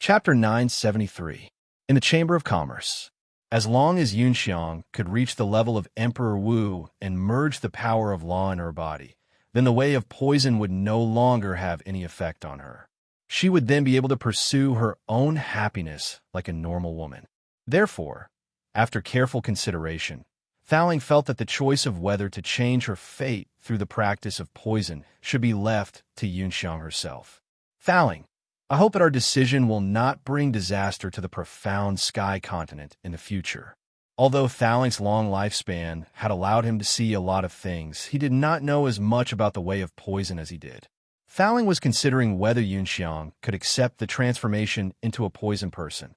Chapter 973. In the Chamber of Commerce. As long as Yunxiang could reach the level of Emperor Wu and merge the power of law in her body, then the way of poison would no longer have any effect on her. She would then be able to pursue her own happiness like a normal woman. Therefore, after careful consideration, Thowling felt that the choice of whether to change her fate through the practice of poison should be left to Yunxiang herself. Thowling, I hope that our decision will not bring disaster to the profound sky continent in the future. Although Thowling's long lifespan had allowed him to see a lot of things, he did not know as much about the way of poison as he did. Thowling was considering whether Yunxiang could accept the transformation into a poison person,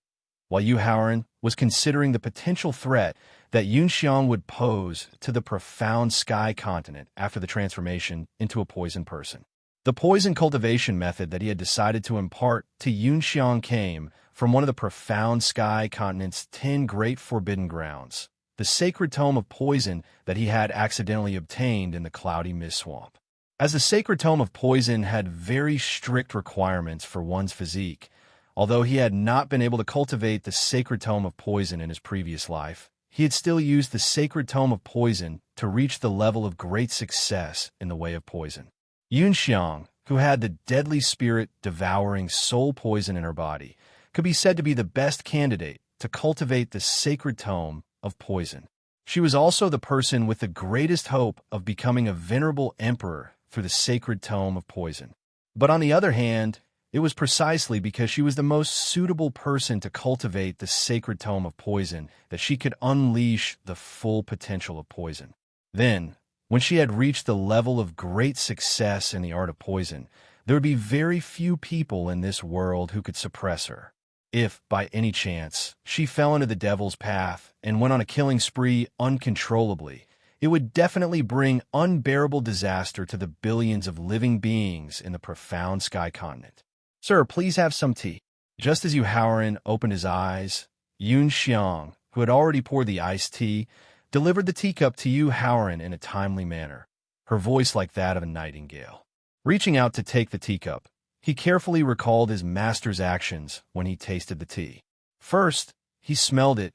while Yu Haoran was considering the potential threat that Yunxiang would pose to the profound sky continent after the transformation into a poison person. The poison cultivation method that he had decided to impart to Yunxiang came from one of the profound sky continent's 10 great forbidden grounds, the sacred tome of poison that he had accidentally obtained in the cloudy mist swamp. As the sacred tome of poison had very strict requirements for one's physique, although he had not been able to cultivate the sacred tome of poison in his previous life, he had still used the sacred tome of poison to reach the level of great success in the way of poison. Yunxiang, who had the deadly spirit-devouring soul poison in her body, could be said to be the best candidate to cultivate the sacred tome of poison. She was also the person with the greatest hope of becoming a venerable emperor through the sacred tome of poison. But on the other hand, it was precisely because she was the most suitable person to cultivate the sacred tome of poison that she could unleash the full potential of poison. Then, when she had reached the level of great success in the art of poison, there would be very few people in this world who could suppress her. If, by any chance, she fell into the devil's path and went on a killing spree uncontrollably, it would definitely bring unbearable disaster to the billions of living beings in the profound sky continent. "Sir, please have some tea." Just as Yu Haoran opened his eyes, Yunxiang, who had already poured the iced tea, delivered the teacup to Yu Haoran in a timely manner, her voice like that of a nightingale. Reaching out to take the teacup, he carefully recalled his master's actions when he tasted the tea. First, he smelled it,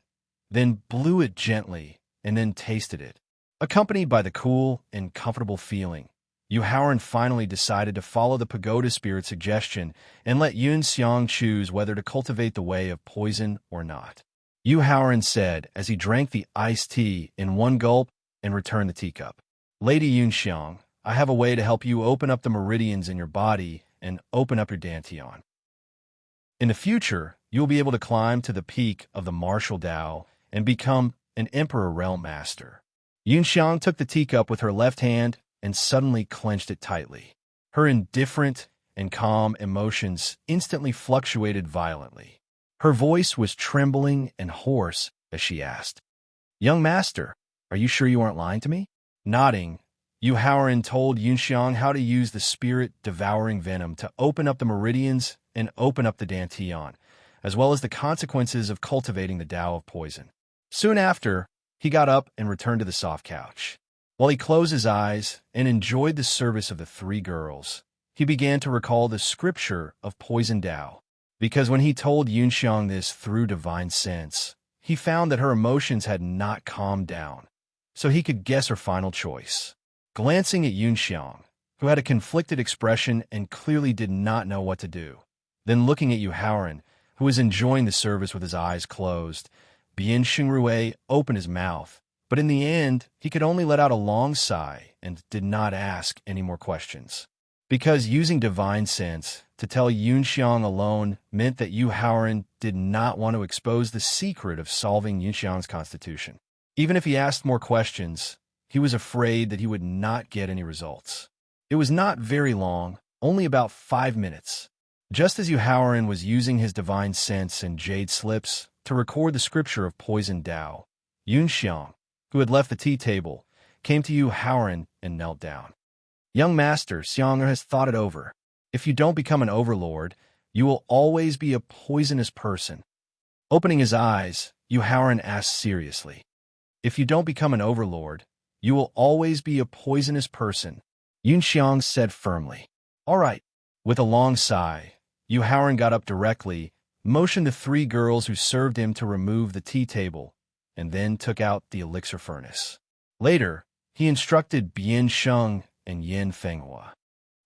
then blew it gently, and then tasted it. Accompanied by the cool and comfortable feeling, Yu Haoran finally decided to follow the pagoda spirit's suggestion and let Yunxiang choose whether to cultivate the way of poison or not. Yu Haoran said as he drank the iced tea in one gulp and returned the teacup. "Lady Yunxiang, I have a way to help you open up the meridians in your body and open up your dantian. In the future, you will be able to climb to the peak of the martial Tao and become an Emperor Realm Master." Yunxiang took the teacup with her left hand and suddenly clenched it tightly. Her indifferent and calm emotions instantly fluctuated violently. Her voice was trembling and hoarse as she asked, "Young master, are you sure you aren't lying to me?" Nodding, Yu Haoran told Yunxiang how to use the spirit-devouring venom to open up the meridians and open up the dantian, as well as the consequences of cultivating the Tao of poison. Soon after, he got up and returned to the soft couch. While he closed his eyes and enjoyed the service of the three girls, he began to recall the scripture of poison Tao. Because when he told Yunxiang this through divine sense, he found that her emotions had not calmed down, so he could guess her final choice. Glancing at Yunxiang, who had a conflicted expression and clearly did not know what to do, then looking at Yu Haoran, who was enjoying the service with his eyes closed, Bian Xingrui opened his mouth, but in the end, he could only let out a long sigh and did not ask any more questions. Because using divine sense to tell Yunxiang alone meant that Yu Haoran did not want to expose the secret of solving Yunxiang's constitution. Even if he asked more questions, he was afraid that he would not get any results. It was not very long, only about 5 minutes. Just as Yu Haoran was using his divine sense and jade slips to record the scripture of poison Tao, Yunxiang, who had left the tea table, came to Yu Haoran and knelt down. "Young master, Xiang has thought it over. If you don't become an overlord, you will always be a poisonous person." Opening his eyes, Yu Haoran asked seriously, "If you don't become an overlord, you will always be a poisonous person," Yunxiang said firmly. "All right." With a long sigh, Yu Haoran got up directly, motioned the three girls who served him to remove the tea table, and then took out the elixir furnace. Later, he instructed Bien Sheng and Yin Fenghua.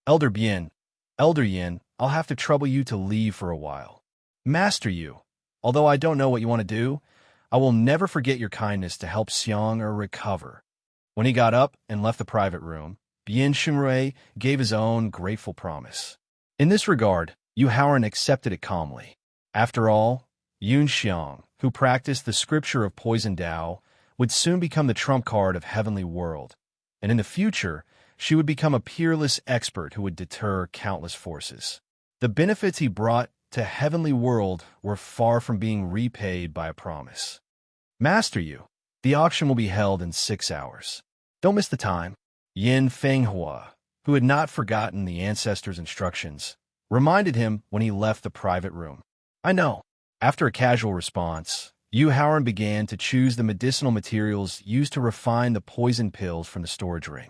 Elder Bien, Elder Yin, I'll have to trouble you to leave for a while. Master Yu, although I don't know what you want to do, I will never forget your kindness to help Xiang recover. When he got up and left the private room, Bien Shenghui gave his own grateful promise. In this regard, Yu Haoran accepted it calmly. After all, Yun Xiang, who practiced the scripture of poison Tao, would soon become the trump card of Heavenly World, and in the future, she would become a peerless expert who would deter countless forces. The benefits he brought to Heavenly World were far from being repaid by a promise. Master Yu, the auction will be held in 6 hours. Don't miss the time. Yin Fenghua, who had not forgotten the ancestors' instructions, reminded him when he left the private room. I know. After a casual response, Yu Haoran began to choose the medicinal materials used to refine the poison pills from the storage ring.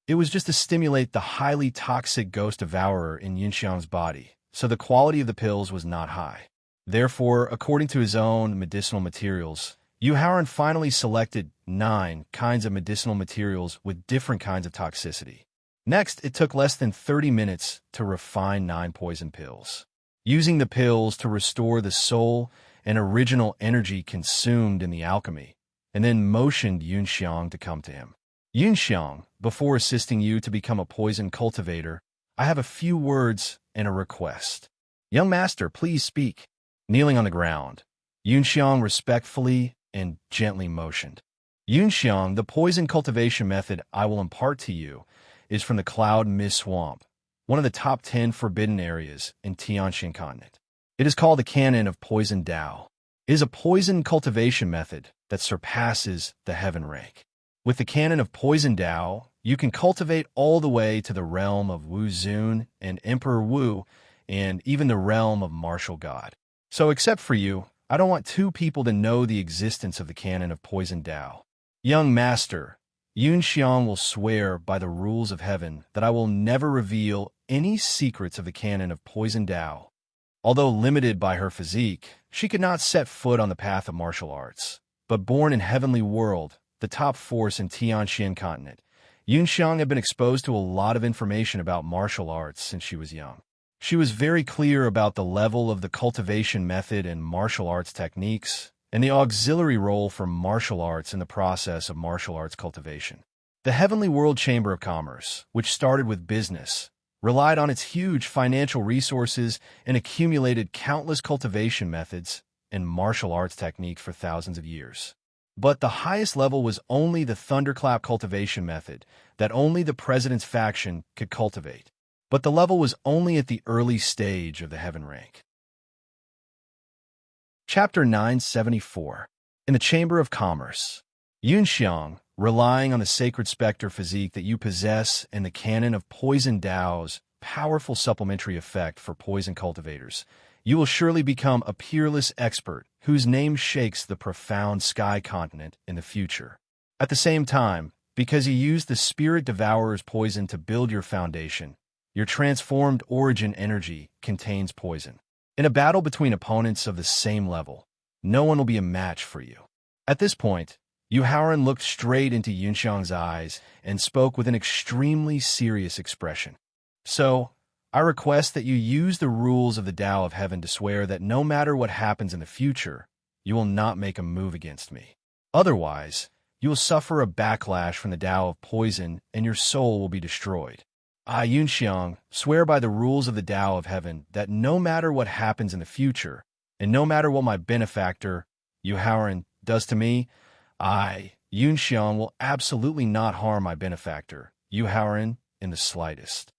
It was just to stimulate the highly toxic ghost devourer in Yunxiang's body, so the quality of the pills was not high. Therefore, according to his own medicinal materials, Yu Haoran finally selected 9 kinds of medicinal materials with different kinds of toxicity. Next, it took less than 30 minutes to refine 9 poison pills. Using the pills to restore the soul and original energy consumed in the alchemy, and then motioned Yunxiang to come to him. Yunxiang, before assisting you to become a poison cultivator, I have a few words and a request. Young master, please speak. Kneeling on the ground, Yunxiang respectfully and gently motioned. Yunxiang, the poison cultivation method I will impart to you is from the Cloud Mist Swamp, one of the top 10 forbidden areas in Tianxian continent. It is called the Canon of Poison Tao. It is a poison cultivation method that surpasses the heaven rank. With the Canon of Poison Tao, you can cultivate all the way to the realm of Wu Zun and Emperor Wu, and even the realm of Martial God. So except for you, I don't want 2 people to know the existence of the Canon of Poison Tao. Young master, Yunxiang will swear by the rules of heaven that I will never reveal any secrets of the Canon of Poison Tao. Although limited by her physique, she could not set foot on the path of martial arts. But born in Heavenly World, the top force in Tianxian continent, Yunxiang had been exposed to a lot of information about martial arts since she was young. She was very clear about the level of the cultivation method and martial arts techniques, and the auxiliary role for martial arts in the process of martial arts cultivation. The Heavenly World Chamber of Commerce, which started with business, relied on its huge financial resources and accumulated countless cultivation methods and martial arts techniques for thousands of years. But the highest level was only the thunderclap cultivation method that only the president's faction could cultivate. But the level was only at the early stage of the heaven rank. Chapter 974. In the Chamber of Commerce. Yunxiang, relying on the sacred specter physique that you possess and the canon of Poison Tao's powerful supplementary effect for poison cultivators, you will surely become a peerless expert whose name shakes the profound sky continent in the future. At the same time, because you used the Spirit Devourer's poison to build your foundation, your transformed origin energy contains poison. In a battle between opponents of the same level, no one will be a match for you. At this point, Yu Haoran looked straight into Yunxiang's eyes and spoke with an extremely serious expression. So, I request that you use the rules of the Tao of Heaven to swear that no matter what happens in the future, you will not make a move against me. Otherwise, you will suffer a backlash from the Tao of Poison and your soul will be destroyed. I, Yunxiang, swear by the rules of the Tao of Heaven that no matter what happens in the future, and no matter what my benefactor, Yu Haoran, does to me, I, Yunxiang, will absolutely not harm my benefactor, Yu Haoran, in the slightest.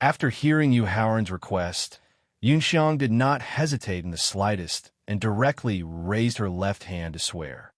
After hearing Yu Haoran's request, Yunxiang did not hesitate in the slightest and directly raised her left hand to swear.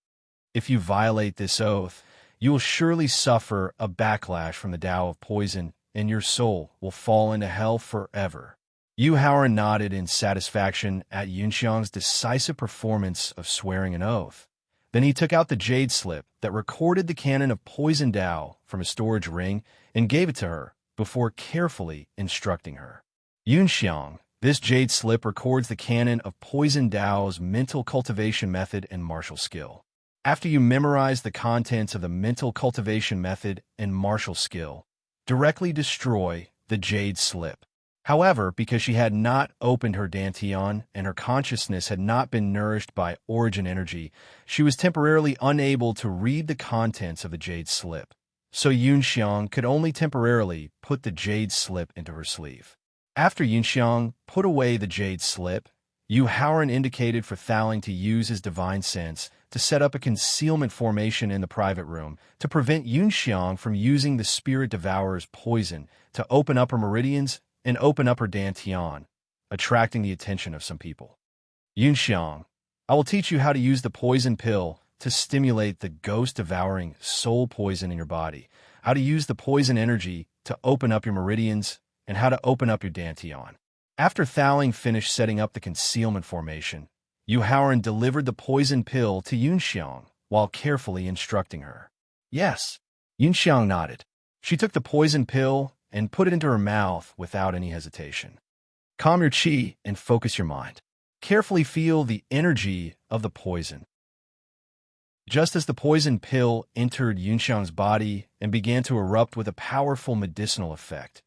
If you violate this oath, you will surely suffer a backlash from the Tao of Poison, and your soul will fall into hell forever. Yu Haoran nodded in satisfaction at Yunxiang's decisive performance of swearing an oath. Then he took out the jade slip that recorded the canon of Poison Tao from a storage ring and gave it to her before carefully instructing her. Yunxiang, This jade slip records the canon of Poison Dao's mental cultivation method and martial skill. After you memorize the contents of the mental cultivation method and martial skill, directly destroy the jade slip. However, because she had not opened her dantian and her consciousness had not been nourished by origin energy, she was temporarily unable to read the contents of the jade slip. So Yunxiang could only temporarily put the jade slip into her sleeve. After Yunxiang put away the jade slip, Yu Haoran indicated for Thaling to use his divine sense to set up a concealment formation in the private room to prevent Yunxiang from using the spirit devourer's poison to open up her meridians and open up her dantian, attracting the attention of some people. Yunxiang, I will teach you how to use the poison pill to stimulate the ghost-devouring soul poison in your body, how to use the poison energy to open up your meridians, and how to open up your dantian. After Thaling finished setting up the concealment formation, Yu Haoran delivered the poison pill to Yunxiang while carefully instructing her. Yes, Yunxiang nodded. She took the poison pill and put it into her mouth without any hesitation. Calm your qi and focus your mind. Carefully feel the energy of the poison. Just as the poison pill entered Yunxiang's body and began to erupt with a powerful medicinal effect,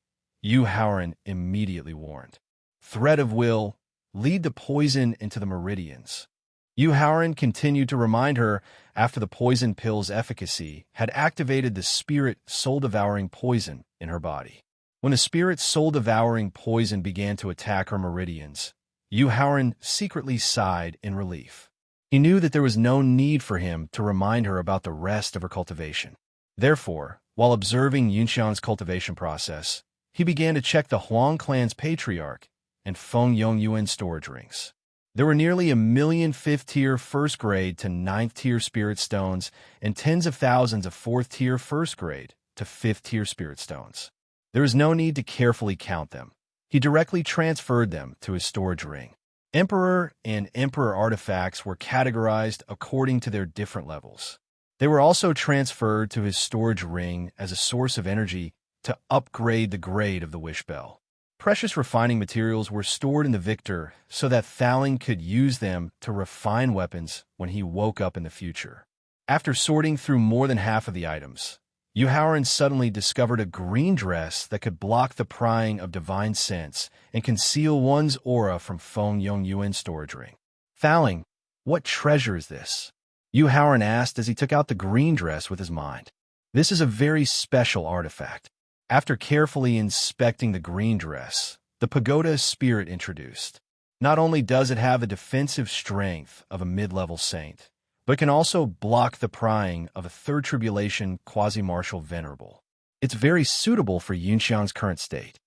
Yu Haoran immediately warned. Thread of will, lead the poison into the meridians. Yu Haoran continued to remind her after the poison pill's efficacy had activated the spirit soul-devouring poison in her body. When the spirit soul-devouring poison began to attack her meridians, Yu Haoran secretly sighed in relief. He knew that there was no need for him to remind her about the rest of her cultivation. Therefore, while observing Yunxiang's cultivation process, he began to check the Huang clan's patriarch and Feng Yongyuan storage rings. There were nearly 1 million 5th-tier first-grade to 9th-tier spirit stones and tens of thousands of 4th-tier first-grade to 5th-tier spirit stones. There was no need to carefully count them. He directly transferred them to his storage ring. Emperor and Emperor artifacts were categorized according to their different levels. They were also transferred to his storage ring as a source of energy to upgrade the grade of the wish bell. Precious refining materials were stored in the Victor so that Thaling could use them to refine weapons when he woke up in the future. After sorting through more than half of the items, Yu Haoran suddenly discovered a green dress that could block the prying of divine sense and conceal one's aura from Feng Yongyuan's storage ring. Thaling, what treasure is this? Yu Haoran asked as he took out the green dress with his mind. This is a very special artifact. After carefully inspecting the green dress, the pagoda spirit introduced. Not only does it have the defensive strength of a mid-level saint, but can also block the prying of a third tribulation quasi-martial venerable. It's very suitable for Yunxiang's current state.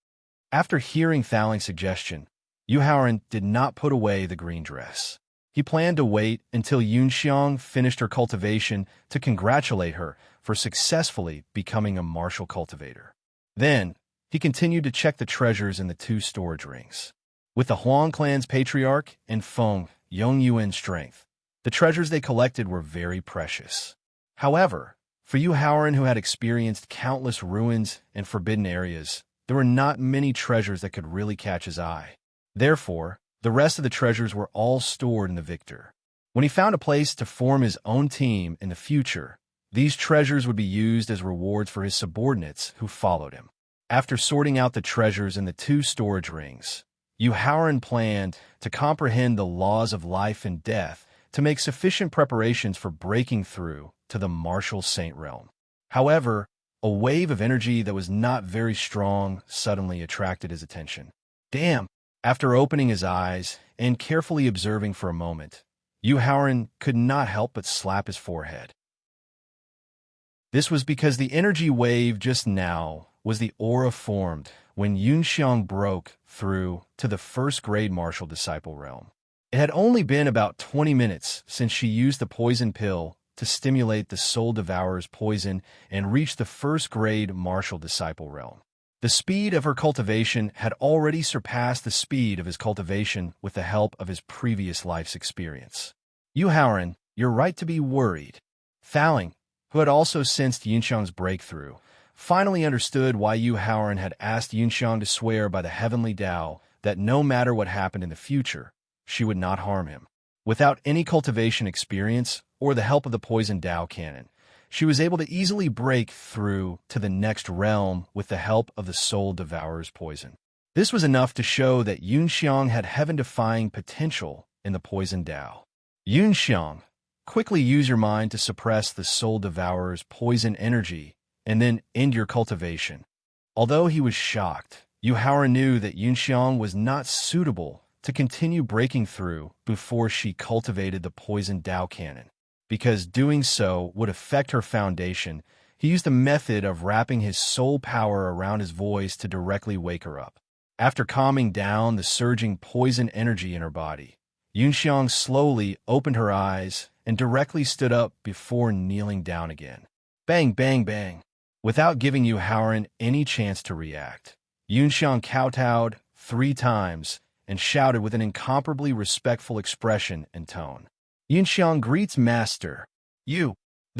After hearing Thaling's suggestion, Yu Haoran did not put away the green dress. He planned to wait until Yunxiang finished her cultivation to congratulate her for successfully becoming a martial cultivator. Then, he continued to check the treasures in the 2 storage rings. With the Huang clan's patriarch and Feng Yongyuan's strength, the treasures they collected were very precious. However, for Yu Haoran, who had experienced countless ruins and forbidden areas, there were not many treasures that could really catch his eye. Therefore, the rest of the treasures were all stored in the Victor. When he found a place to form his own team in the future, these treasures would be used as rewards for his subordinates who followed him. After sorting out the treasures in the 2 storage rings, Yu Haoran planned to comprehend the laws of life and death to make sufficient preparations for breaking through to the martial saint realm. However, a wave of energy that was not very strong suddenly attracted his attention. Damn! After opening his eyes and carefully observing for a moment, Yu Haoran could not help but slap his forehead. This was because the energy wave just now was the aura formed when Yunxiang broke through to the first-grade martial disciple realm. It had only been about 20 minutes since she used the poison pill to stimulate the soul devourer's poison and reach the first-grade martial disciple realm. The speed of her cultivation had already surpassed the speed of his cultivation with the help of his previous life's experience. Yu Haoran, you're right to be worried. Thaling, who had also sensed Yunxiang's breakthrough, finally understood why Yu Haoran had asked Yunxiang to swear by the heavenly Tao that no matter what happened in the future, she would not harm him. Without any cultivation experience or the help of the poison Tao cannon, she was able to easily break through to the next realm with the help of the Soul Devourer's poison. This was enough to show that Yunxiang had heaven-defying potential in the poison Tao. Yunxiang, quickly use your mind to suppress the Soul Devourer's poison energy and then end your cultivation. Although he was shocked, Yu Haoran knew that Yunxiang was not suitable to continue breaking through before she cultivated the poison Tao cannon. Because doing so would affect her foundation, he used a method of wrapping his soul power around his voice to directly wake her up. After calming down the surging poison energy in her body, Yunxiang slowly opened her eyes and directly stood up before kneeling down again. Bang, bang, bang. Without giving Yu Haoran any chance to react, Yunxiang kowtowed 3 times and shouted with an incomparably respectful expression and tone. Yunxiang greets Master. The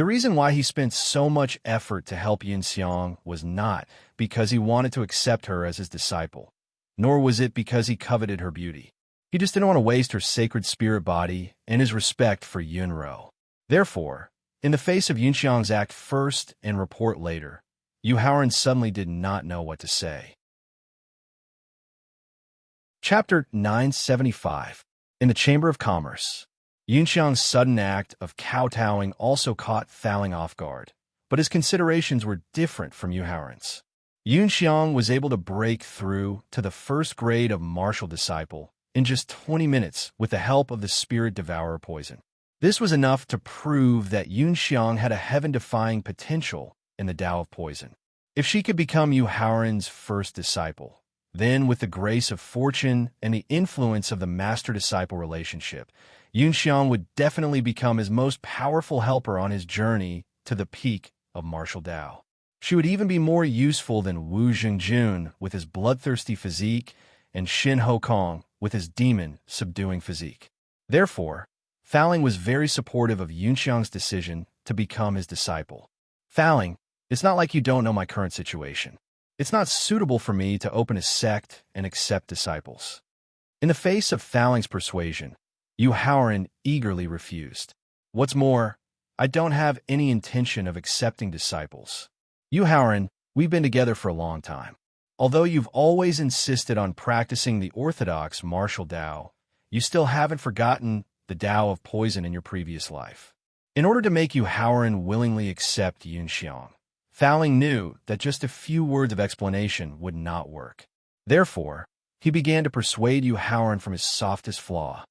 reason why he spent so much effort to help Yunxiang was not because he wanted to accept her as his disciple, nor was it because he coveted her beauty. He just didn't want to waste her sacred spirit body and his respect for Yunro. Therefore, in the face of Yunxiang's act first and report later, Yu Haoran suddenly did not know what to say. Chapter 975. In the Chamber of Commerce. Yunxiang's sudden act of kowtowing also caught Thaling off guard, but his considerations were different from Yu Haoran's. Yunxiang was able to break through to the first grade of martial disciple in just 20 minutes with the help of the Spirit Devourer poison. This was enough to prove that Yunxiang had a heaven-defying potential in the Tao of poison. If she could become Yu Haoran's first disciple, then with the grace of fortune and the influence of the master-disciple relationship, Yunxiang would definitely become his most powerful helper on his journey to the peak of martial Tao. She would even be more useful than Wu Jingjun with his bloodthirsty physique and Shin Hokong with his demon-subduing physique. Therefore, Thaling was very supportive of Yunxiang's decision to become his disciple. Thaling, it's not like you don't know my current situation. It's not suitable for me to open a sect and accept disciples. In the face of Thaling's persuasion, Yu Haoran eagerly refused. What's more, I don't have any intention of accepting disciples. Yu Haoran, we've been together for a long time. Although you've always insisted on practicing the orthodox martial Tao, you still haven't forgotten the Tao of poison in your previous life. In order to make Yu Haoran willingly accept Yunxiang, Thaling knew that just a few words of explanation would not work. Therefore, he began to persuade Yu Haoran from his softest flaw.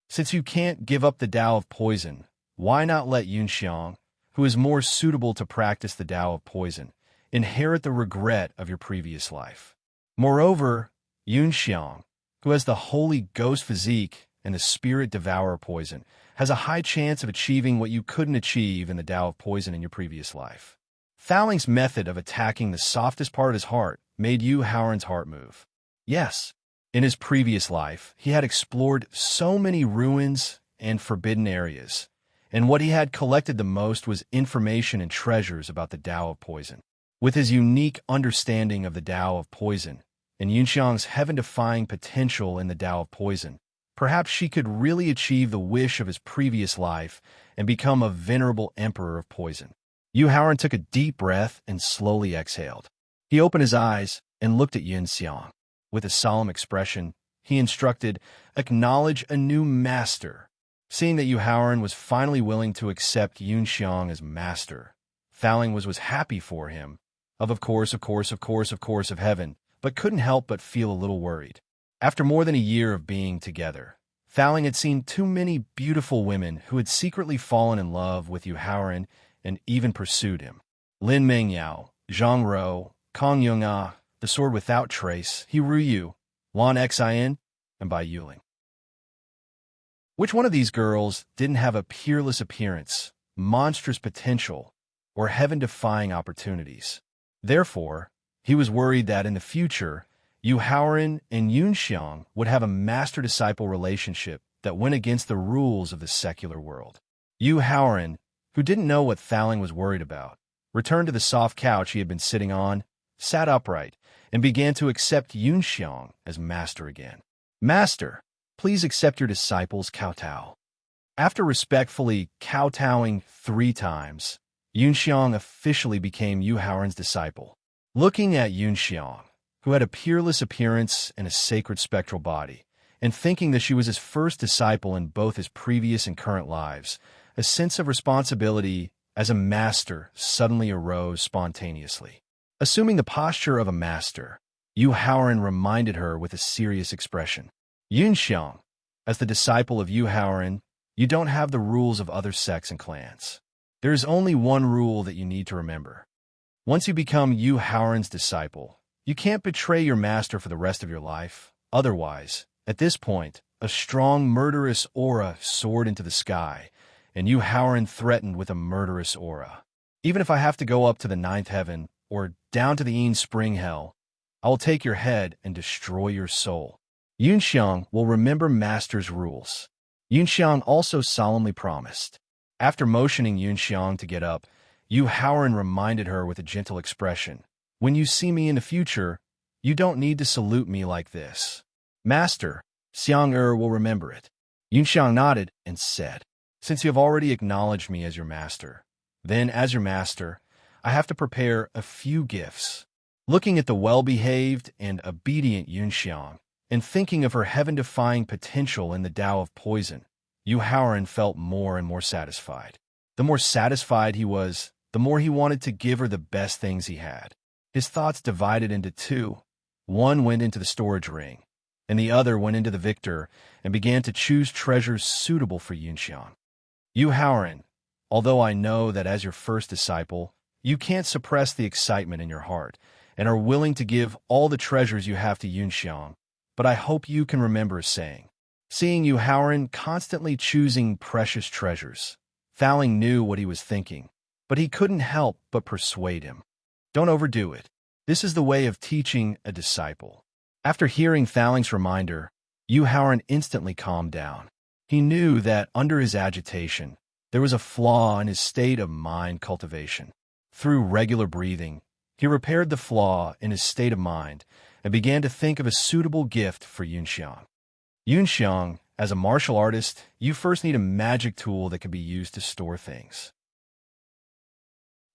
Since you can't give up the Tao of poison, why not let Yunxiang, who is more suitable to practice the Tao of poison, inherit the regret of your previous life? Moreover, Yunxiang, who has the Holy Ghost physique and the Spirit Devourer poison, has a high chance of achieving what you couldn't achieve in the Tao of poison in your previous life. Thaling's method of attacking the softest part of his heart made Yu Haoran's heart move. Yes, in his previous life, he had explored so many ruins and forbidden areas, and what he had collected the most was information and treasures about the Tao of poison. With his unique understanding of the Tao of poison and Yunxiang's heaven-defying potential in the Tao of poison, perhaps she could really achieve the wish of his previous life and become a venerable emperor of poison. Yu Haoran took a deep breath and slowly exhaled. He opened his eyes and looked at Yunxiang. With a solemn expression, he instructed, "Acknowledge a new master." Seeing that Yu Haoran was finally willing to accept Yunxiang as master, Thaling was happy for him, of course of heaven, but couldn't help but feel a little worried. After more than a year of being together, Thaling had seen too many beautiful women who had secretly fallen in love with Yu Haoran and even pursued him. Lin Mengyao, Zhang Ro, Kong Yong'a, the Sword Without Trace, He Ru Yu, Lan Xin, and Bai Yuling. Which one of these girls didn't have a peerless appearance, monstrous potential, or heaven-defying opportunities? Therefore, he was worried that in the future, Yu Haoran and Yunxiang would have a master-disciple relationship that went against the rules of the secular world. Yu Haoran, who didn't know what Thaling was worried about, returned to the soft couch he had been sitting on, sat upright, and began to accept Yunxiang as master again. Master, please accept your disciple's kowtow. After respectfully kowtowing 3 times, Yunxiang officially became Yu Haoran's disciple. Looking at Yunxiang, who had a peerless appearance and a sacred spectral body, and thinking that she was his first disciple in both his previous and current lives, a sense of responsibility as a master suddenly arose spontaneously. Assuming the posture of a master, Yu Haoran reminded her with a serious expression. Yunxiang, as the disciple of Yu Haoran, you don't have the rules of other sects and clans. There is only one rule that you need to remember. Once you become Yu Haoran's disciple, you can't betray your master for the rest of your life. Otherwise, at this point, a strong murderous aura soared into the sky, and Yu Haoran threatened with a murderous aura. Even if I have to go up to the 9th heaven, or down to the Yin Spring Hell, I will take your head and destroy your soul. Yunxiang will remember Master's rules. Yunxiang also solemnly promised. After motioning Yunxiang to get up, Yu Haoran reminded her with a gentle expression, when you see me in the future, you don't need to salute me like this. Master, Xiang will remember it. Yunxiang nodded and said, since you have already acknowledged me as your master, then as your master, I have to prepare a few gifts. Looking at the well-behaved and obedient Yunxiang, and thinking of her heaven-defying potential in the Tao of poison, Yu Haoran felt more and more satisfied. The more satisfied he was, the more he wanted to give her the best things he had. His thoughts divided into 2. One went into the storage ring, and the other went into the victor and began to choose treasures suitable for Yunxiang. Yu Haoran, although I know that as your first disciple, you can't suppress the excitement in your heart and are willing to give all the treasures you have to Yunxiang, but I hope you can remember a saying. Seeing Yu Haoran constantly choosing precious treasures, Thaling knew what he was thinking, but he couldn't help but persuade him. Don't overdo it. This is the way of teaching a disciple. After hearing Thaling's reminder, Yu Haoran instantly calmed down. He knew that under his agitation, there was a flaw in his state of mind cultivation. Through regular breathing, he repaired the flaw in his state of mind and began to think of a suitable gift for Yunxiang. Yunxiang, as a martial artist, you first need a magic tool that can be used to store things.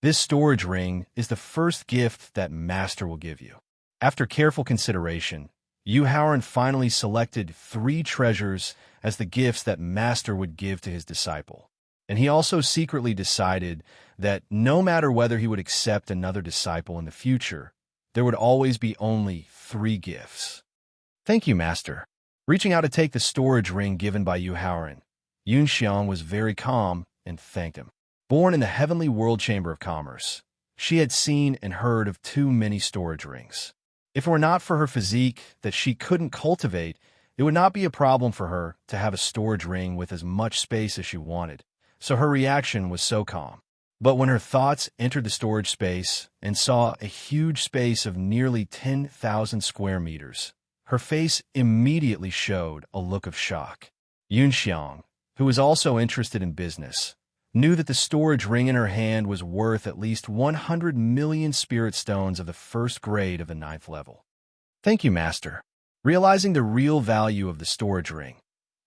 This storage ring is the first gift that Master will give you. After careful consideration, Yu Haoran finally selected 3 treasures as the gifts that Master would give to his disciple. And he also secretly decided that no matter whether he would accept another disciple in the future, there would always be only 3 gifts. Thank you, Master. Reaching out to take the storage ring given by Yu Haoran, Yunxiang was very calm and thanked him. Born in the heavenly world chamber of commerce, she had seen and heard of too many storage rings. If it were not for her physique that she couldn't cultivate, it would not be a problem for her to have a storage ring with as much space as she wanted, so her reaction was so calm. But when her thoughts entered the storage space and saw a huge space of nearly 10,000 square meters, her face immediately showed a look of shock. Yunxiang, who was also interested in business, knew that the storage ring in her hand was worth at least 100 million spirit stones of the 1st grade of the 9th level. Thank you, Master. Realizing the real value of the storage ring,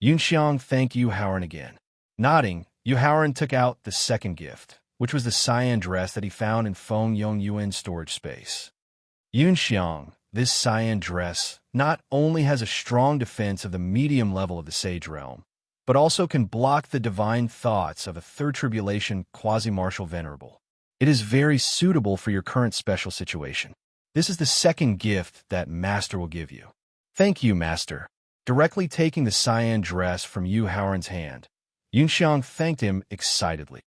Yunxiang thanked Yu Haoran again. Nodding, Yu Haoran took out the 2nd gift, which was the cyan dress that he found in Feng Yongyuan's storage space. Yunxiang, this cyan dress not only has a strong defense of the medium level of the Sage Realm, but also can block the divine thoughts of a 3rd tribulation quasi-martial venerable. It is very suitable for your current special situation. This is the 2nd gift that Master will give you. Thank you, Master. Directly taking the cyan dress from Yu Haoran's hand, Yunxiang thanked him excitedly.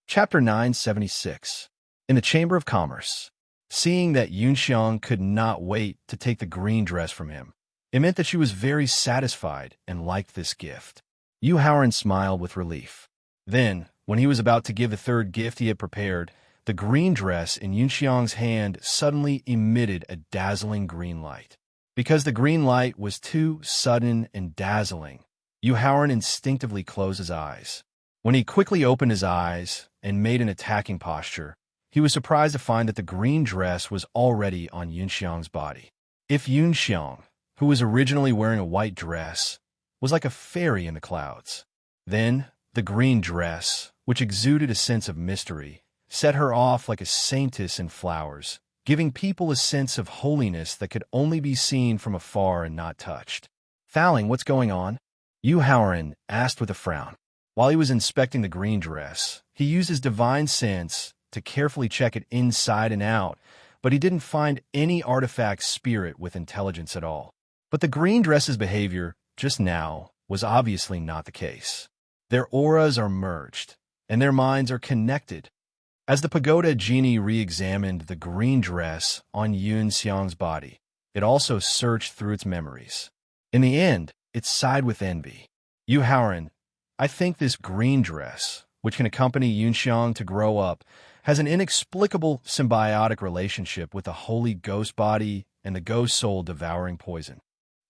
Chapter 976. In the Chamber of Commerce. Seeing that Yunxiang could not wait to take the green dress from him, it meant that she was very satisfied and liked this gift. Yu Haoran smiled with relief. Then, when he was about to give the 3rd gift he had prepared, the green dress in Yunxiang's hand suddenly emitted a dazzling green light. Because the green light was too sudden and dazzling, Yu Haoran instinctively closed his eyes. When he quickly opened his eyes and made an attacking posture, he was surprised to find that the green dress was already on Yunxiang's body. If Yunxiang, who was originally wearing a white dress, was like a fairy in the clouds, then the green dress, which exuded a sense of mystery, set her off like a saintess in flowers, giving people a sense of holiness that could only be seen from afar and not touched. "Fowling, what's going on?" Yu Haoran asked with a frown. While he was inspecting the green dress, he used his divine sense to carefully check it inside and out, but he didn't find any artifact spirit with intelligence at all. But the green dress's behavior, just now, was obviously not the case. Their auras are merged, and their minds are connected. As the pagoda genie re-examined the green dress on Yun Xiang's body, it also searched through its memories. In the end, it sighed with envy. "Yu Haoran, I think this green dress, which can accompany Yun Xiang to grow up, has an inexplicable symbiotic relationship with the holy ghost body and the ghost soul devouring poison."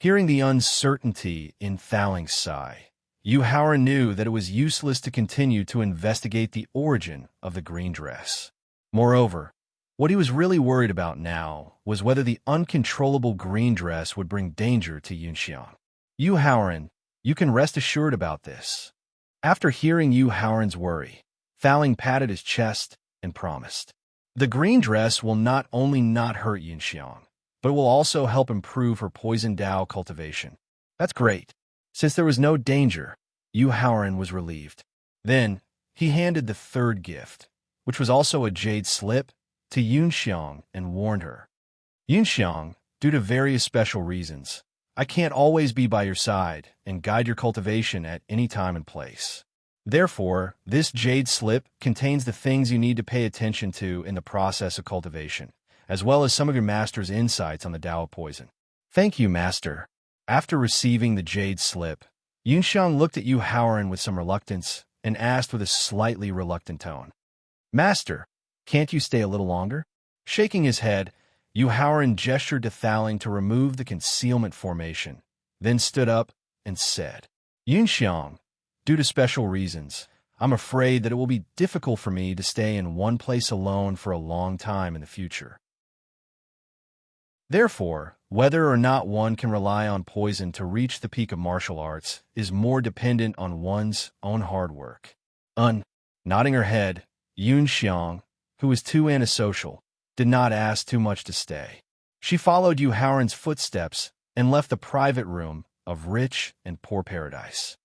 Hearing the uncertainty in Thaling's sigh, Yu Haoran knew that it was useless to continue to investigate the origin of the green dress. Moreover, what he was really worried about now was whether the uncontrollable green dress would bring danger to Yunxiang. "Yu Haoran, you can rest assured about this." After hearing Yu Haoran's worry, Thaling patted his chest and promised. "The green dress will not only not hurt Yunxiang, but will also help improve her poison Dao cultivation." "That's great." Since there was no danger, Yu Haoran was relieved. Then, he handed the third gift, which was also a jade slip, to Yunxiang and warned her. "Yunxiang, due to various special reasons, I can't always be by your side and guide your cultivation at any time and place. Therefore, this jade slip contains the things you need to pay attention to in the process of cultivation, as well as some of your master's insights on the Tao of poison." "Thank you, master." After receiving the jade slip, Yunxiang looked at Yu Haoran with some reluctance and asked with a slightly reluctant tone, "Master, can't you stay a little longer?" Shaking his head, Yu Haoran gestured to Thaling to remove the concealment formation, then stood up and said, "Yunxiang, due to special reasons, I'm afraid that it will be difficult for me to stay in one place alone for a long time in the future. Therefore, whether or not one can rely on poison to reach the peak of martial arts is more dependent on one's own hard work." Nodding her head, Yunxiang, who was too antisocial, did not ask too much to stay. She followed Yu Haoran's footsteps and left the private room of rich and poor paradise.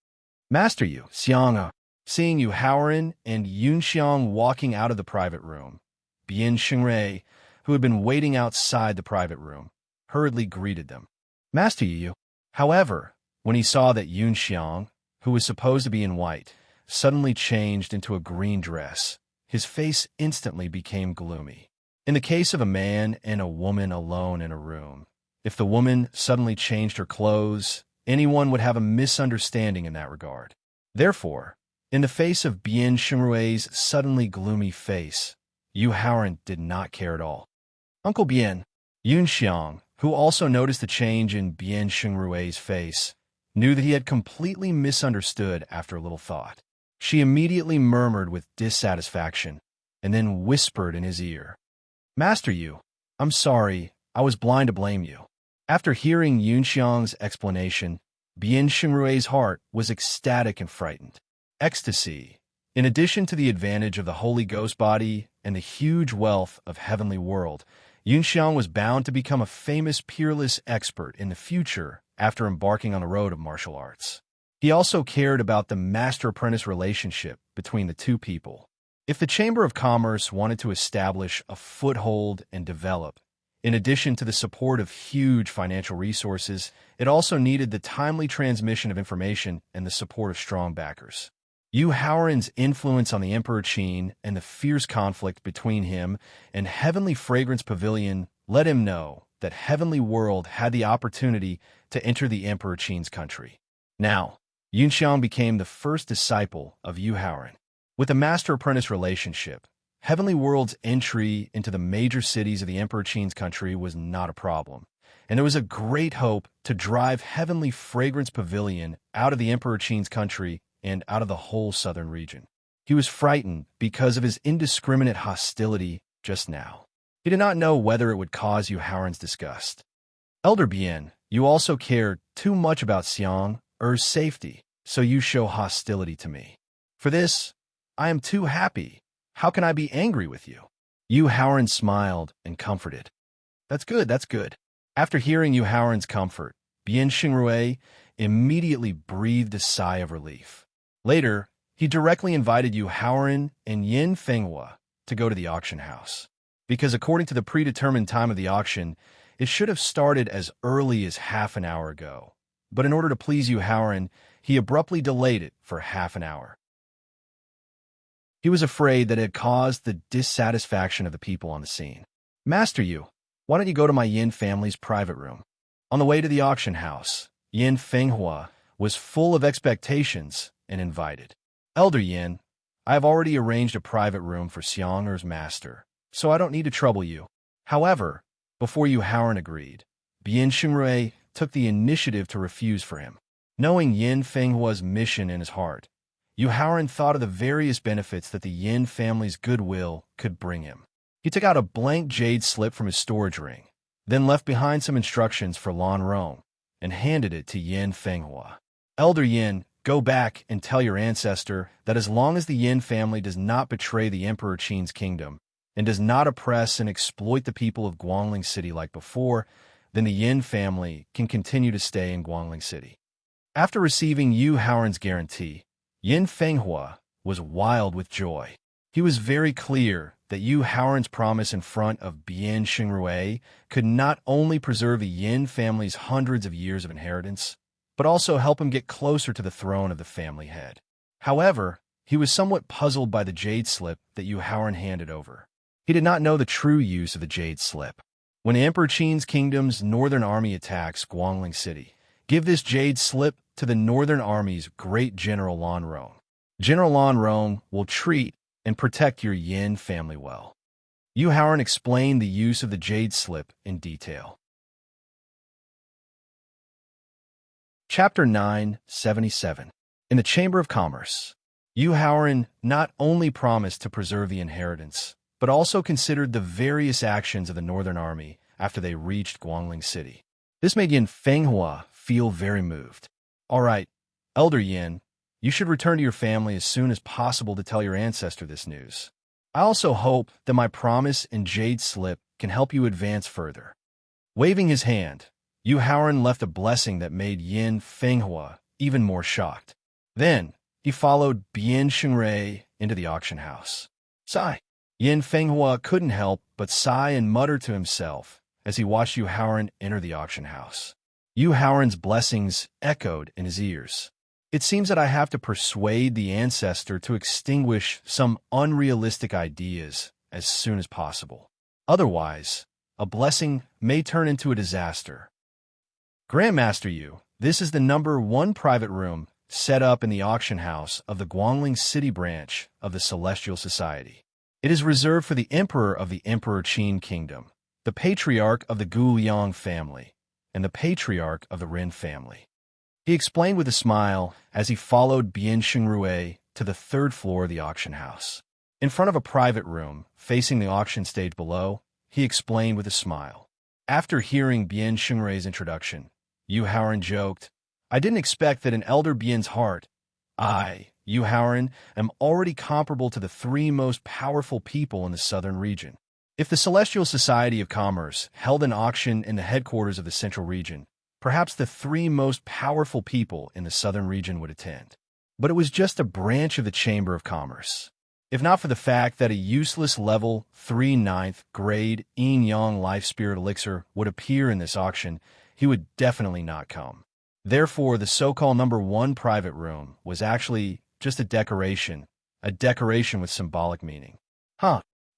"Master Yu Xiang," seeing Yu Haoran and Yunxiang walking out of the private room, Bian Xingrui, who had been waiting outside the private room, hurriedly greeted them. "Master Yu." However, when he saw that Yunxiang, who was supposed to be in white, suddenly changed into a green dress, his face instantly became gloomy. In the case of a man and a woman alone in a room, if the woman suddenly changed her clothes, anyone would have a misunderstanding in that regard. Therefore, in the face of Bian Xingrui's suddenly gloomy face, Yu Haoran did not care at all. "Uncle Bian," Yunxiang, who also noticed the change in Bian Xingrui's face, knew that he had completely misunderstood after a little thought. She immediately murmured with dissatisfaction, and then whispered in his ear, "Master Yu, I'm sorry, I was blind to blame you." After hearing Yunxiang's explanation, Bian Xingrui's heart was ecstatic and frightened. Ecstasy, in addition to the advantage of the Holy Ghost body and the huge wealth of Heavenly World, Yunxiang was bound to become a famous peerless expert in the future after embarking on the road of martial arts. He also cared about the master-apprentice relationship between the two people. If the Chamber of Commerce wanted to establish a foothold and develop, in addition to the support of huge financial resources, it also needed the timely transmission of information and the support of strong backers. Yu Haoran's influence on the Emperor Qin and the fierce conflict between him and Heavenly Fragrance Pavilion let him know that Heavenly World had the opportunity to enter the Emperor Qin's country. Now, Yunxiang became the first disciple of Yu Haoran. With a master-apprentice relationship, Heavenly World's entry into the major cities of the Emperor Qin's country was not a problem, and there was a great hope to drive Heavenly Fragrance Pavilion out of the Emperor Qin's country and out of the whole southern region. He was frightened because of his indiscriminate hostility just now. He did not know whether it would cause Yu Haoran's disgust. Elder Bien, you also care too much about Xiang Er's safety, so you show hostility to me. For this, I am too happy. How can I be angry with you? Yu Haoran smiled and comforted. That's good, that's good. After hearing Yu Haoran's comfort, Bien Xingrui immediately breathed a sigh of relief. Later, he directly invited Yu Haoran and Yin Fenghua to go to the auction house. Because according to the predetermined time of the auction, it should have started as early as half an hour ago. But in order to please Yu Haoran, he abruptly delayed it for half an hour. He was afraid that it had caused the dissatisfaction of the people on the scene. Master Yu, why don't you go to my Yin family's private room? On the way to the auction house, Yin Fenghua was full of expectations and invited. Elder Yin, I have already arranged a private room for Xiang Er's master, so I don't need to trouble you. However, before Yu Haoran agreed, Bien Xingrui took the initiative to refuse for him. Knowing Yin Fenghua's mission in his heart, Yu Haoran thought of the various benefits that the Yin family's goodwill could bring him. He took out a blank jade slip from his storage ring, then left behind some instructions for Lan Rong, and handed it to Yin Fenghua. Elder Yin, go back and tell your ancestor that as long as the Yin family does not betray the Emperor Qin's kingdom, and does not oppress and exploit the people of Guangling City like before, then the Yin family can continue to stay in Guangling City. After receiving Yu Haoran's guarantee, Yin Fenghua was wild with joy. He was very clear that Yu Haoran's promise in front of Bien Xingrui could not only preserve the Yin family's hundreds of years of inheritance, but also help him get closer to the throne of the family head. However, he was somewhat puzzled by the jade slip that Yu Haoran handed over. He did not know the true use of the jade slip. When Emperor Qin's kingdom's northern army attacks Guangling City, give this jade slip to the northern army's great General Lan Rong. General Lan Rong will treat and protect your Yin family well. Yu Haoran explained the use of the jade slip in detail. Chapter 977. In the Chamber of Commerce, Yu Haoran not only promised to preserve the inheritance, but also considered the various actions of the Northern Army after they reached Guangling City. This made Yin Fenghua feel very moved. All right, Elder Yin, you should return to your family as soon as possible to tell your ancestor this news. I also hope that my promise and jade slip can help you advance further. Waving his hand, Yu Haoran left a blessing that made Yin Fenghua even more shocked. Then, he followed Bien Xingrui into the auction house. Sigh. Yin Fenghua couldn't help but sigh and mutter to himself as he watched Yu Haoran enter the auction house. Yu Haoran's blessings echoed in his ears. It seems that I have to persuade the ancestor to extinguish some unrealistic ideas as soon as possible. Otherwise, a blessing may turn into a disaster. Grandmaster Yu, this is the number 1 private room set up in the auction house of the Guangling City branch of the Celestial Society. It is reserved for the Emperor of the Emperor Qin Kingdom, the Patriarch of the Guliang family, and the Patriarch of the Ren family. He explained with a smile as he followed Bien Xingrui to the 3rd floor of the auction house. In front of a private room, facing the auction stage below, he explained with a smile. After hearing Bien Xingrui's introduction, Yu Haoran joked, I didn't expect that in Elder Bien's heart, I, Yu Haoran, am already comparable to the 3 most powerful people in the southern region. If the Celestial Society of Commerce held an auction in the headquarters of the central region, perhaps the 3 most powerful people in the southern region would attend. But it was just a branch of the Chamber of Commerce. If not for the fact that a useless level 3 9th grade yin-yang life spirit elixir would appear in this auction, he would definitely not come. Therefore, the so-called number 1 private room was actually just a decoration with symbolic meaning.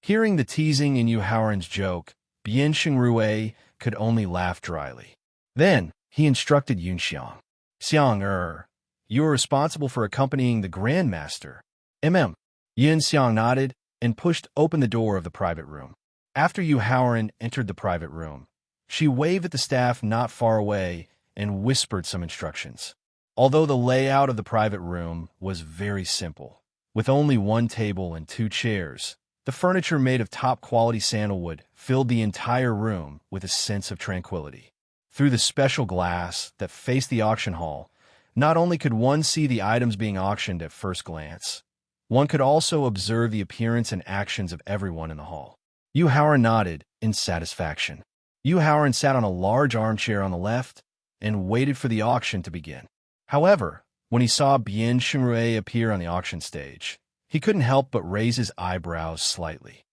Hearing the teasing in Yu Haoran's joke, Bien Xingrui could only laugh dryly. Then, he instructed Yunxiang. Xiang you are responsible for accompanying the Grandmaster. Yin Xiang nodded and pushed open the door of the private room. After Yu Haoran entered the private room, she waved at the staff not far away and whispered some instructions. Although the layout of the private room was very simple, with only 1 table and 2 chairs, The furniture made of top-quality sandalwood filled the entire room with a sense of tranquility. Through the special glass that faced the auction hall, not only could one see the items being auctioned at first glance, one could also observe the appearance and actions of everyone in the hall. Yu Haoran nodded in satisfaction. Yu Haoran sat on a large armchair on the left and waited for the auction to begin. However, when he saw Bian Xingrui appear on the auction stage, he couldn't help but raise his eyebrows slightly.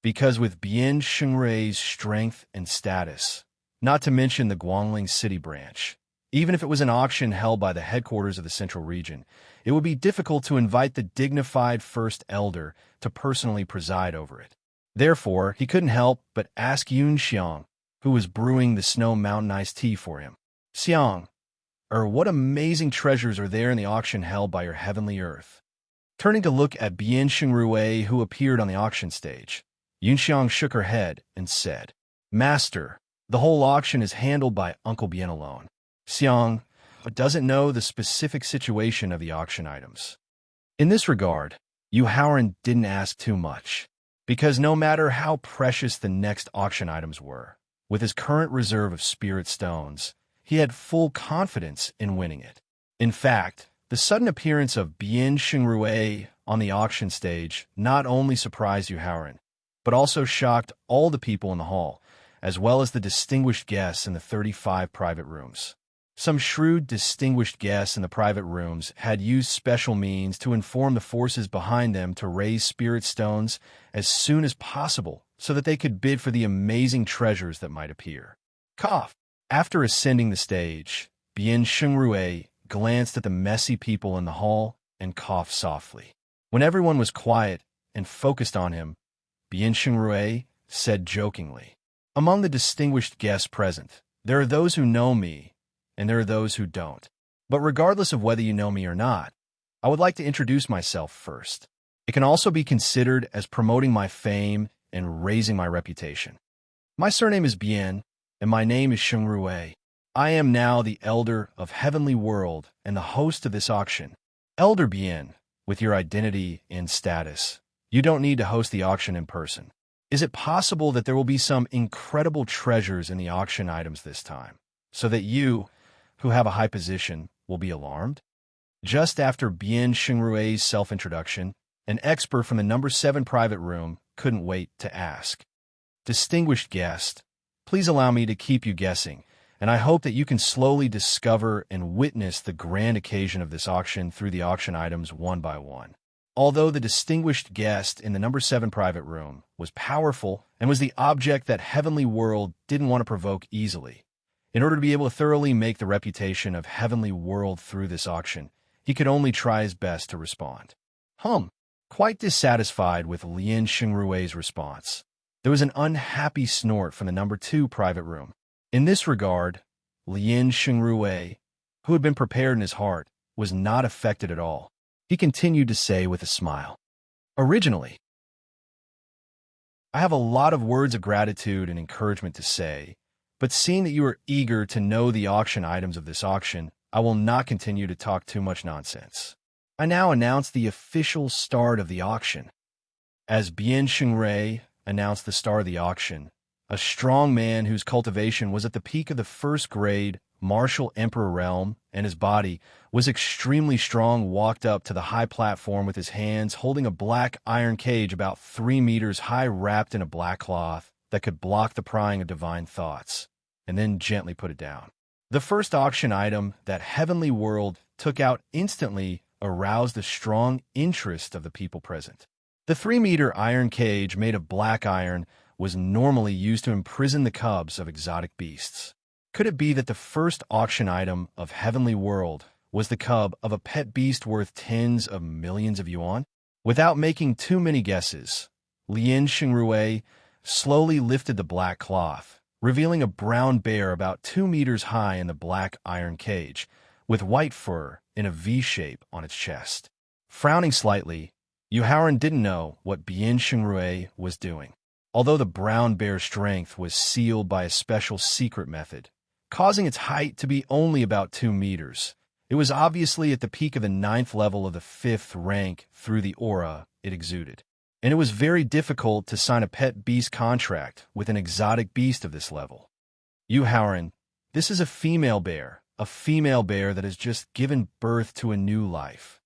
Because with Bian Xingrui's strength and status, not to mention the Guangling City branch, even if it was an auction held by the headquarters of the Central Region, it would be difficult to invite the dignified First Elder to personally preside over it. Therefore, he couldn't help but ask Yun Xiang, who was brewing the Snow Mountain iced tea for him. Xiang, what amazing treasures are there in the auction held by your heavenly earth? Turning to look at Bian Xingrui, who appeared on the auction stage, Yun Xiang shook her head and said, Master, the whole auction is handled by Uncle Bian alone. Xiang doesn't know the specific situation of the auction items. In this regard, Yu Haoran didn't ask too much, because no matter how precious the next auction items were, with his current reserve of spirit stones, he had full confidence in winning it. In fact, the sudden appearance of Bian Xingrui on the auction stage not only surprised Yu Haoran, but also shocked all the people in the hall, as well as the distinguished guests in the 35 private rooms. Some shrewd, distinguished guests in the private rooms had used special means to inform the forces behind them to raise spirit stones as soon as possible so that they could bid for the amazing treasures that might appear. Cough. After ascending the stage, Bian Xingrui glanced at the messy people in the hall and coughed softly. When everyone was quiet and focused on him, Bian Xingrui said jokingly, Among the distinguished guests present, there are those who know me, and there are those who don't. But regardless of whether you know me or not, I would like to introduce myself first. It can also be considered as promoting my fame and raising my reputation. My surname is Bian, and my name is Xingrui. I am now the Elder of Heavenly World and the host of this auction. Elder Bian, with your identity and status, you don't need to host the auction in person. Is it possible that there will be some incredible treasures in the auction items this time, so that you, who have a high position, will be alarmed? Just after Bian Xingrui's self-introduction, an expert from the number 7 private room couldn't wait to ask. Distinguished guest, please allow me to keep you guessing, and I hope that you can slowly discover and witness the grand occasion of this auction through the auction items one by one. Although the distinguished guest in the number 7 private room was powerful and was the object that Heavenly World didn't want to provoke easily, in order to be able to thoroughly make the reputation of Heavenly World through this auction, he could only try his best to respond. Quite dissatisfied with Lian Xingrui's response, there was an unhappy snort from the number 2 private room. In this regard, Lian Xingrui, who had been prepared in his heart, was not affected at all. He continued to say with a smile, Originally, I have a lot of words of gratitude and encouragement to say, but seeing that you are eager to know the auction items of this auction, I will not continue to talk too much nonsense. I now announce the official start of the auction. As Bian Xingrui announced the start of the auction, a strong man whose cultivation was at the peak of the first grade martial emperor realm, and his body was extremely strong, walked up to the high platform with his hands holding a black iron cage about 3 meters high wrapped in a black cloth that could block the prying of divine thoughts, and then gently put it down. The first auction item that Heavenly World took out instantly aroused the strong interest of the people present. The 3-meter iron cage made of black iron was normally used to imprison the cubs of exotic beasts. Could it be that the first auction item of Heavenly World was the cub of a pet beast worth tens of millions of yuan? Without making too many guesses, Lian Xingrui slowly lifted the black cloth, revealing a brown bear about 2 meters high in the black iron cage, with white fur in a V-shape on its chest. Frowning slightly, Yu Haoran didn't know what Bian Xingrui was doing. Although the brown bear's strength was sealed by a special secret method, causing its height to be only about 2 meters, it was obviously at the peak of the 9th level of the 5th rank through the aura it exuded. And it was very difficult to sign a pet beast contract with an exotic beast of this level. Yu Haoran, this is a female bear that has just given birth to a new life.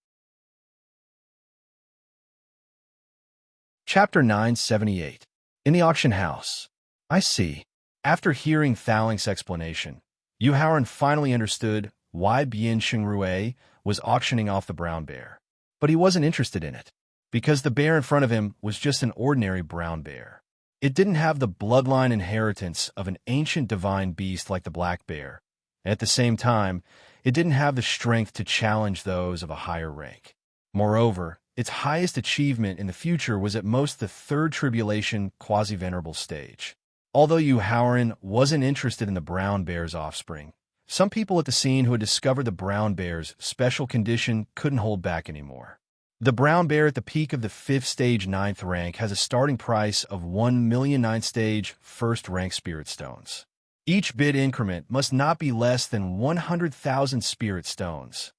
Chapter 978. In the Auction House. I see. After hearing Thaling's explanation, Yu Haoran finally understood why Bian Xingrue was auctioning off the brown bear. But he wasn't interested in it, because the bear in front of him was just an ordinary brown bear. It didn't have the bloodline inheritance of an ancient divine beast like the black bear. At the same time, it didn't have the strength to challenge those of a higher rank. Moreover, its highest achievement in the future was at most the third tribulation quasi-venerable stage. Although Yu Haoran wasn't interested in the brown bear's offspring, some people at the scene who had discovered the brown bear's special condition couldn't hold back anymore. The brown bear at the peak of the 5th stage 9th rank has a starting price of 1 million 9th stage 1st rank spirit stones. Each bid increment must not be less than 100,000 spirit stones.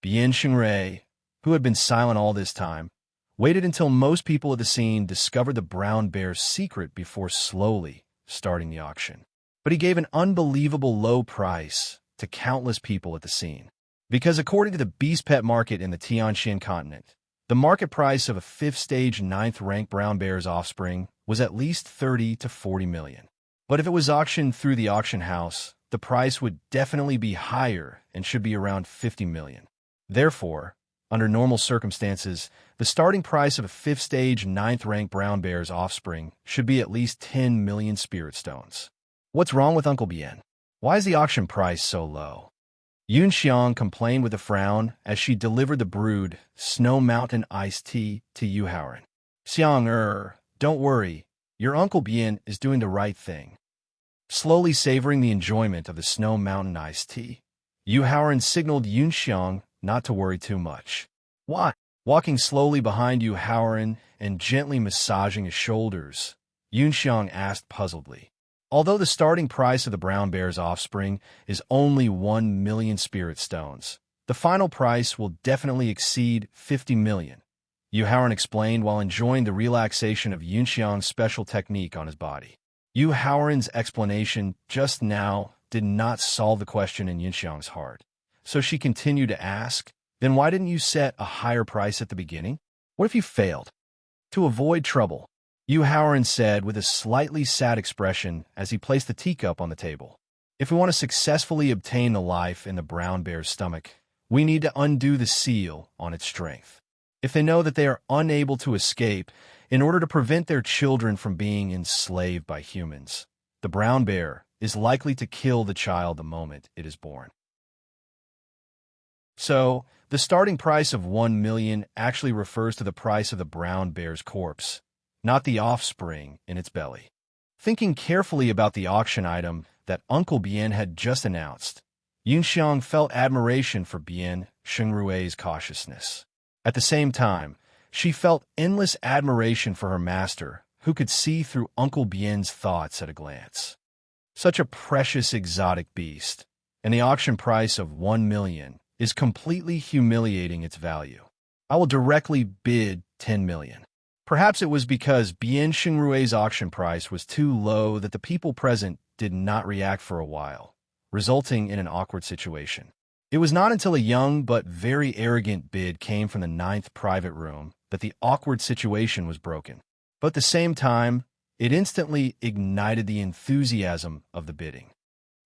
Bian Xingrue, who had been silent all this time, waited until most people at the scene discovered the brown bear's secret before slowly starting the auction. But he gave an unbelievable low price to countless people at the scene. Because according to the beast pet market in the Tianxian continent, the market price of a 5th stage 9th rank brown bear's offspring was at least 30 to 40 million. But if it was auctioned through the auction house, the price would definitely be higher and should be around 50 million. Therefore, under normal circumstances, the starting price of a 5th stage 9th rank brown bear's offspring should be at least 10 million spirit stones. What's wrong with Uncle Bian? Why is the auction price so low? Yun Xiang complained with a frown as she delivered the brewed Snow Mountain iced tea to Yu Haoran. Xiang, don't worry, your Uncle Bian is doing the right thing. Slowly savoring the enjoyment of the Snow Mountain iced tea, Yu Haoran signaled Yun Xiang not to worry too much. Why? Walking slowly behind Yu Haoran and gently massaging his shoulders, Yun Xiang asked puzzledly. Although the starting price of the brown bear's offspring is only 1 million spirit stones, the final price will definitely exceed 50 million. Yu Haoran explained while enjoying the relaxation of Yun Xiang's special technique on his body. Yu Haoran's explanation just now did not solve the question in Yun Xiang's heart. So she continued to ask, then why didn't you set a higher price at the beginning? What if you failed? To avoid trouble, Yu Haoran said with a slightly sad expression as he placed the teacup on the table. If we want to successfully obtain the life in the brown bear's stomach, we need to undo the seal on its strength. If they know that they are unable to escape in order to prevent their children from being enslaved by humans, the brown bear is likely to kill the child the moment it is born. So, the starting price of 1 million actually refers to the price of the brown bear's corpse, not the offspring in its belly. Thinking carefully about the auction item that Uncle Bian had just announced, Yun Xiang felt admiration for Bian Xingrue's cautiousness. At the same time, she felt endless admiration for her master, who could see through Uncle Bian's thoughts at a glance. Such a precious exotic beast, and the auction price of 1 million is completely humiliating its value. I will directly bid 10 million. Perhaps it was because Bian Xingrue's auction price was too low that the people present did not react for a while, resulting in an awkward situation. It was not until a young but very arrogant bid came from the 9th private room that the awkward situation was broken. But at the same time, it instantly ignited the enthusiasm of the bidding.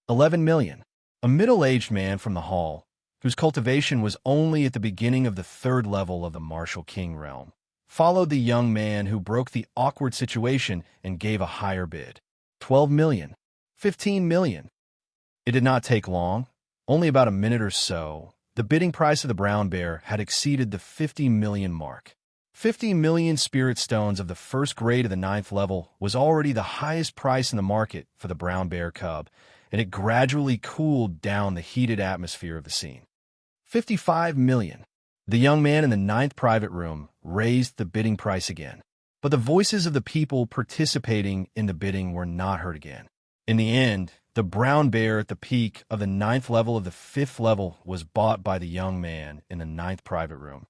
11 million. A middle-aged man from the hall, whose cultivation was only at the beginning of the 3rd level of the Martial King realm, followed the young man who broke the awkward situation and gave a higher bid. 12 million. 15 million. It did not take long. Only about a minute or so, the bidding price of the brown bear had exceeded the 50 million mark. 50 million spirit stones of the 1st grade of the 9th level was already the highest price in the market for the brown bear cub, and it gradually cooled down the heated atmosphere of the scene. 55 million. The young man in the 9th private room raised the bidding price again, but the voices of the people participating in the bidding were not heard again. In the end, the brown bear at the peak of the 9th level of the 5th level was bought by the young man in the 9th private room.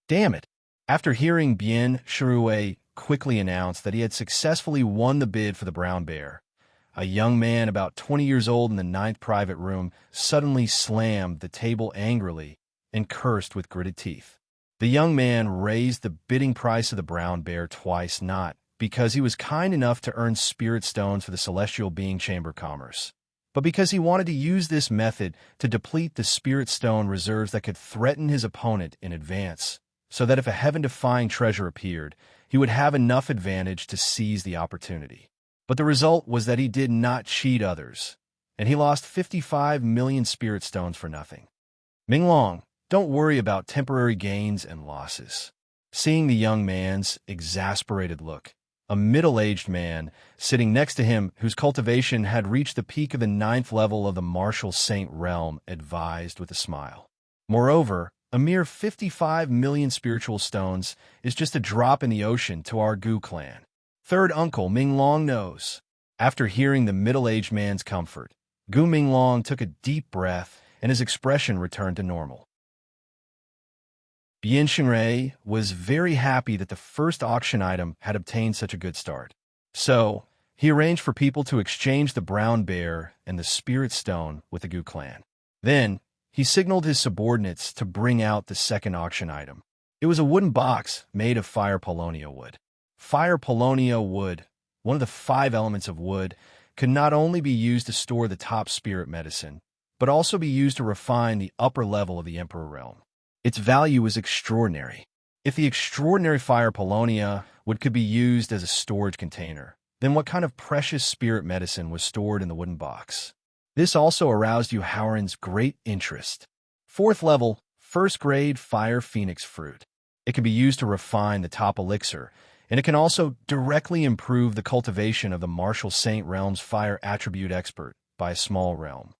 Damn it! After hearing Bien Shirue quickly announce that he had successfully won the bid for the brown bear, a young man about 20 years old in the ninth private room suddenly slammed the table angrily and cursed with gritted teeth. The young man raised the bidding price of the brown bear twice, not because he was kind enough to earn spirit stones for the celestial being chamber commerce, but because he wanted to use this method to deplete the spirit stone reserves that could threaten his opponent in advance, so that if a heaven-defying treasure appeared, he would have enough advantage to seize the opportunity. But the result was that he did not cheat others, and he lost 55 million spirit stones for nothing. Minglong, don't worry about temporary gains and losses. Seeing the young man's exasperated look, a middle-aged man sitting next to him whose cultivation had reached the peak of the 9th level of the martial saint realm advised with a smile. Moreover, a mere 55 million spiritual stones is just a drop in the ocean to our Gu clan. Third uncle Minglong knows. After hearing the middle-aged man's comfort, Gu Minglong took a deep breath and his expression returned to normal. Bien Xingrui was very happy that the first auction item had obtained such a good start. So, he arranged for people to exchange the brown bear and the spirit stone with the Gu clan. Then, he signaled his subordinates to bring out the second auction item. It was a wooden box made of fire paulownia wood. Fire paulownia wood, one of the 5 elements of wood, could not only be used to store the top spirit medicine, but also be used to refine the upper level of the Emperor realm. Its value was extraordinary. If the extraordinary fire paulownia wood could be used as a storage container, then what kind of precious spirit medicine was stored in the wooden box? This also aroused Yu Haoran's great interest. 4th level, 1st grade fire phoenix fruit. It can be used to refine the top elixir, and it can also directly improve the cultivation of the martial saint realm's fire attribute expert by a small realm.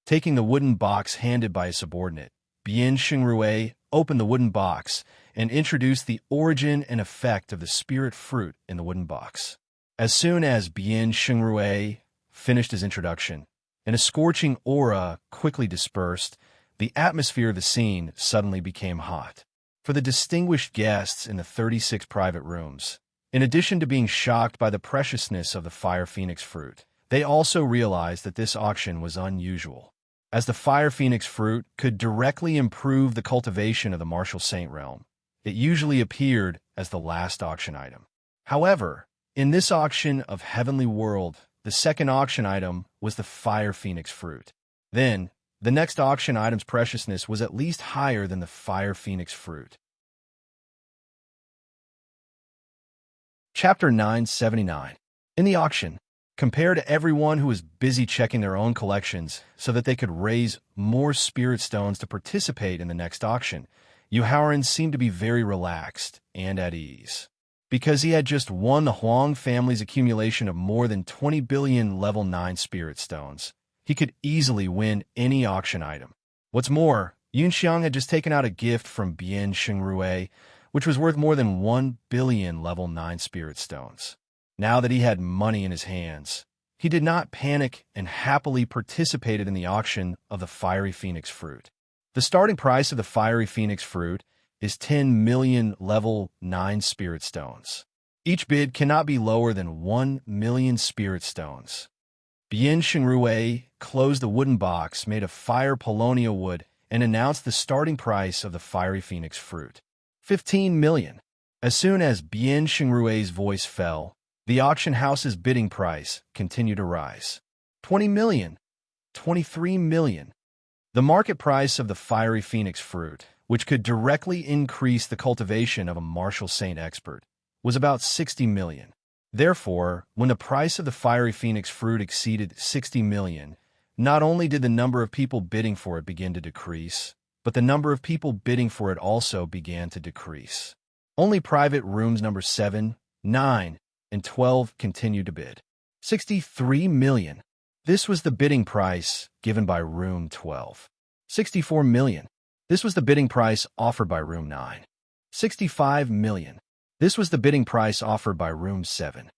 Taking the wooden box handed by a subordinate, Bien Xingrui opened the wooden box and introduced the origin and effect of the spirit fruit in the wooden box. As soon as Bien Xingrui finished his introduction, and a scorching aura quickly dispersed, the atmosphere of the scene suddenly became hot. For the distinguished guests in the 36 private rooms, in addition to being shocked by the preciousness of the fire phoenix fruit, they also realized that this auction was unusual, as the fire phoenix fruit could directly improve the cultivation of the martial saint realm. It usually appeared as the last auction item. However, in this auction of Heavenly World, the second auction item was the fire phoenix fruit. Then, the next auction item's preciousness was at least higher than the fire phoenix fruit. Chapter 979. In the auction, compared to everyone who was busy checking their own collections so that they could raise more spirit stones to participate in the next auction, Yu Haoran seemed to be very relaxed and at ease. Because he had just won the Huang family's accumulation of more than 20 billion level 9 spirit stones, he could easily win any auction item. What's more, Yunxiang had just taken out a gift from Bien Xingrui, which was worth more than 1 billion level 9 spirit stones. Now that he had money in his hands, he did not panic and happily participated in the auction of the fiery phoenix fruit. The starting price of the fiery phoenix fruit is 10 million level 9 spirit stones. Each bid cannot be lower than 1 million spirit stones. Bien Xingrui closed the wooden box made of fire paulownia wood and announced the starting price of the fiery phoenix fruit. 15 million. As soon as Bien Xingrui's voice fell, the auction house's bidding price continued to rise. 20 million. 23 million. The market price of the fiery phoenix fruit, which could directly increase the cultivation of a martial saint expert, was about 60 million. Therefore, when the price of the fiery phoenix fruit exceeded 60 million, not only did the number of people bidding for it begin to decrease, but the number of people bidding for it also began to decrease. Only private rooms number 7, 9, and 12 continued to bid. 63 million. This was the bidding price given by room 12. 64 million. This was the bidding price offered by room 9. 65 million. This was the bidding price offered by room 7.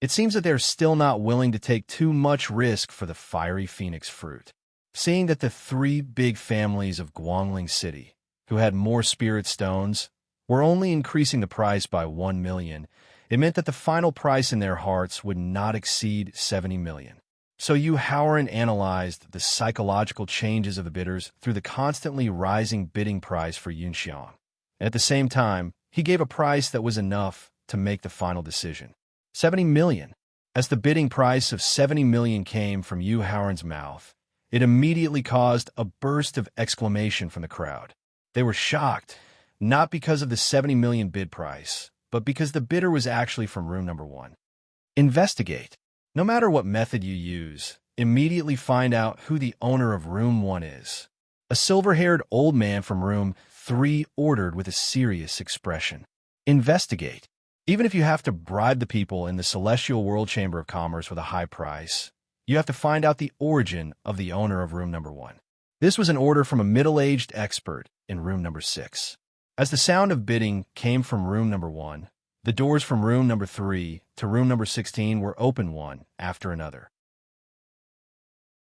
It seems that they're still not willing to take too much risk for the fiery phoenix fruit. Seeing that the 3 big families of Guangling City, who had more spirit stones, were only increasing the price by 1 million, it meant that the final price in their hearts would not exceed 70 million. So Yu Haoran analyzed the psychological changes of the bidders through the constantly rising bidding price for Yunxiang. At the same time, he gave a price that was enough to make the final decision. 70 million. As the bidding price of 70 million came from Yu Haoran's mouth, it immediately caused a burst of exclamation from the crowd. They were shocked, not because of the 70 million bid price, but because the bidder was actually from room number 1. Investigate. No matter what method you use, immediately find out who the owner of room 1 is. A silver-haired old man from room 3 ordered with a serious expression. Investigate. Even if you have to bribe the people in the Celestial World Chamber of Commerce with a high price, you have to find out the origin of the owner of room number 1. This was an order from a middle-aged expert in room number 6. As the sound of bidding came from room number 1, the doors from room number 3 to room number 16 were opened one after another.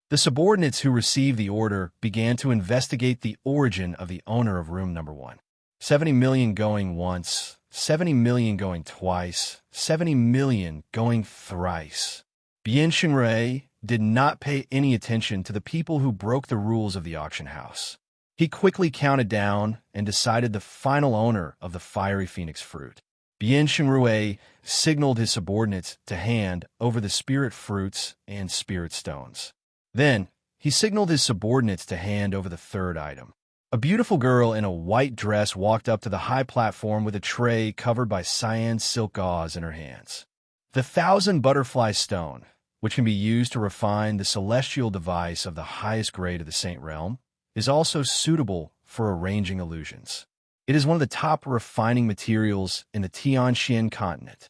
The subordinates who received the order began to investigate the origin of the owner of room number 1. 70 million going once, 70 million going twice, 70 million going thrice. Bian Xingrui did not pay any attention to the people who broke the rules of the auction house. He quickly counted down and decided the final owner of the fiery phoenix fruit. Bian Xingrui signaled his subordinates to hand over the spirit fruits and spirit stones. Then, he signaled his subordinates to hand over the third item. A beautiful girl in a white dress walked up to the high platform with a tray covered by cyan silk gauze in her hands. The 1,000 butterfly stone, which can be used to refine the celestial device of the highest grade of the Saint Realm, is also suitable for arranging illusions. It is one of the top refining materials in the Tianxian continent.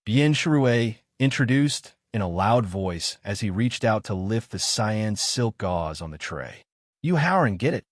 Bian Xingrui introduced in a loud voice as he reached out to lift the cyan silk gauze on the tray. Yu Haoran, get it?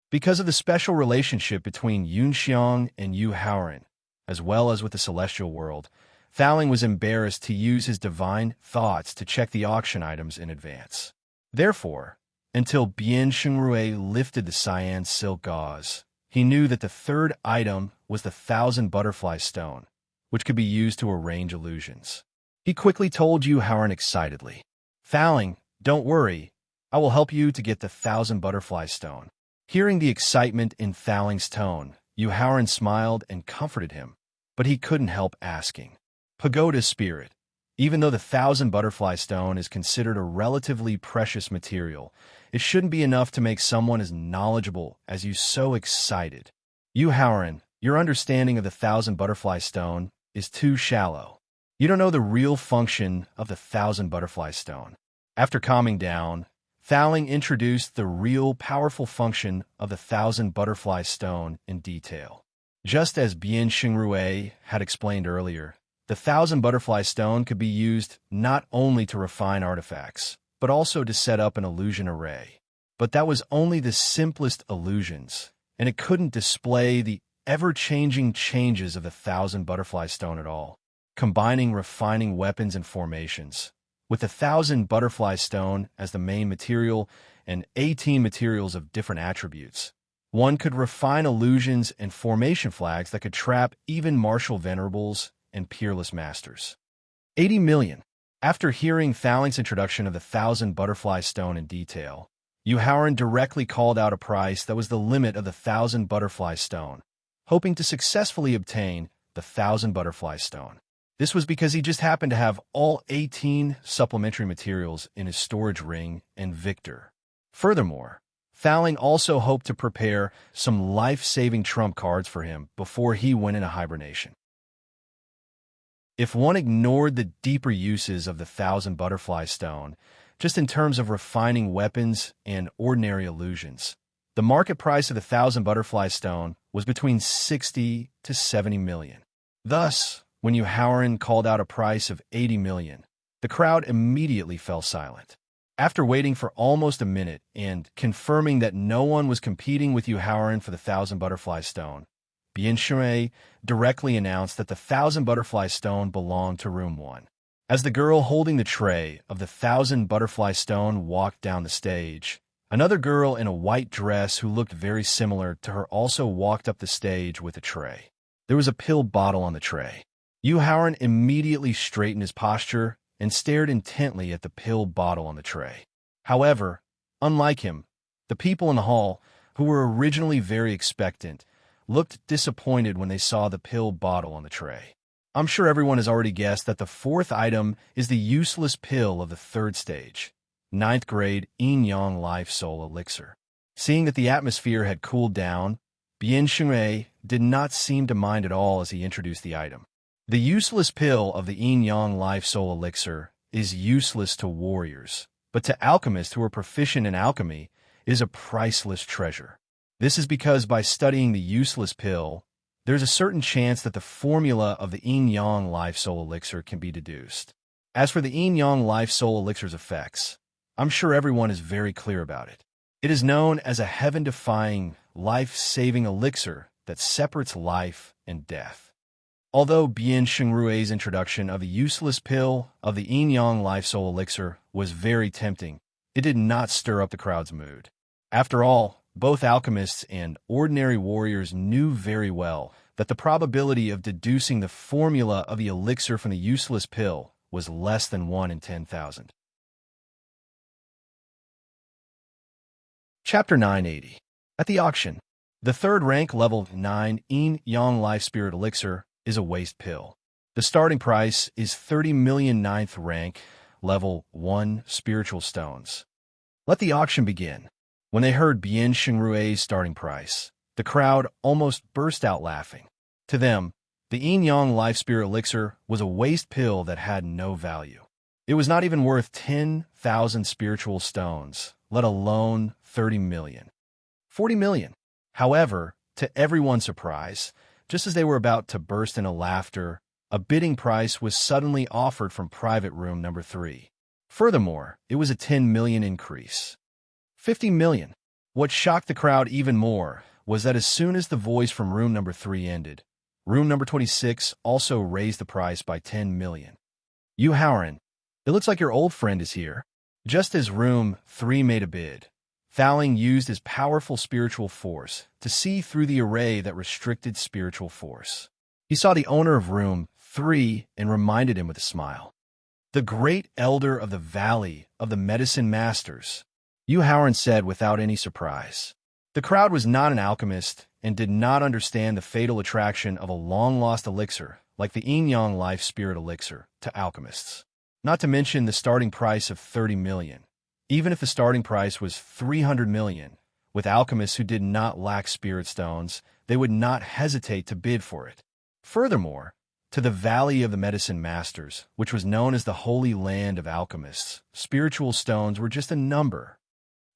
Because of the special relationship between Yunxiang and Yu Haoran, as well as with the celestial world, Faling was embarrassed to use his divine thoughts to check the auction items in advance. Therefore, until Bian Xingrui lifted the cyan silk gauze, he knew that the third item was the 1,000 butterfly stone, which could be used to arrange illusions. He quickly told Yu Haoran excitedly, "Faling, don't worry, I will help you to get the 1,000 butterfly stone." Hearing the excitement in Faling's tone, Yu Haoran smiled and comforted him, but he couldn't help asking, "Pagoda spirit, even though the 1,000 butterfly stone is considered a relatively precious material, it shouldn't be enough to make someone as knowledgeable as you so excited. Yu Haoran, your understanding of the 1,000 butterfly stone is too shallow. You don't know the real function of the 1,000 butterfly stone." After calming down, Faling introduced the real powerful function of the 1,000 butterfly stone in detail. Just as Bian Xingrui had explained earlier, the 1,000 butterfly stone could be used not only to refine artifacts, but also to set up an illusion array. But that was only the simplest illusions, and it couldn't display the ever-changing changes of the 1,000 butterfly stone at all. Combining refining weapons and formations, with the 1,000 butterfly stone as the main material and 18 materials of different attributes, one could refine illusions and formation flags that could trap even martial venerables and peerless masters. 80 million. After hearing Faling's introduction of the 1,000 butterfly stone in detail, Yu Haoran directly called out a price that was the limit of the 1,000 butterfly stone, hoping to successfully obtain the 1,000 butterfly stone. This was because he just happened to have all 18 supplementary materials in his storage ring and Victor. Furthermore, Faling also hoped to prepare some life-saving trump cards for him before he went into hibernation. If one ignored the deeper uses of the 1,000 butterfly stone, just in terms of refining weapons and ordinary illusions, the market price of the 1,000 butterfly stone was between 60 to 70 million. Thus, when Yu Haoran called out a price of 80 million, the crowd immediately fell silent. After waiting for almost a minute and confirming that no one was competing with Yu Haoran for the 1,000 butterfly stone, Bian Xingrui directly announced that the 1,000 butterfly stone belonged to room 1. As the girl holding the tray of the 1,000 butterfly stone walked down the stage, another girl in a white dress who looked very similar to her also walked up the stage with a tray. there was a pill bottle on the tray. Yu Haoran immediately straightened his posture and stared intently at the pill bottle on the tray. However, unlike him, the people in the hall, who were originally very expectant, looked disappointed when they saw the pill bottle on the tray. I'm sure everyone has already guessed that the fourth item is the useless pill of the third stage, 9th grade Yin-Yang Life Soul Elixir. Seeing that the atmosphere had cooled down, Bian Xingwei did not seem to mind at all as he introduced the item. The useless pill of the Yin-Yang Life Soul Elixir is useless to warriors, but to alchemists who are proficient in alchemy is a priceless treasure. This is because by studying the useless pill, there's a certain chance that the formula of the Yin-Yang Life Soul Elixir can be deduced. As for the Yin-Yang Life Soul Elixir's effects, I'm sure everyone is very clear about it. It is known as a heaven-defying, life-saving elixir that separates life and death. Although Bian Xingrui's introduction of the useless pill of the Yin-Yang Life Soul Elixir was very tempting, it did not stir up the crowd's mood. After all, both alchemists and ordinary warriors knew very well that the probability of deducing the formula of the elixir from the useless pill was less than 1 in 10,000. Chapter 980. At the auction, the third rank level 9 Yin-Yang Life Spirit Elixir is a waste pill. The starting price is 30 million 9th rank, level 1 spiritual stones. Let the auction begin. When they heard Bian Xingrui's starting price, the crowd almost burst out laughing. To them, the Yin-Yang Life Spirit Elixir was a waste pill that had no value. It was not even worth 10,000 spiritual stones, let alone 30 million. 40 million. However, to everyone's surprise, just as they were about to burst into laughter, a bidding price was suddenly offered from private room number 3. Furthermore, it was a 10 million increase. 50 million. What shocked the crowd even more was that as soon as the voice from room number 3 ended, room number 26 also raised the price by 10 million. Yu Haoran, it looks like your old friend is here. Just as room 3 made a bid, Thowling used his powerful spiritual force to see through the array that restricted spiritual force. He saw the owner of room 3 and reminded him with a smile. The great elder of the Valley of the Medicine Masters, Yu Haoran said without any surprise. The crowd was not an alchemist and did not understand the fatal attraction of a long-lost elixir like the Yin-Yang Life Spirit Elixir to alchemists. Not to mention the starting price of 30 million. Even if the starting price was 300 million, with alchemists who did not lack spirit stones, they would not hesitate to bid for it. Furthermore, to the Valley of the Medicine Masters, which was known as the Holy Land of Alchemists, spiritual stones were just a number.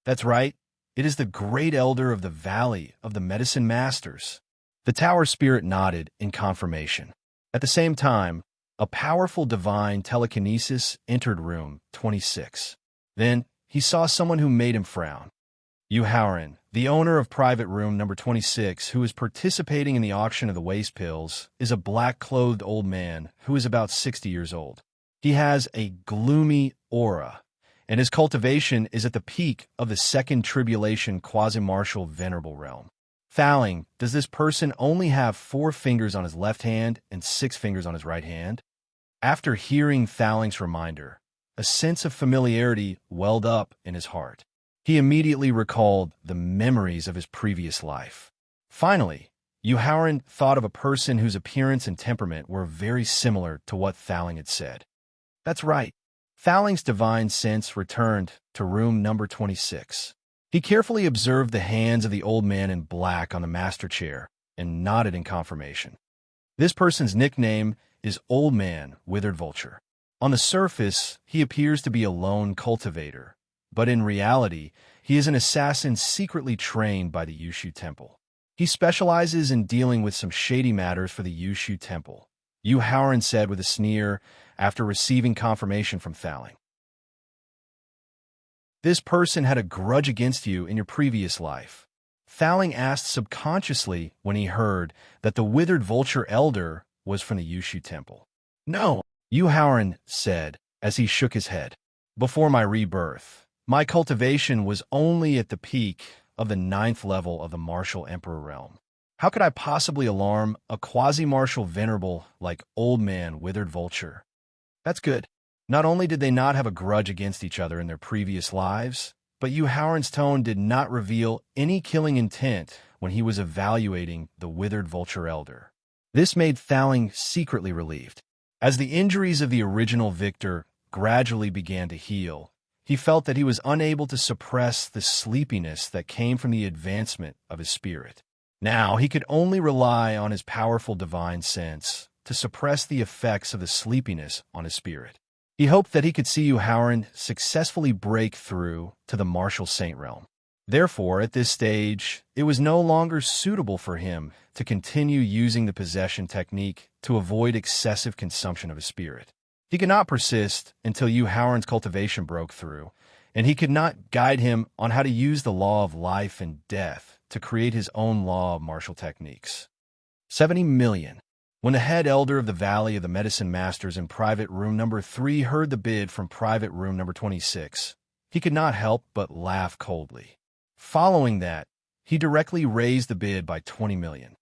That's right, it is the great elder of the Valley of the Medicine Masters. The tower spirit nodded in confirmation. At the same time, a powerful divine telekinesis entered room 26. Then, he saw someone who made him frown. Yu Haoran, the owner of private room number 26, who is participating in the auction of the waste pills, is a black-clothed old man who is about 60 years old. He has a gloomy aura, and his cultivation is at the peak of the second tribulation quasi-martial venerable realm. Thowling, does this person only have 4 fingers on his left hand and 6 fingers on his right hand? After hearing Thowling's reminder, a sense of familiarity welled up in his heart. He immediately recalled the memories of his previous life. Finally, Yu Haoran thought of a person whose appearance and temperament were very similar to what Thowling had said. That's right. Thowling's divine sense returned to room number 26. He carefully observed the hands of the old man in black on the master chair and nodded in confirmation. This person's nickname is Old Man Withered Vulture. On the surface, he appears to be a lone cultivator, but in reality, he is an assassin secretly trained by the Yushu Temple. He specializes in dealing with some shady matters for the Yushu Temple, Yu Haoran said with a sneer after receiving confirmation from Thowling. This person had a grudge against you in your previous life. Thowling asked subconsciously when he heard that the Withered Vulture Elder was from the Yushu Temple. No, Yu Haoran said as he shook his head. Before my rebirth, my cultivation was only at the peak of the 9th level of the Martial Emperor realm. How could I possibly alarm a quasi-martial venerable like Old Man Withered Vulture? That's good. Not only did they not have a grudge against each other in their previous lives, but Yu Howren's tone did not reveal any killing intent when he was evaluating the Withered Vulture Elder. This made Thaling secretly relieved. As the injuries of the original victor gradually began to heal, he felt that he was unable to suppress the sleepiness that came from the advancement of his spirit. Now he could only rely on his powerful divine sense to suppress the effects of the sleepiness on his spirit. He hoped that he could see Yu Howren successfully break through to the martial saint realm. Therefore, at this stage, it was no longer suitable for him to continue using the possession technique to avoid excessive consumption of his spirit. He could not persist until Yu Howren's cultivation broke through, and he could not guide him on how to use the law of life and death to create his own law of martial techniques. 70 million. When the head elder of the Valley of the Medicine Masters in private room number 3 heard the bid from private room number 26, he could not help but laugh coldly. Following that, he directly raised the bid by 20 million.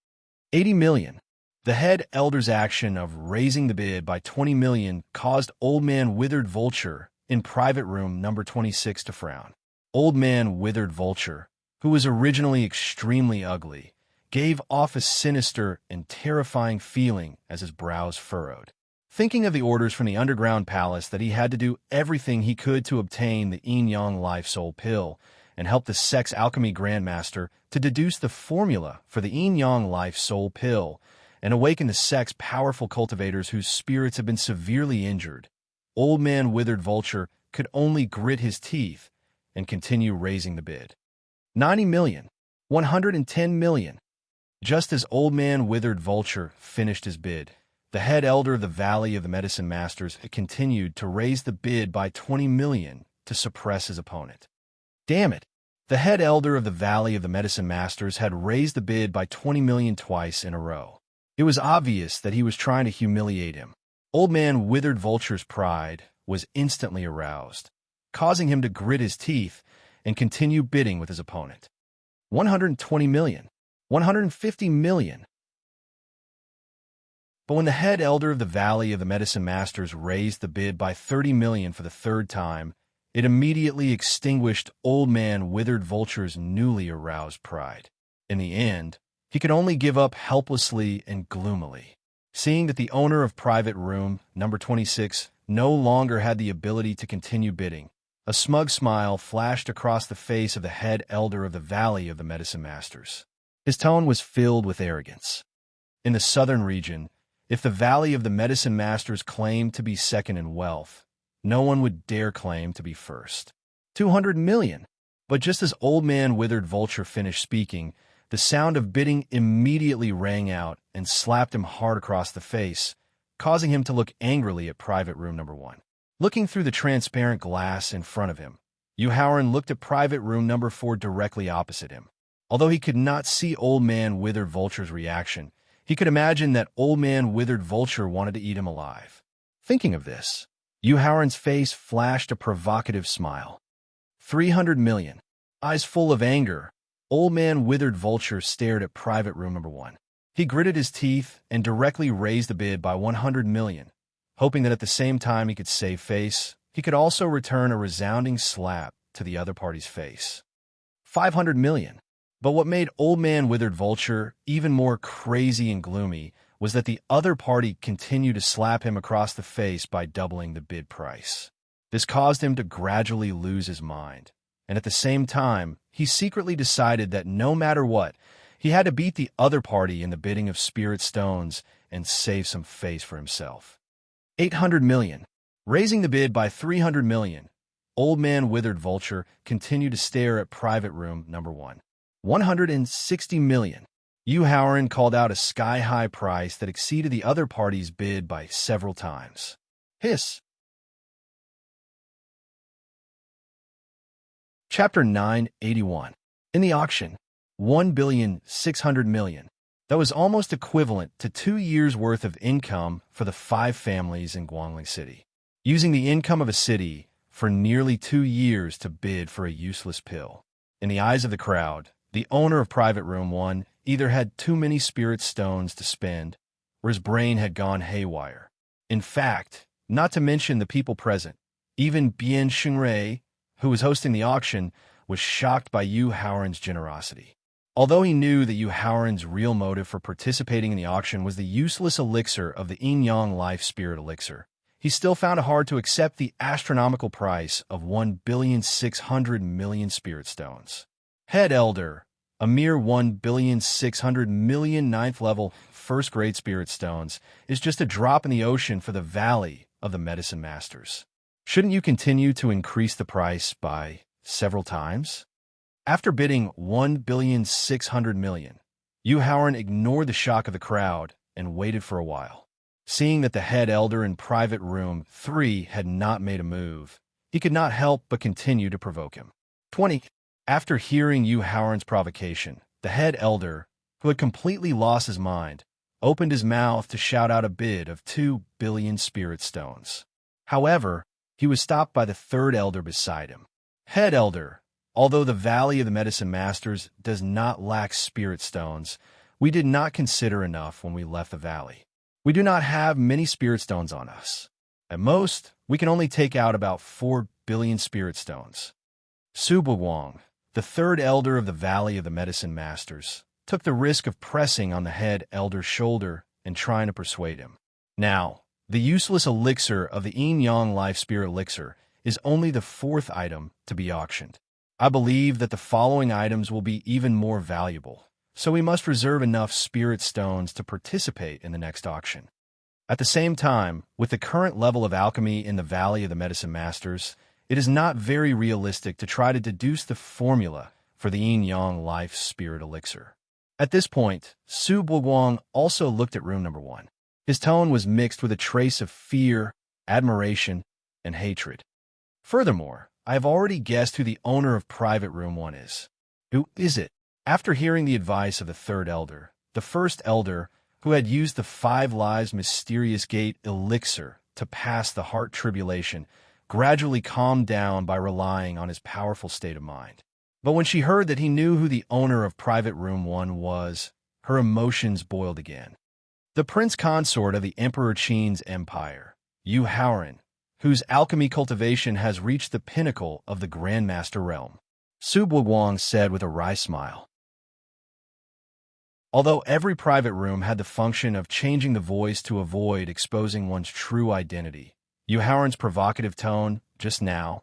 80 million. The head elder's action of raising the bid by 20 million caused Old Man Withered Vulture in private room number 26 to frown. Old Man Withered Vulture, who was originally extremely ugly, gave off a sinister and terrifying feeling as his brows furrowed. Thinking of the orders from the underground palace that he had to do everything he could to obtain the yin-yang life-soul pill and help the sex alchemy grandmaster to deduce the formula for the yin-yang life-soul pill and awaken the sex powerful cultivators whose spirits have been severely injured, Old Man Withered Vulture could only grit his teeth and continue raising the bid. 90 million. 110 million. Just as Old Man Withered Vulture finished his bid, the head elder of the Valley of the Medicine Masters had continued to raise the bid by 20 million to suppress his opponent. Damn it! The head elder of the Valley of the Medicine Masters had raised the bid by 20 million twice in a row. It was obvious that he was trying to humiliate him. Old Man Withered Vulture's pride was instantly aroused, causing him to grit his teeth and continue bidding with his opponent. 120 million. 150 million. But when the head elder of the Valley of the Medicine Masters raised the bid by 30 million for the third time, it immediately extinguished Old Man Withered Vulture's newly aroused pride. In the end, he could only give up helplessly and gloomily. Seeing that the owner of private room number 26 no longer had the ability to continue bidding, a smug smile flashed across the face of the head elder of the Valley of the Medicine Masters. His tone was filled with arrogance. In the southern region, if the Valley of the Medicine Masters claimed to be second in wealth, no one would dare claim to be first. 200 million. But just as Old Man Withered Vulture finished speaking, the sound of bidding immediately rang out and slapped him hard across the face, causing him to look angrily at private room number 1. Looking through the transparent glass in front of him, Yu Howren looked at private room number 4 directly opposite him. Although he could not see Old Man Withered Vulture's reaction, he could imagine that Old Man Withered Vulture wanted to eat him alive. Thinking of this, Yu Howren's face flashed a provocative smile. 300 million. Eyes full of anger, Old Man Withered Vulture stared at private room number 1. He gritted his teeth and directly raised the bid by 100 million, hoping that at the same time he could save face, he could also return a resounding slap to the other party's face. 500 million. But what made Old Man Withered Vulture even more crazy and gloomy was that the other party continued to slap him across the face by doubling the bid price. This caused him to gradually lose his mind, and at the same time, he secretly decided that no matter what, he had to beat the other party in the bidding of spirit stones and save some face for himself. 800 million. Raising the bid by 300 million, Old Man Withered Vulture continued to stare at private room number 1. 160 million. Yu Howren called out a sky-high price that exceeded the other party's bid by several times. Hiss. Chapter 981. In the auction, 1,600,000,000. That was almost equivalent to 2 years' worth of income for the 5 families in Guangling City. Using the income of a city for nearly 2 years to bid for a useless pill. In the eyes of the crowd, the owner of private room 1 either had too many spirit stones to spend, or his brain had gone haywire. In fact, not to mention the people present, even Bian Xingrui, who was hosting the auction, was shocked by Yu Haoran's generosity. Although he knew that Yu Haoran's real motive for participating in the auction was the useless elixir of the Yin-Yang Life Spirit Elixir, he still found it hard to accept the astronomical price of 1,600,000,000 spirit stones. Head Elder, a mere 1,600,000,000 ninth level, first grade spirit stones, is just a drop in the ocean for the Valley of the Medicine Masters. Shouldn't you continue to increase the price by several times? After bidding 1,600,000,000, Yu Haoran ignored the shock of the crowd and waited for a while. Seeing that the head elder in private room 3 had not made a move, he could not help but continue to provoke him. 20. After hearing Yu Haoran's provocation, the head elder, who had completely lost his mind, opened his mouth to shout out a bid of 2,000,000,000 spirit stones. However, he was stopped by the third elder beside him. Head elder, although the Valley of the Medicine Masters does not lack spirit stones, we did not consider enough when we left the valley. We do not have many spirit stones on us. At most, we can only take out about 4,000,000,000 spirit stones. Su Buwang, the third elder of the Valley of the Medicine Masters, took the risk of pressing on the head elder's shoulder and trying to persuade him. Now, the useless elixir of the Yin-Yang Life Spirit Elixir is only the 4th item to be auctioned. I believe that the following items will be even more valuable, so we must reserve enough spirit stones to participate in the next auction. At the same time, with the current level of alchemy in the Valley of the Medicine Masters, it is not very realistic to try to deduce the formula for the Yin-Yang Life Spirit Elixir. At this point, Su Buguang also looked at room number 1. His tone was mixed with a trace of fear, admiration, and hatred. Furthermore, I have already guessed who the owner of private room 1 is. Who is it? After hearing the advice of the third elder, the first elder, who had used the 5 lives mysterious gate elixir to pass the heart tribulation, gradually calmed down by relying on his powerful state of mind. But when she heard that he knew who the owner of private room 1 was, her emotions boiled again. The prince consort of the Emperor Qin's empire, Yu Haoran, whose alchemy cultivation has reached the pinnacle of the Grandmaster realm, Su Buguang said with a wry smile. Although every private room had the function of changing the voice to avoid exposing one's true identity, Yu Haoran's provocative tone, just now,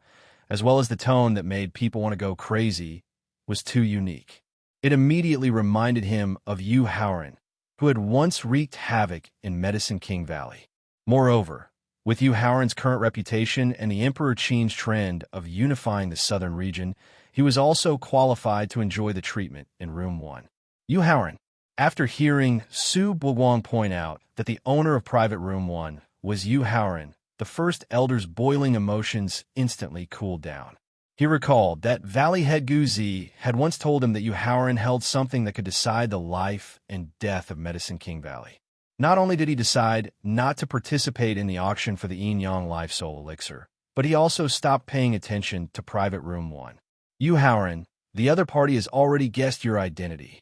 as well as the tone that made people want to go crazy, was too unique. It immediately reminded him of Yu Haoran, who had once wreaked havoc in Medicine King Valley. Moreover, with Yu Haoran's current reputation and the Emperor Qin's trend of unifying the southern region, he was also qualified to enjoy the treatment in room 1. Yu Haoran, after hearing Su Buguang point out that the owner of private room 1 was Yu Haoran, the first elder's boiling emotions instantly cooled down. He recalled that Valley head Gu Zi had once told him that Yu Haoran held something that could decide the life and death of Medicine King Valley. Not only did he decide not to participate in the auction for the Yin-Yang Life Soul Elixir, but he also stopped paying attention to private room 1. Yu Haoran, the other party has already guessed your identity.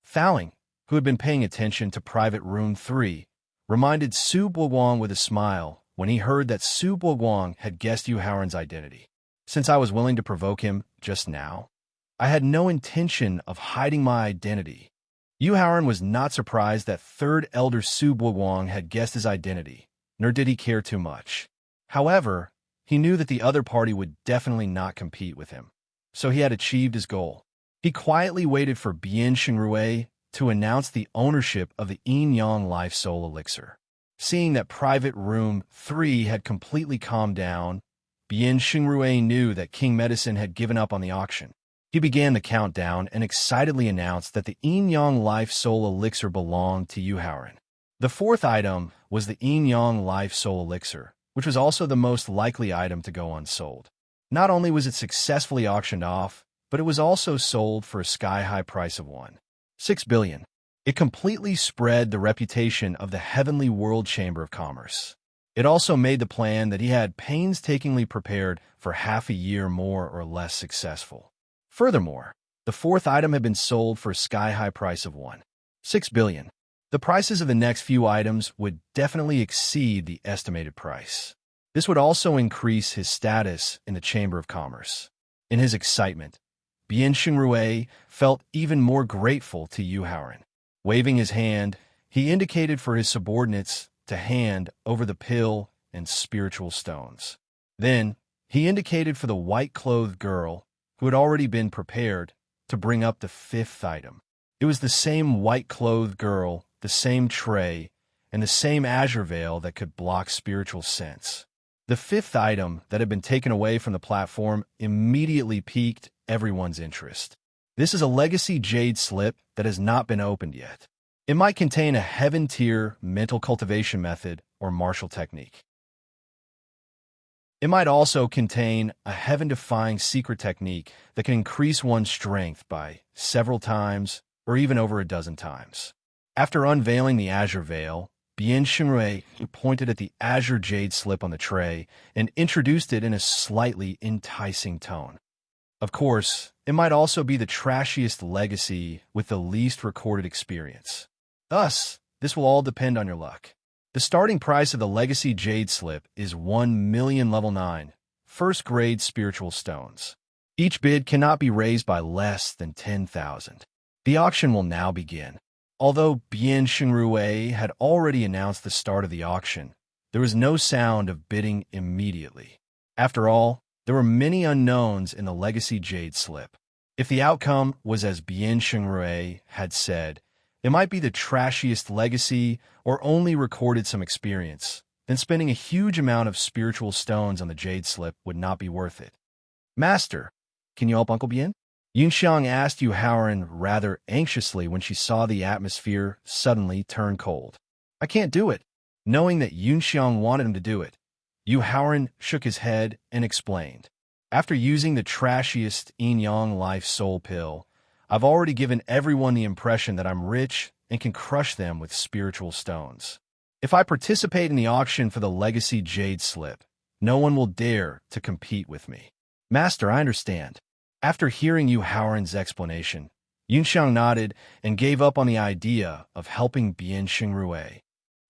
Faling, who had been paying attention to private room 3, reminded Su Buguang with a smile when he heard that Su Buguang had guessed Yu Haoran's identity. Since I was willing to provoke him just now, I had no intention of hiding my identity. Yu Haoran was not surprised that third elder Su Buguang had guessed his identity, nor did he care too much. However, he knew that the other party would definitely not compete with him, so he had achieved his goal. He quietly waited for Bian Xingrui to announce the ownership of the Yin-Yang Life Soul Elixir. Seeing that private room 3 had completely calmed down, Bian Xingrui knew that King Medicine had given up on the auction. He began the countdown and excitedly announced that the Yin-Yang Life Soul Elixir belonged to Yu Haoran. The 4th item was the Yin-Yang Life Soul Elixir, which was also the most likely item to go unsold. Not only was it successfully auctioned off, but it was also sold for a sky-high price of 1.6 billion. It completely spread the reputation of the Heavenly World Chamber of Commerce. It also made the plan that he had painstakingly prepared for half a year more or less successful. Furthermore, The fourth item had been sold for a sky-high price of 1.6 billion. The prices of the next few items would definitely exceed the estimated price. This would also increase his status in the Chamber of Commerce. In his excitement, Bien Xingrue felt even more grateful to Yu Haoran. Waving his hand, he indicated for his subordinates to hand over the pill and spiritual stones. Then, he indicated for the white-clothed girl, who had already been prepared, to bring up the fifth item. It was the same white-clothed girl, the same tray, and the same azure veil that could block spiritual sense. The fifth item that had been taken away from the platform immediately piqued everyone's interest. This is a legacy jade slip that has not been opened yet. It might contain a heaven-tier mental cultivation method or martial technique. It might also contain a heaven-defying secret technique that can increase one's strength by several times or even over a dozen times. After unveiling the azure veil, Bien Xingrue pointed at the azure jade slip on the tray and introduced it in a slightly enticing tone. Of course, it might also be the trashiest legacy with the least recorded experience. Thus, this will all depend on your luck. The starting price of the legacy jade slip is 1 million level 9, first-grade spiritual stones. Each bid cannot be raised by less than 10,000. The auction will now begin. Although Bien Xingrue had already announced the start of the auction, there was no sound of bidding immediately. After all, there were many unknowns in the legacy jade slip. If the outcome was as Bien Xingrue had said, it might be the trashiest legacy or only recorded some experience, then spending a huge amount of spiritual stones on the jade slip would not be worth it. Master, can you help Uncle Bien? Yunxiang asked Yu Haoran rather anxiously when she saw the atmosphere suddenly turn cold. I can't do it. Knowing that Yunxiang wanted him to do it, Yu Haoran shook his head and explained. After using the trashiest yin-yang life soul pill, I've already given everyone the impression that I'm rich and can crush them with spiritual stones. If I participate in the auction for the legacy jade slip, no one will dare to compete with me. Master, I understand. After hearing Yu Haoran's explanation, Yunxiang nodded and gave up on the idea of helping Bien Xingrue.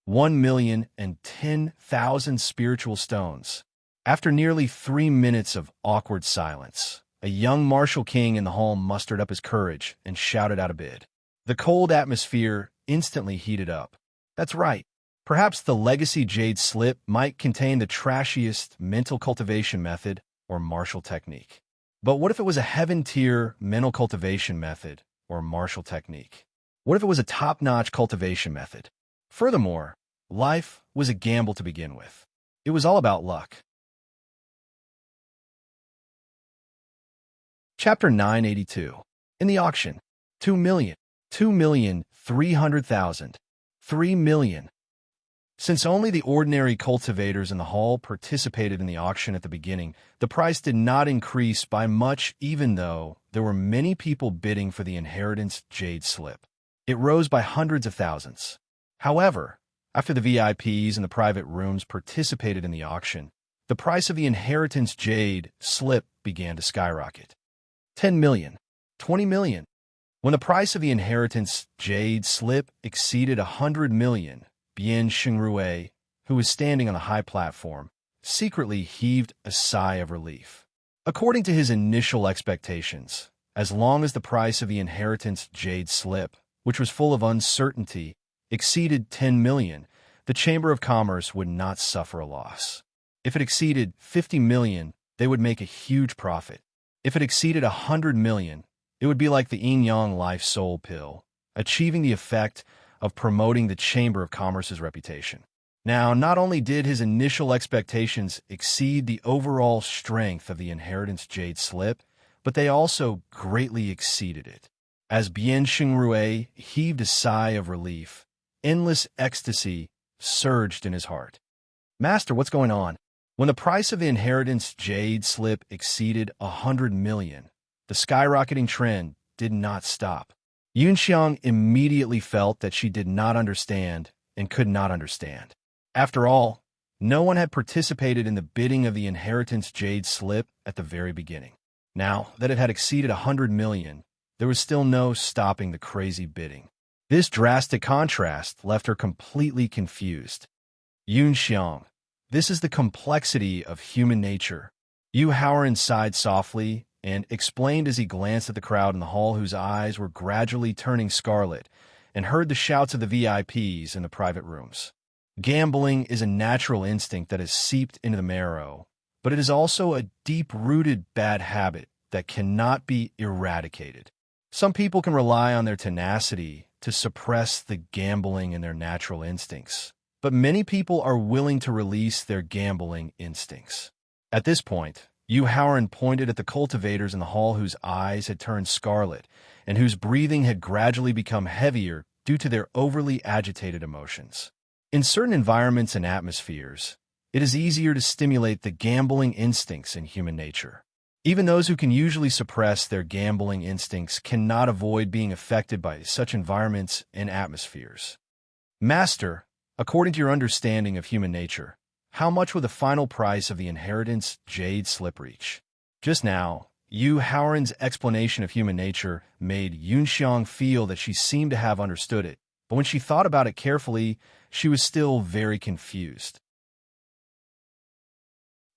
1,010,000 spiritual stones. After nearly 3 minutes of awkward silence, a young martial king in the hall mustered up his courage and shouted out a bid. The cold atmosphere instantly heated up. That's right. Perhaps the legacy jade slip might contain the trashiest mental cultivation method or martial technique. But what if it was a heaven-tier mental cultivation method or martial technique? What if it was a top-notch cultivation method? Furthermore, life was a gamble to begin with. It was all about luck. Chapter 982. In the auction, 2 million, 2,300,000, 3 million. Since only the ordinary cultivators in the hall participated in the auction at the beginning, the price did not increase by much even though there were many people bidding for the inheritance jade slip. It rose by hundreds of thousands. However, after the VIPs in the private rooms participated in the auction, the price of the inheritance jade slip began to skyrocket. 10 million, 20 million. When the price of the inheritance jade slip exceeded 100 million, Bien Xingrue, who was standing on the high platform, secretly heaved a sigh of relief. According to his initial expectations, as long as the price of the inheritance jade slip, which was full of uncertainty, exceeded 10 million, the Chamber of Commerce would not suffer a loss. If it exceeded 50 million, they would make a huge profit. If it exceeded 100 million, it would be like the yin-yang life soul pill, achieving the effect of promoting the Chamber of Commerce's reputation. Now, not only did his initial expectations exceed the overall strength of the inheritance jade slip, but they also greatly exceeded it. As Bien Xingrue heaved a sigh of relief, endless ecstasy surged in his heart. Master, what's going on? When the price of the inheritance jade slip exceeded 100 million, the skyrocketing trend did not stop. Yunxiang immediately felt that she did not understand and could not understand. After all, no one had participated in the bidding of the inheritance jade slip at the very beginning. Now that it had exceeded 100 million, there was still no stopping the crazy bidding. This drastic contrast left her completely confused. Yunxiang, this is the complexity of human nature. Yu Haoran sighed softly and explained as he glanced at the crowd in the hall whose eyes were gradually turning scarlet and heard the shouts of the VIPs in the private rooms. Gambling is a natural instinct that has seeped into the marrow, but it is also a deep-rooted bad habit that cannot be eradicated. Some people can rely on their tenacity to suppress the gambling in their natural instincts, but many people are willing to release their gambling instincts. At this point, Yu Haoran pointed at the cultivators in the hall whose eyes had turned scarlet and whose breathing had gradually become heavier due to their overly agitated emotions. In certain environments and atmospheres, it is easier to stimulate the gambling instincts in human nature. Even those who can usually suppress their gambling instincts cannot avoid being affected by such environments and atmospheres. Master, according to your understanding of human nature, how much will the final price of the inheritance jade slip reach? Just now, Yu Haoran's explanation of human nature made Yunxiang feel that she seemed to have understood it, but when she thought about it carefully, she was still very confused.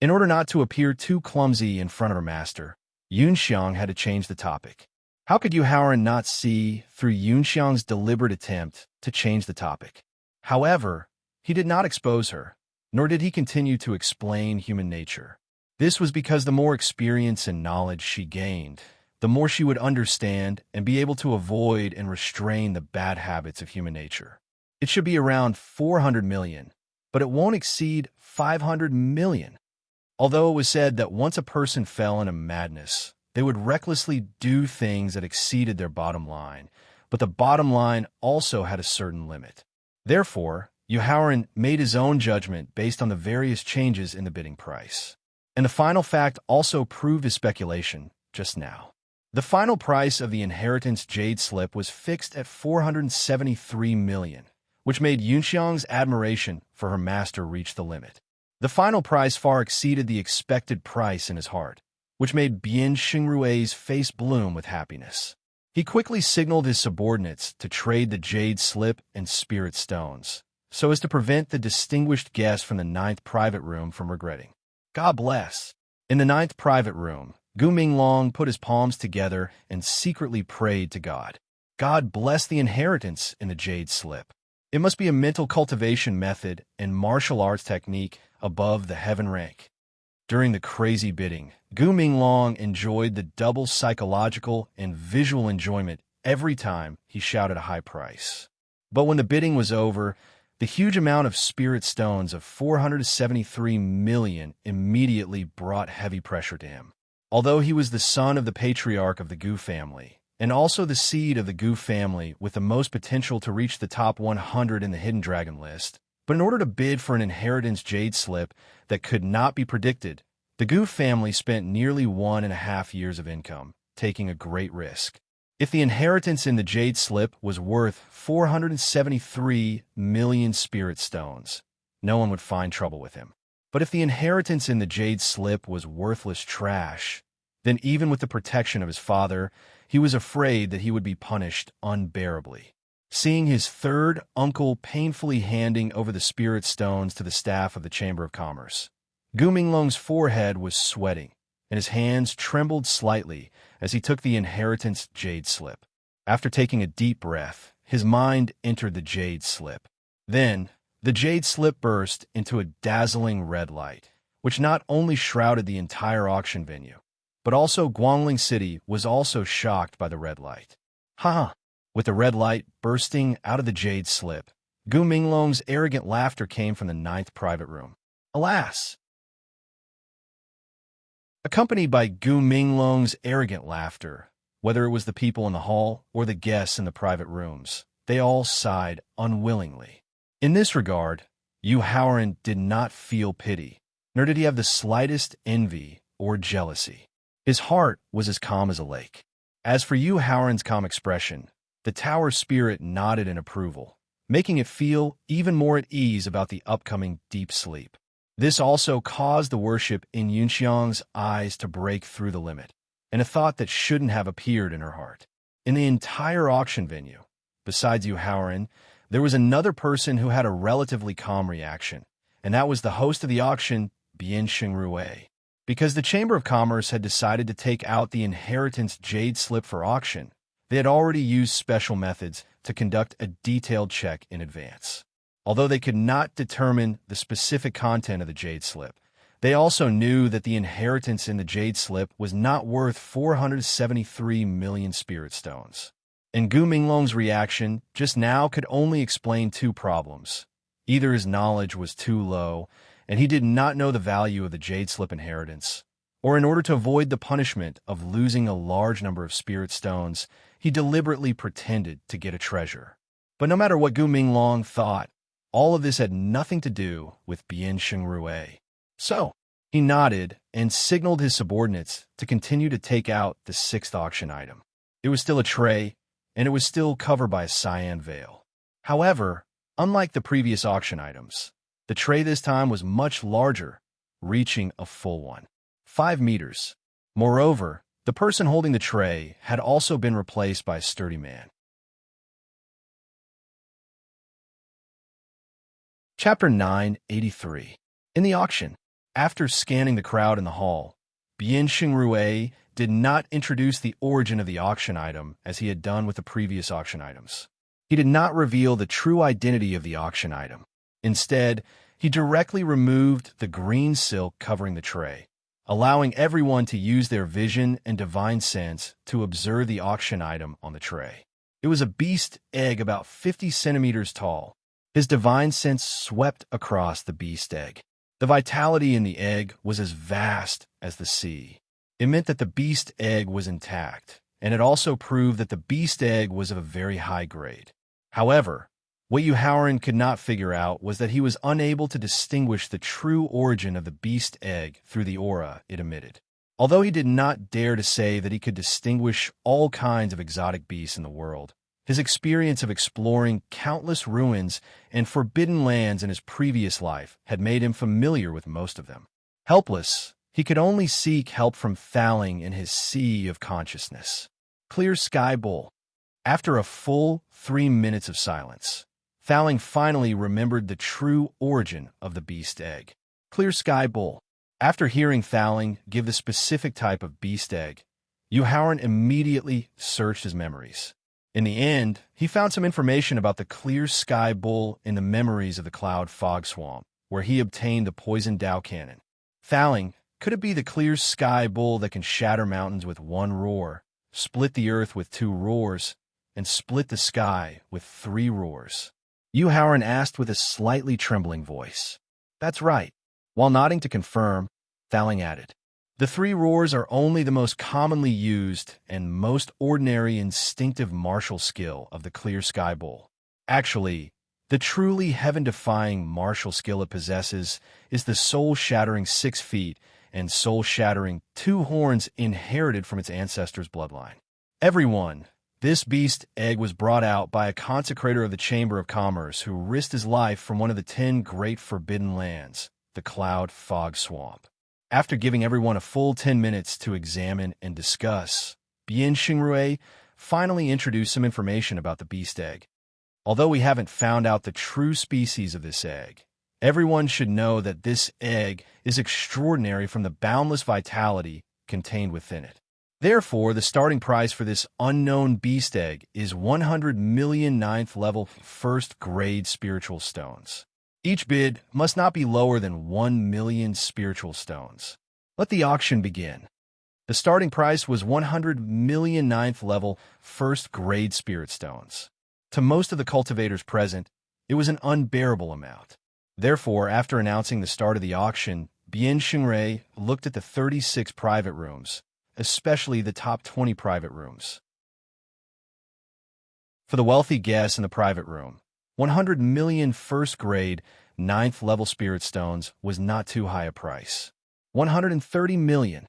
In order not to appear too clumsy in front of her master, Yunxiang had to change the topic. How could Yu Haoran not see through Yunxiang's deliberate attempt to change the topic? However, he did not expose her, nor did he continue to explain human nature. This was because the more experience and knowledge she gained, the more she would understand and be able to avoid and restrain the bad habits of human nature. It should be around 400 million, but it won't exceed 500 million. Although it was said that once a person fell into madness, they would recklessly do things that exceeded their bottom line, but the bottom line also had a certain limit. Therefore, Yu Haoran made his own judgment based on the various changes in the bidding price. And the final fact also proved his speculation just now. The final price of the inheritance jade slip was fixed at 473 million, which made Yunxiang's admiration for her master reach the limit. The final price far exceeded the expected price in his heart, which made Bian Xingrui's face bloom with happiness. He quickly signaled his subordinates to trade the jade slip and spirit stones, so as to prevent the distinguished guest from the 9th private room from regretting. God bless. In the 9th private room, Gu Minglong put his palms together and secretly prayed to God. God bless the inheritance in the jade slip. It must be a mental cultivation method and martial arts technique above the heaven rank. During the crazy bidding, Gu Minglong enjoyed the double psychological and visual enjoyment every time he shouted a high price. But when the bidding was over, the huge amount of spirit stones of 473 million immediately brought heavy pressure to him. Although he was the son of the patriarch of the Gu family, and also the seed of the Gu family with the most potential to reach the top 100 in the Hidden Dragon list, but in order to bid for an inheritance jade slip that could not be predicted, the Gu family spent nearly 1.5 years of income, taking a great risk. If the inheritance in the jade slip was worth 473 million spirit stones, no one would find trouble with him. But if the inheritance in the jade slip was worthless trash, then even with the protection of his father, he was afraid that he would be punished unbearably. Seeing his third uncle painfully handing over the spirit stones to the staff of the Chamber of Commerce, Gu Minglong's forehead was sweating, and his hands trembled slightly as he took the inheritance jade slip. After taking a deep breath, his mind entered the jade slip. Then, the jade slip burst into a dazzling red light, which not only shrouded the entire auction venue, but also Guangling City was also shocked by the red light. Ha! With the red light bursting out of the jade slip, Gu Minglong's arrogant laughter came from the 9th private room. Alas! Accompanied by Gu Minglong's arrogant laughter, whether it was the people in the hall or the guests in the private rooms, they all sighed unwillingly. In this regard, Yu Haoran did not feel pity, nor did he have the slightest envy or jealousy. His heart was as calm as a lake. As for Yu Haoran's calm expression, the tower spirit nodded in approval, making it feel even more at ease about the upcoming deep sleep. This also caused the worship in Yunxiang's eyes to break through the limit, and a thought that shouldn't have appeared in her heart. In the entire auction venue, besides Yu Haoran, there was another person who had a relatively calm reaction, and that was the host of the auction, Bian Xingrui. Because the Chamber of Commerce had decided to take out the inheritance jade slip for auction, they had already used special methods to conduct a detailed check in advance. Although they could not determine the specific content of the jade slip, they also knew that the inheritance in the jade slip was not worth 473 million spirit stones. And Gu Minglong's reaction just now could only explain two problems. Either his knowledge was too low, and he did not know the value of the jade slip inheritance, or in order to avoid the punishment of losing a large number of spirit stones, he deliberately pretended to get a treasure. But no matter what Gu Minglong thought, all of this had nothing to do with Bian Xingrui. So, he nodded and signaled his subordinates to continue to take out the sixth auction item. It was still a tray, and it was still covered by a cyan veil. However, unlike the previous auction items, the tray this time was much larger, reaching a full 5 meters. Moreover, the person holding the tray had also been replaced by a sturdy man. Chapter 983. In the auction, after scanning the crowd in the hall, Bian Xingrui did not introduce the origin of the auction item as he had done with the previous auction items. He did not reveal the true identity of the auction item. Instead, he directly removed the green silk covering the tray, allowing everyone to use their vision and divine sense to observe the auction item on the tray. It was a beast egg about 50 centimeters tall. His divine sense swept across the beast egg. The vitality in the egg was as vast as the sea. It meant that the beast egg was intact, and it also proved that the beast egg was of a very high grade. However, what Yu Haoran could not figure out was that he was unable to distinguish the true origin of the beast egg through the aura it emitted. Although he did not dare to say that he could distinguish all kinds of exotic beasts in the world, his experience of exploring countless ruins and forbidden lands in his previous life had made him familiar with most of them. Helpless, he could only seek help from Thaling in his sea of consciousness. Clear Sky Bull. After a full 3 minutes of silence, Thaling finally remembered the true origin of the beast egg. Clear Sky Bull. After hearing Thaling give the specific type of beast egg, Yu Haoran immediately searched his memories. In the end, he found some information about the Clear Sky Bull in the memories of the Cloud Fog Swamp, where he obtained the poison Dao Cannon. Thaling, could it be the Clear Sky Bull that can shatter mountains with one roar, split the earth with 2 roars, and split the sky with 3 roars? Yu Haoran asked with a slightly trembling voice. That's right. While nodding to confirm, Thaling added, the 3 roars are only the most commonly used and most ordinary instinctive martial skill of the Clear Sky Bull. Actually, the truly heaven-defying martial skill it possesses is the soul-shattering 6 feet and soul-shattering 2 horns inherited from its ancestors' bloodline. Everyone, this beast egg was brought out by a consecrator of the Chamber of Commerce who risked his life from one of the 10 great forbidden lands, the Cloud Fog Swamp. After giving everyone a full 10 minutes to examine and discuss, Bian Xingrui finally introduced some information about the beast egg. Although we haven't found out the true species of this egg, everyone should know that this egg is extraordinary from the boundless vitality contained within it. Therefore, the starting price for this unknown beast egg is 100 million 9th level 1st grade spiritual stones. Each bid must not be lower than 1 million spiritual stones. Let the auction begin. The starting price was 100 million 9th level 1st grade spirit stones. To most of the cultivators present, it was an unbearable amount. Therefore, after announcing the start of the auction, Bian Xingrui looked at the 36 private rooms, especially the top 20 private rooms. For the wealthy guests in the private room, 100 million 1st grade 9th level spirit stones was not too high a price. 130 million.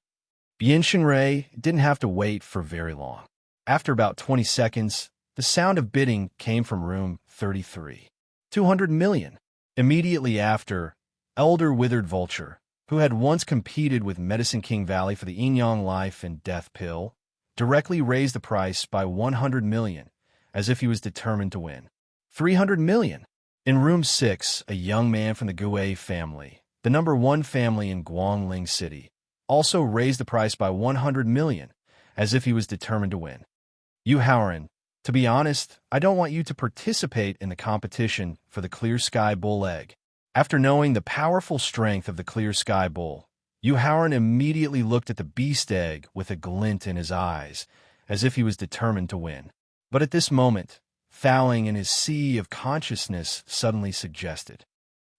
Bian Xingrui didn't have to wait for very long. After about 20 seconds, the sound of bidding came from room 33. 200 million. Immediately after, Elder Withered Vulture, who had once competed with Medicine King Valley for the Yin Yang Life and Death Pill, directly raised the price by 100 million, as if he was determined to win. 300 million. In room 6, a young man from the Gui family, the #1 family in Guangling City, also raised the price by 100 million, as if he was determined to win. Yu Haoran, to be honest, I don't want you to participate in the competition for the Clear Sky Bull egg. After knowing the powerful strength of the Clear Sky Bull, Yu Haoran immediately looked at the beast egg with a glint in his eyes, as if he was determined to win. But at this moment, Thowling in his sea of consciousness suddenly suggested.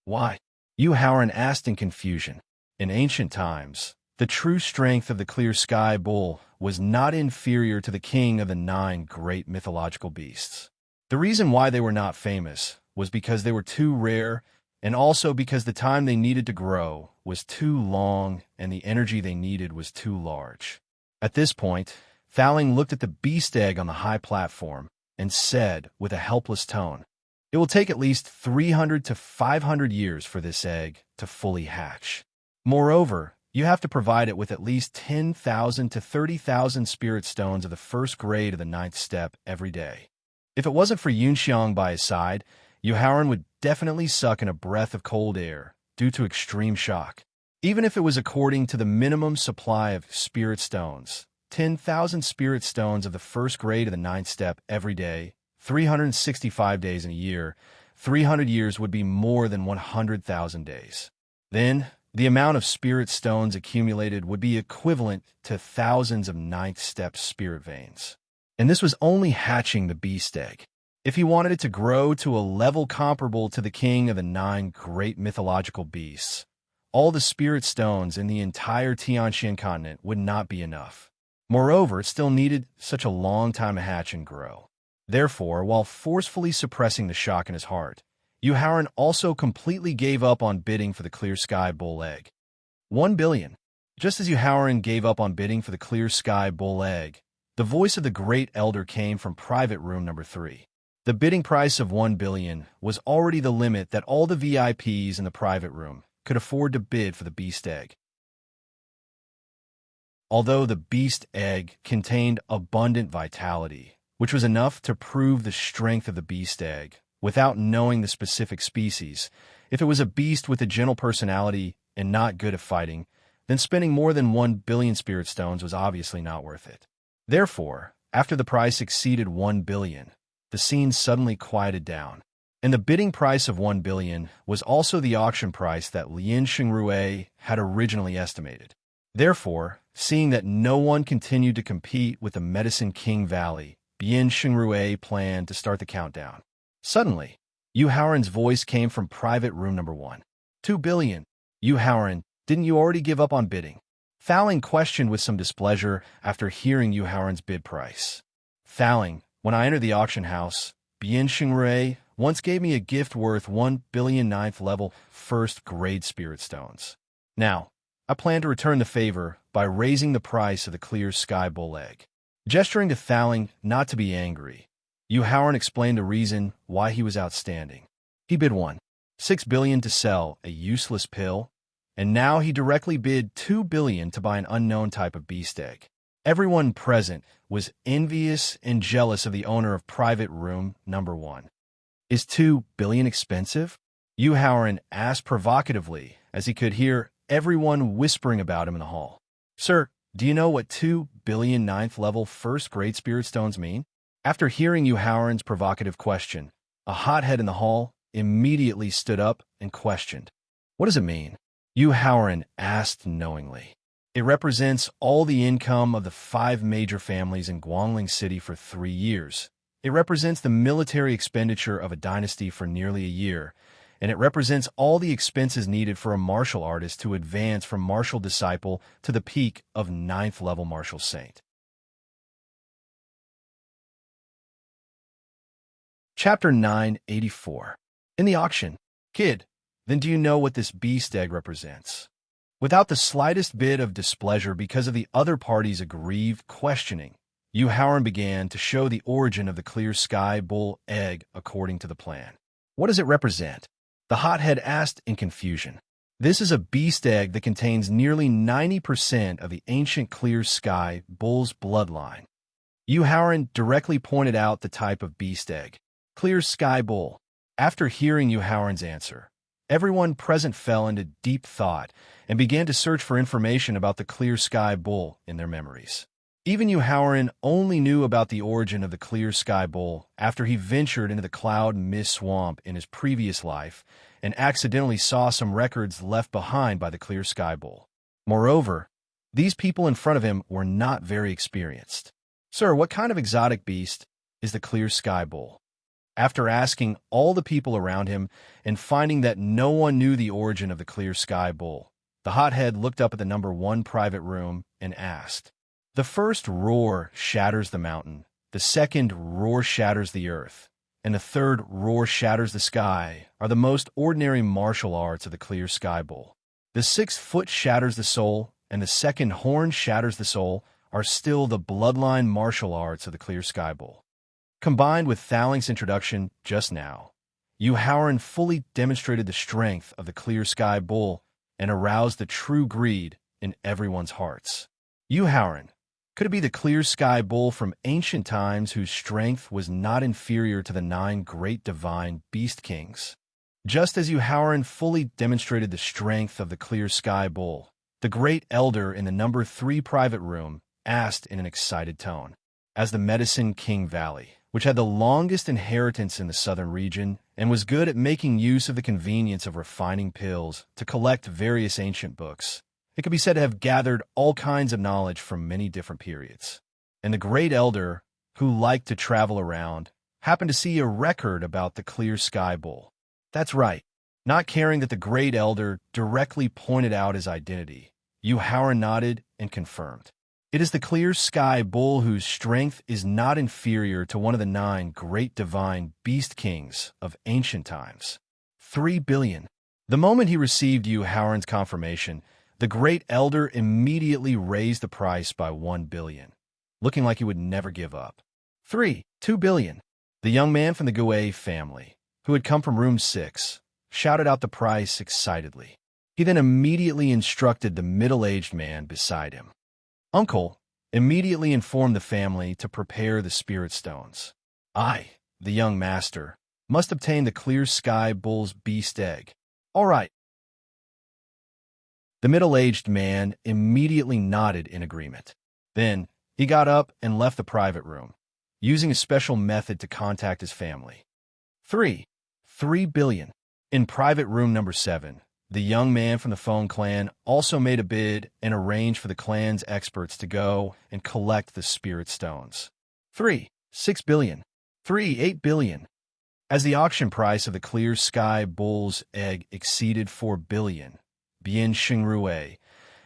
Why? Yu Haoran asked in confusion. In ancient times, the true strength of the Clear Sky Bull was not inferior to the king of the 9 great mythological beasts. The reason why they were not famous was because they were too rare, and also because the time they needed to grow was too long and the energy they needed was too large. At this point, Thowling looked at the beast egg on the high platform and said with a helpless tone, "It will take at least 300 to 500 years for this egg to fully hatch. Moreover, you have to provide it with at least 10,000 to 30,000 spirit stones of the first grade of the 9th step every day." If it wasn't for Yunxiang by his side, Yu Haoran would definitely suck in a breath of cold air due to extreme shock. Even if it was according to the minimum supply of spirit stones, 10,000 spirit stones of the first grade of the 9th step every day, 365 days in a year, 300 years would be more than 100,000 days. Then, the amount of spirit stones accumulated would be equivalent to thousands of 9th step spirit veins. And this was only hatching the beast egg. If he wanted it to grow to a level comparable to the king of the 9 great mythological beasts, all the spirit stones in the entire Tianxian continent would not be enough. Moreover, it still needed such a long time to hatch and grow. Therefore, while forcefully suppressing the shock in his heart, Yu Haoran also completely gave up on bidding for the Clear Sky Bull egg. 1 billion. Just as Yu Haoran gave up on bidding for the Clear Sky Bull egg, the voice of the Great Elder came from private room number 3. The bidding price of 1 billion was already the limit that all the VIPs in the private room could afford to bid for the beast egg. Although the beast egg contained abundant vitality, which was enough to prove the strength of the beast egg without knowing the specific species, if it was a beast with a gentle personality and not good at fighting, then spending more than 1 billion spirit stones was obviously not worth it. Therefore, after the price exceeded 1 billion, the scene suddenly quieted down. And the bidding price of 1 billion was also the auction price that Lin Xingrui had originally estimated. Therefore, seeing that no one continued to compete with the Medicine King Valley, Lin Xingrui planned to start the countdown. Suddenly, Yu Haoran's voice came from private room number 1. 2 billion. Yu Haoran, didn't you already give up on bidding? Thowling questioned with some displeasure after hearing Yu Haoran's bid price. Thowling, when I entered the auction house, Lin Xingrui once gave me a gift worth 1 billion 9th level first grade spirit stones. Now, I plan to return the favor by raising the price of the Clear Sky Bull egg. Gesturing to Thowling not to be angry, Yu Haoran explained the reason why he was outstanding. He bid 1.6 billion to sell a useless pill, and now he directly bid 2 billion to buy an unknown type of beast egg. Everyone present was envious and jealous of the owner of private room number 1. Is 2 billion expensive? Yu Haoran asked provocatively as he could hear everyone whispering about him in the hall. Sir, do you know what 2 billion 9th level first grade spirit stones mean? After hearing Yu Haoran's provocative question, a hothead in the hall immediately stood up and questioned. What does it mean? Yu Haoran asked knowingly. It represents all the income of the 5 major families in Guangling City for 3 years. It represents the military expenditure of a dynasty for nearly a year, and it represents all the expenses needed for a martial artist to advance from martial disciple to the peak of 9th level martial saint. Chapter 984. In the auction. Kid, then do you know what this beast egg represents? Without the slightest bit of displeasure because of the other party's aggrieved questioning, Yu Haoran began to show the origin of the Clear Sky Bull egg according to the plan. What does it represent? The hothead asked in confusion. This is a beast egg that contains nearly 90% of the ancient clear sky bull's bloodline. Yuhauran directly pointed out the type of beast egg, clear sky bull. After hearing Yuhauran's answer, everyone present fell into deep thought and began to search for information about the clear sky bull in their memories. Even Yuhauran only knew about the origin of the clear sky bull after he ventured into the cloud mist swamp in his previous life and accidentally saw some records left behind by the clear sky bull. Moreover, these people in front of him were not very experienced. "Sir, what kind of exotic beast is the clear sky bull?" After asking all the people around him and finding that no one knew the origin of the clear sky bull, the hothead looked up at the number 1 private room and asked, "The first roar shatters the mountain, the second roar shatters the earth, and the third roar shatters the sky are the most ordinary martial arts of the clear sky bull. The 6th foot shatters the soul, and the second horn shatters the soul are still the bloodline martial arts of the clear sky bull." Combined with Thaling's introduction just now, Yuhauran fully demonstrated the strength of the clear sky bull and aroused the true greed in everyone's hearts. Yuhauran, could it be the clear sky bull from ancient times whose strength was not inferior to the 9 great divine beast kings? Just as Yuhauran fully demonstrated the strength of the clear sky bull, the great elder in the number 3 private room asked in an excited tone. As the Medicine King Valley, which had the longest inheritance in the southern region and was good at making use of the convenience of refining pills to collect various ancient books, it could be said to have gathered all kinds of knowledge from many different periods. And the great elder, who liked to travel around, happened to see a record about the clear sky bull. That's right. Not caring that the great elder directly pointed out his identity, Yuhauran nodded and confirmed. It is the clear sky bull whose strength is not inferior to one of the 9 great divine beast kings of ancient times. 3 billion. The moment he received Yuhauran's confirmation, the great elder immediately raised the price by 1 billion, looking like he would never give up. 2 billion. The young man from the Gouet family, who had come from room 6, shouted out the price excitedly. He then immediately instructed the middle-aged man beside him. Uncle immediately informed the family to prepare the spirit stones. I, the young master, must obtain the clear sky bull's beast egg. All right. The middle-aged man immediately nodded in agreement. Then he got up and left the private room, using a special method to contact his family. 3 billion. In private room number 7, the young man from the Phone clan also made a bid and arranged for the clan's experts to go and collect the spirit stones. 6 billion. 8 billion. As the auction price of the clear sky bull's egg exceeded 4 billion, Bien Xingrue,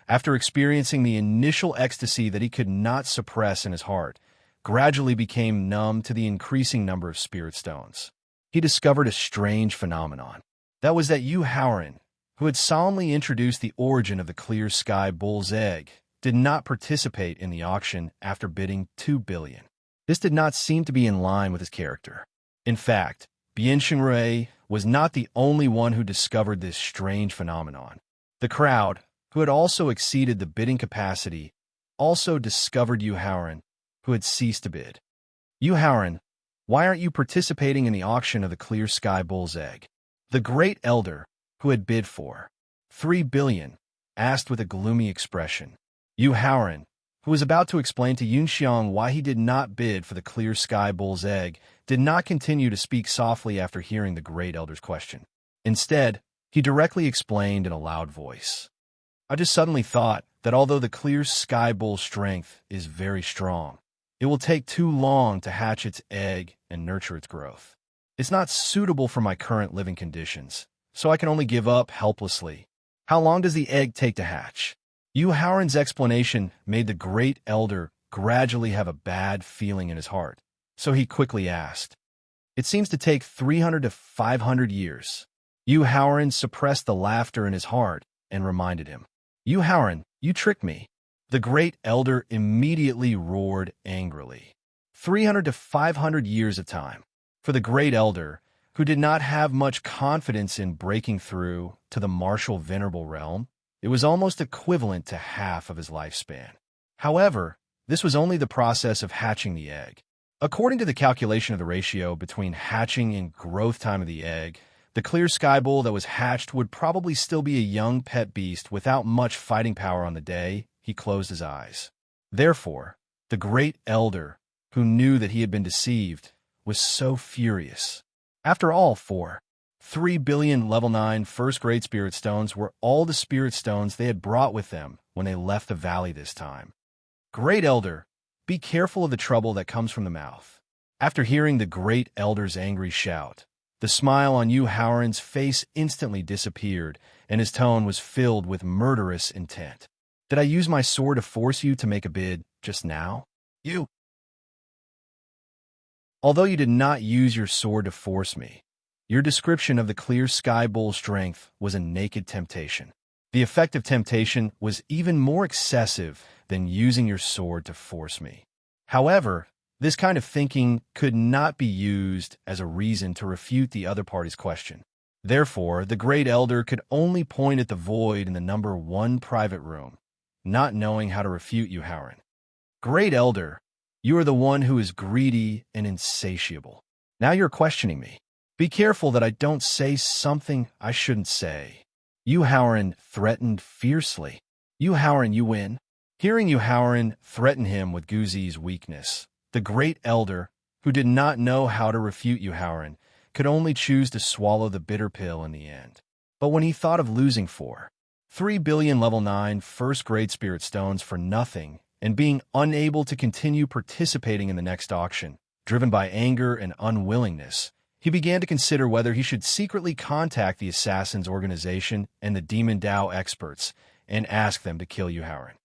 after experiencing the initial ecstasy that he could not suppress in his heart, gradually became numb to the increasing number of spirit stones. He discovered a strange phenomenon. That was that Yuhauran, who had solemnly introduced the origin of the clear sky bull's egg, did not participate in the auction after bidding 2 billion. This did not seem to be in line with his character. In fact, Bien Xingrue was not the only one who discovered this strange phenomenon. The crowd, who had also exceeded the bidding capacity, also discovered Yuhauran, who had ceased to bid. Yuhauran, why aren't you participating in the auction of the clear sky bull's egg? The great elder, who had bid for 3 billion, asked with a gloomy expression. Yuhauran, who was about to explain to Yunxiang why he did not bid for the clear sky bull's egg, did not continue to speak softly after hearing the great elder's question. Instead, he directly explained in a loud voice. I just suddenly thought that although the clear sky bull's strength is very strong, it will take too long to hatch its egg and nurture its growth. It's not suitable for my current living conditions, so I can only give up helplessly. How long does the egg take to hatch? Yuhauran's explanation made the great elder gradually have a bad feeling in his heart, so he quickly asked. It seems to take 300 to 500 years. Yuhauran suppressed the laughter in his heart and reminded him. Yuhauran, you tricked me. The great elder immediately roared angrily. 300 to 500 years of time. For the great elder, who did not have much confidence in breaking through to the martial venerable realm. It was almost equivalent to half of his lifespan. However, this was only the process of hatching the egg. According to the calculation of the ratio between hatching and growth time of the egg, the clear sky bull that was hatched would probably still be a young pet beast without much fighting power on the day he closed his eyes. Therefore, the great elder, who knew that he had been deceived, was so furious. After all, 3 billion level 9 first-grade spirit stones were all the spirit stones they had brought with them when they left the valley this time. Great Elder, be careful of the trouble that comes from the mouth. After hearing the great elder's angry shout, the smile on Yu Haoran's face instantly disappeared, and his tone was filled with murderous intent. Did I use my sword to force you to make a bid just now? You. Although you did not use your sword to force me, your description of the clear sky bull's strength was a naked temptation. The effect of temptation was even more excessive than using your sword to force me. However, this kind of thinking could not be used as a reason to refute the other party's question. Therefore, the great elder could only point at the void in the number 1 private room, not knowing how to refute Yu Haoran. Great Elder, you are the one who is greedy and insatiable. Now you're questioning me. Be careful that I don't say something I shouldn't say. Yu Haoran threatened fiercely. Yu Haoran, you win. Hearing Yu Haoran threaten him with Guzi's weakness, the great elder, who did not know how to refute Yu Haoran, could only choose to swallow the bitter pill in the end. But when he thought of losing 3 billion level 9 first-grade spirit stones for nothing and being unable to continue participating in the next auction, driven by anger and unwillingness, he began to consider whether he should secretly contact the Assassin's organization and the Demon Dao experts and ask them to kill Yu Haoran.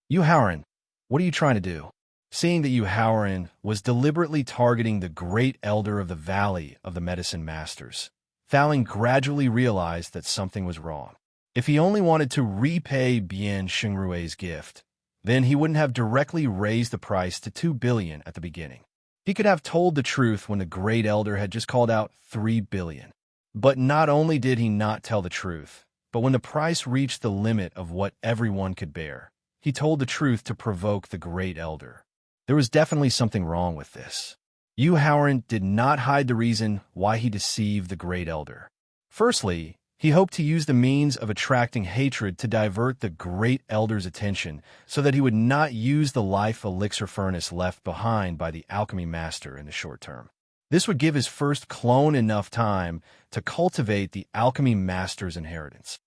Yu Haoran, what are you trying to do? Seeing that Yu Haoran was deliberately targeting the great elder of the Valley of the Medicine Masters, Thaling gradually realized that something was wrong. If he only wanted to repay Bian Xingrui's gift, then he wouldn't have directly raised the price to 2 billion at the beginning. He could have told the truth when the great elder had just called out 3 billion. But not only did he not tell the truth, but when the price reached the limit of what everyone could bear, he told the truth to provoke the great elder. There was definitely something wrong with this. Yu Haoran did not hide the reason why he deceived the great elder. Firstly, he hoped to use the means of attracting hatred to divert the great elder's attention so that he would not use the life elixir furnace left behind by the alchemy master in the short term. This would give his first clone enough time to cultivate the alchemy master's inheritance.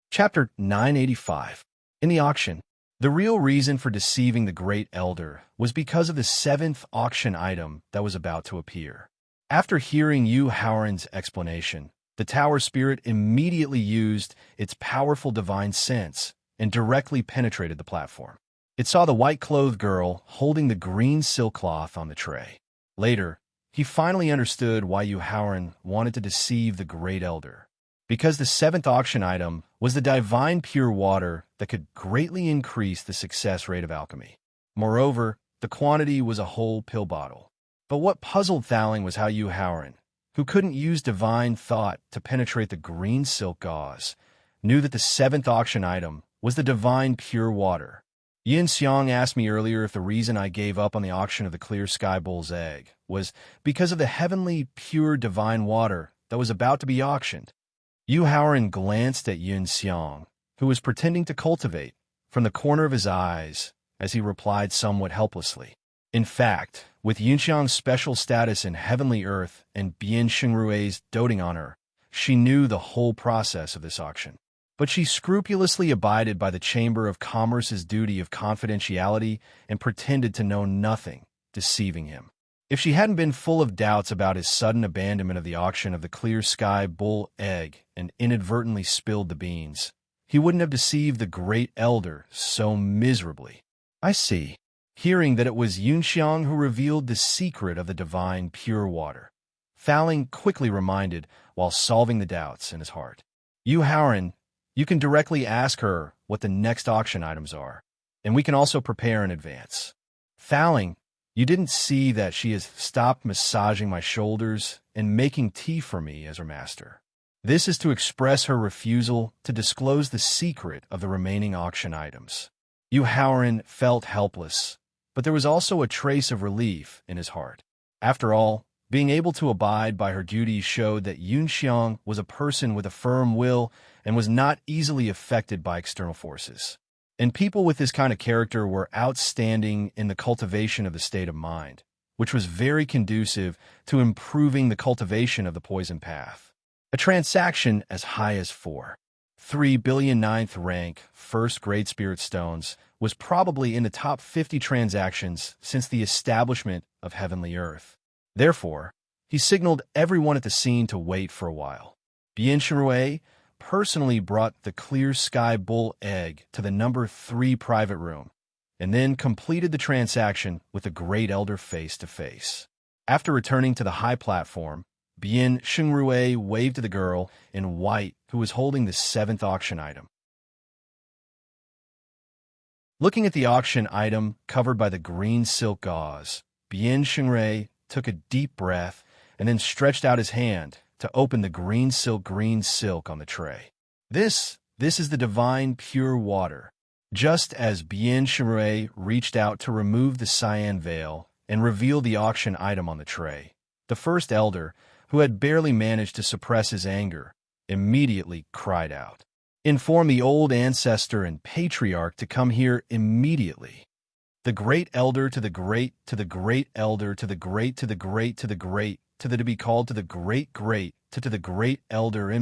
Chapter 985. In the auction, the real reason for deceiving the great elder was because of the 7th auction item that was about to appear. After hearing Yu Haoran's explanation, the tower spirit immediately used its powerful divine sense and directly penetrated the platform. It saw the white-clothed girl holding the green silk cloth on the tray. Later, he finally understood why Yu Haoran wanted to deceive the great elder. Because the 7th auction item was the divine pure water that could greatly increase the success rate of alchemy. Moreover, the quantity was a whole pill bottle. But what puzzled Thaling was how Yu Haoran, who couldn't use divine thought to penetrate the green silk gauze, knew that the 7th auction item was the divine pure water. Yin Xiang asked me earlier if the reason I gave up on the auction of the clear sky bull's egg was because of the heavenly pure divine water that was about to be auctioned. Yu Haoran glanced at Yin Xiang, who was pretending to cultivate, from the corner of his eyes, as he replied somewhat helplessly. In fact, with Yunxiang's special status in Heavenly Earth and Bian Xingrui's doting on her, she knew the whole process of this auction. But she scrupulously abided by the Chamber of Commerce's duty of confidentiality and pretended to know nothing, deceiving him. If she hadn't been full of doubts about his sudden abandonment of the auction of the clear sky bull egg and inadvertently spilled the beans, he wouldn't have deceived the great elder so miserably. I see. Hearing that it was Yunxiang who revealed the secret of the divine pure water, Thaling quickly reminded while solving the doubts in his heart. Yu Haoran, you can directly ask her what the next auction items are, and we can also prepare in advance. Thaling, You didn't see that she has stopped massaging my shoulders and making tea for me as her master. This is to express her refusal to disclose the secret of the remaining auction items. Yu Haoran felt helpless, but there was also a trace of relief in his heart. After all, being able to abide by her duties showed that Yunxiang was a person with a firm will and was not easily affected by external forces. And people with this kind of character were outstanding in the cultivation of the state of mind, which was very conducive to improving the cultivation of the poison path. A transaction as high as 3 billion ninth rank first grade spirit stones was probably in the top 50 transactions since the establishment of Heavenly Earth. Therefore, he signaled everyone at the scene to wait for a while. Bian Shenrui personally brought the clear sky bull egg to the number 3 private room, and then completed the transaction with the Great Elder face-to-face. After returning to the high platform, Bian Shenrui waved to the girl in white who was holding the 7th auction item. Looking at the auction item covered by the green silk gauze, Bian Shenrui took a deep breath and then stretched out his hand to open the green silk on the tray. This is the divine pure water. Just as Bian Shenrui reached out to remove the cyan veil and reveal the auction item on the tray, the first elder, who had barely managed to suppress his anger, immediately cried out, "Inform the old ancestor and patriarch to come here immediately." The great elder to the great elder to the great to the great to the great to the to be called to the great to the great elder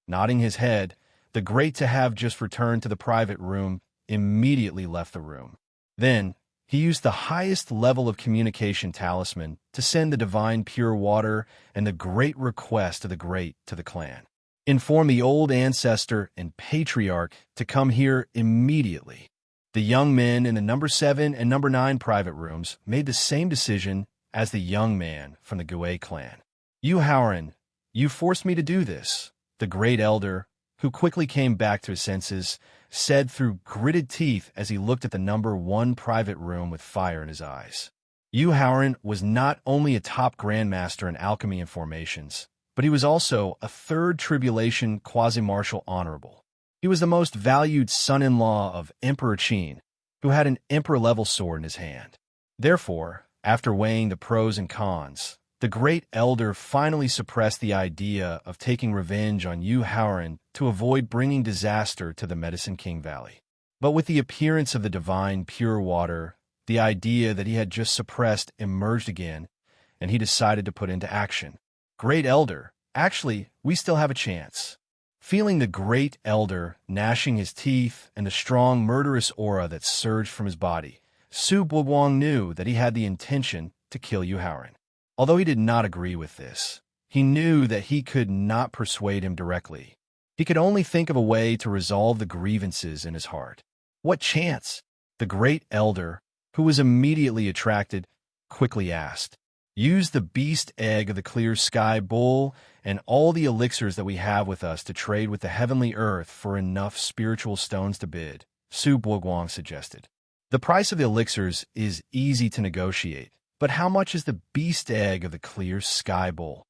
nodding his head, the great to have just returned to the private room immediately left the room. Then he used the highest level of communication talisman to send the divine pure water and the great request to the clan. Inform the old ancestor and patriarch to come here immediately. The young men in the number 7 and number 9 private rooms made the same decision as the young man from the Gue clan. "Yu Haoran, you forced me to do this," the great elder, who quickly came back to his senses, said through gritted teeth as he looked at the number 1 private room with fire in his eyes. Yu Haoran was not only a top grandmaster in alchemy and formations, but he was also a 3rd tribulation quasi-martial honorable. He was the most valued son-in-law of Emperor Qin, who had an emperor-level sword in his hand. Therefore, after weighing the pros and cons, the great elder finally suppressed the idea of taking revenge on Yu Haoran to avoid bringing disaster to the Medicine King Valley. But with the appearance of the divine pure water, the idea that he had just suppressed emerged again, and he decided to put into action. "Great elder, actually, we still have a chance." Feeling the great elder gnashing his teeth and the strong murderous aura that surged from his body, Su Buguang knew that he had the intention to kill Yu Haoran. Although he did not agree with this, he knew that he could not persuade him directly. He could only think of a way to resolve the grievances in his heart. "What chance?" the great elder, who was immediately attracted, quickly asked. "Use the beast egg of the clear sky bull and all the elixirs that we have with us to trade with the heavenly earth for enough spiritual stones to bid," Su Buguang suggested. "The price of the elixirs is easy to negotiate, but how much is the beast egg of the clear sky bull?"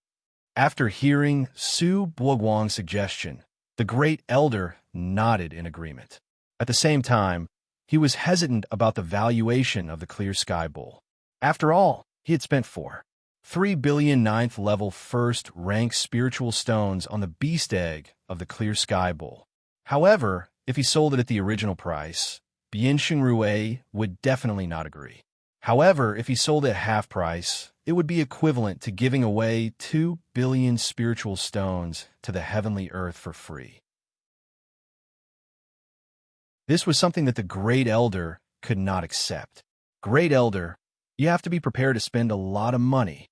After hearing Su Buguang's suggestion, the great elder nodded in agreement. At the same time, he was hesitant about the valuation of the clear sky bull. After all, he had spent 3 billion ninth level first rank spiritual stones on the beast egg of the clear sky bull. However, if he sold it at the original price, Bian Shenrui would definitely not agree. However, if he sold it at half price, it would be equivalent to giving away 2 billion spiritual stones to the heavenly earth for free. This was something that the great elder could not accept. "Great elder, you have to be prepared to spend a lot of money."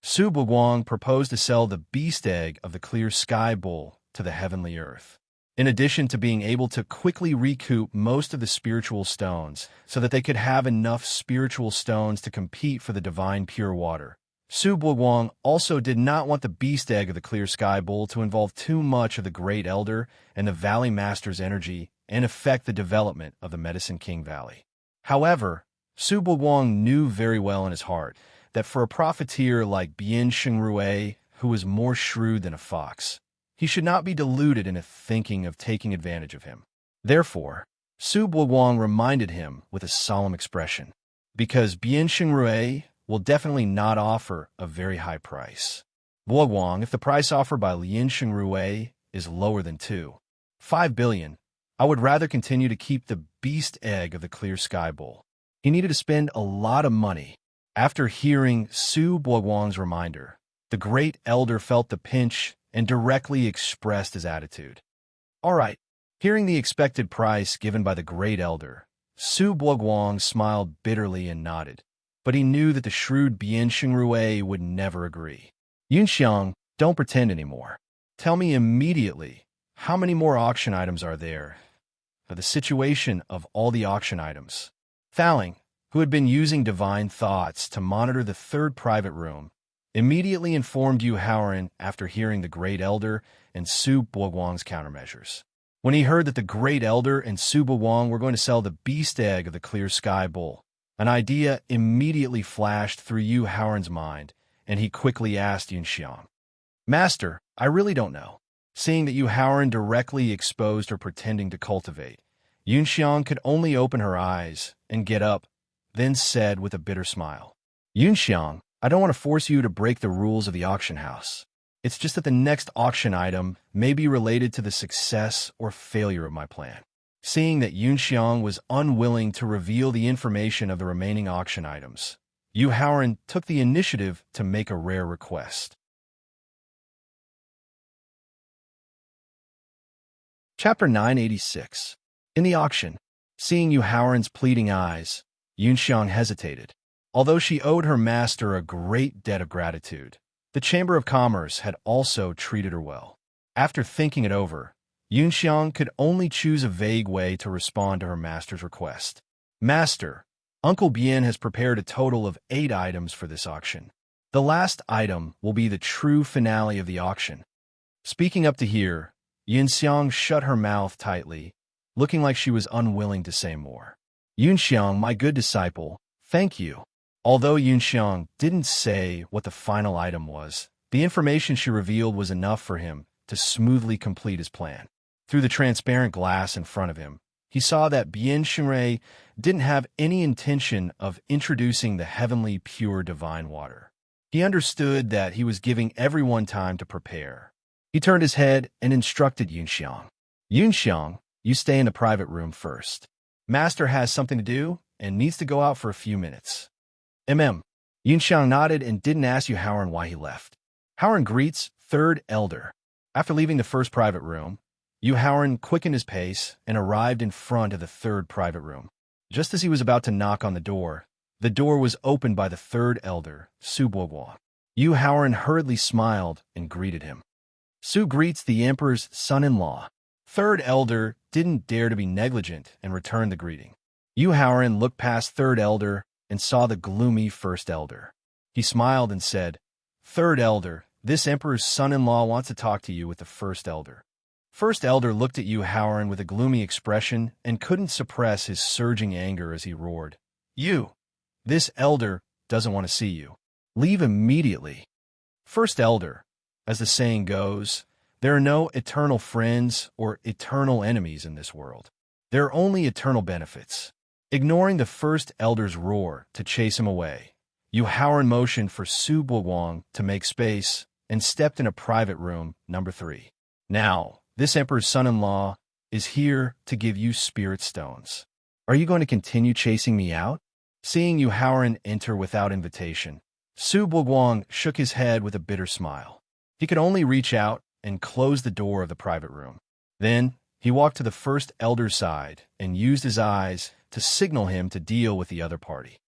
Su Buguang proposed to sell the beast egg of the clear sky bull to the heavenly earth. In addition to being able to quickly recoup most of the spiritual stones so that they could have enough spiritual stones to compete for the divine pure water, Su Buguang also did not want the beast egg of the clear sky bull to involve too much of the great elder and the valley master's energy and affect the development of the Medicine King Valley. However, Su Buguang knew very well in his heart that for a profiteer like Bian Xingrue, who was more shrewd than a fox, he should not be deluded into thinking of taking advantage of him. Therefore, Su Buguang reminded him with a solemn expression, because Bian Xingrue will definitely not offer a very high price. Buguang, if the price offered by Lian Xingrue is lower than 5 billion, I would rather continue to keep the beast egg of the clear sky bowl. He needed to spend a lot of money. After hearing Su Buguang's reminder, the great elder felt the pinch and directly expressed his attitude. All right. Hearing the expected price given by the great elder, Su Buguang smiled bitterly and nodded, but he knew that the shrewd Bian Xingrue would never agree. Yunxiang, don't pretend anymore. Tell me immediately, how many more auction items are there? For the situation of all the auction items. Thaling, who had been using divine thoughts to monitor the third private room, immediately informed Yu Haoran after hearing the great elder and Su Buguang's countermeasures. When he heard that the great elder and Su Buguang were going to sell the beast egg of the clear sky bowl, an idea immediately flashed through Yu Haoran's mind, and he quickly asked Yunxiang, Master, I really don't know. Seeing that Yu Haoran directly exposed her pretending to cultivate, Yunxiang could only open her eyes and get up, then said with a bitter smile, Yunxiang, I don't want to force you to break the rules of the auction house. It's just that the next auction item may be related to the success or failure of my plan. Seeing that Yunxiang was unwilling to reveal the information of the remaining auction items, Yu Haoran took the initiative to make a rare request. Chapter 986. In the auction, seeing Yu Haoran's pleading eyes, Yunxiang hesitated. Although she owed her master a great debt of gratitude, the Chamber of Commerce had also treated her well. After thinking it over, Yunxiang could only choose a vague way to respond to her master's request. Master, Uncle Bian has prepared a total of 8 items for this auction. The last item will be the true finale of the auction. Speaking up to here, Yunxiang shut her mouth tightly, looking like she was unwilling to say more. Yunxiang, my good disciple, thank you. Although Yunxiang didn't say what the final item was, the information she revealed was enough for him to smoothly complete his plan. Through the transparent glass in front of him, he saw that Bian Xingrue didn't have any intention of introducing the heavenly pure divine water. He understood that he was giving everyone time to prepare. He turned his head and instructed Yunxiang. Yunxiang, you stay in the private room first. Master has something to do and needs to go out for a few minutes. Yunxiang nodded and didn't ask Yu Haoran why he left. Haoran greets third elder. After leaving the first private room, Yu Haoran quickened his pace and arrived in front of the third private room. Just as he was about to knock on the door was opened by the third elder, Su Buguang. Yu Haoran hurriedly smiled and greeted him. Su greets the emperor's son-in-law. Third elder didn't dare to be negligent and returned the greeting. Yu Haoran looked past third elder and saw the gloomy first elder. He smiled and said, Third elder, this emperor's son-in-law wants to talk to you with the first elder. First elder looked at Yu Haoran with a gloomy expression and couldn't suppress his surging anger as he roared. You! This elder doesn't want to see you. Leave immediately. First elder, as the saying goes, there are no eternal friends or eternal enemies in this world. There are only eternal benefits. Ignoring the first elder's roar to chase him away, Yu Haoran motioned for Su Buguang to make space and stepped in a private room, number 3. Now, this emperor's son-in-law is here to give you spirit stones. Are you going to continue chasing me out? Seeing Yu Haoran enter without invitation, Su Buguang shook his head with a bitter smile. He could only reach out and close the door of the private room. Then, he walked to the first elder's side and used his eyes to signal him to deal with the other party.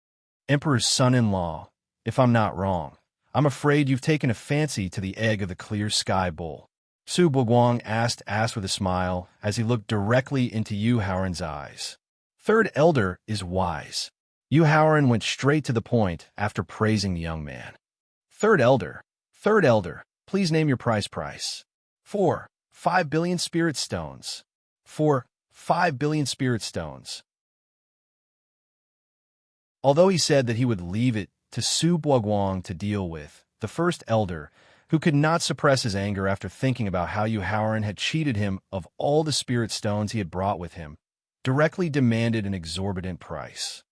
Emperor's son-in-law, if I'm not wrong, I'm afraid you've taken a fancy to the egg of the clear sky bowl. Su Buguang asked with a smile as he looked directly into Yu Haoran's eyes. Third elder is wise. Yu Haoran went straight to the point after praising the young man. Third elder, please name your price. 5 billion spirit stones. 5 billion spirit stones. Although he said that he would leave it to Su Buoguang to deal with, the first elder, who could not suppress his anger after thinking about how Yu Haoran had cheated him of all the spirit stones he had brought with him, directly demanded an exorbitant price.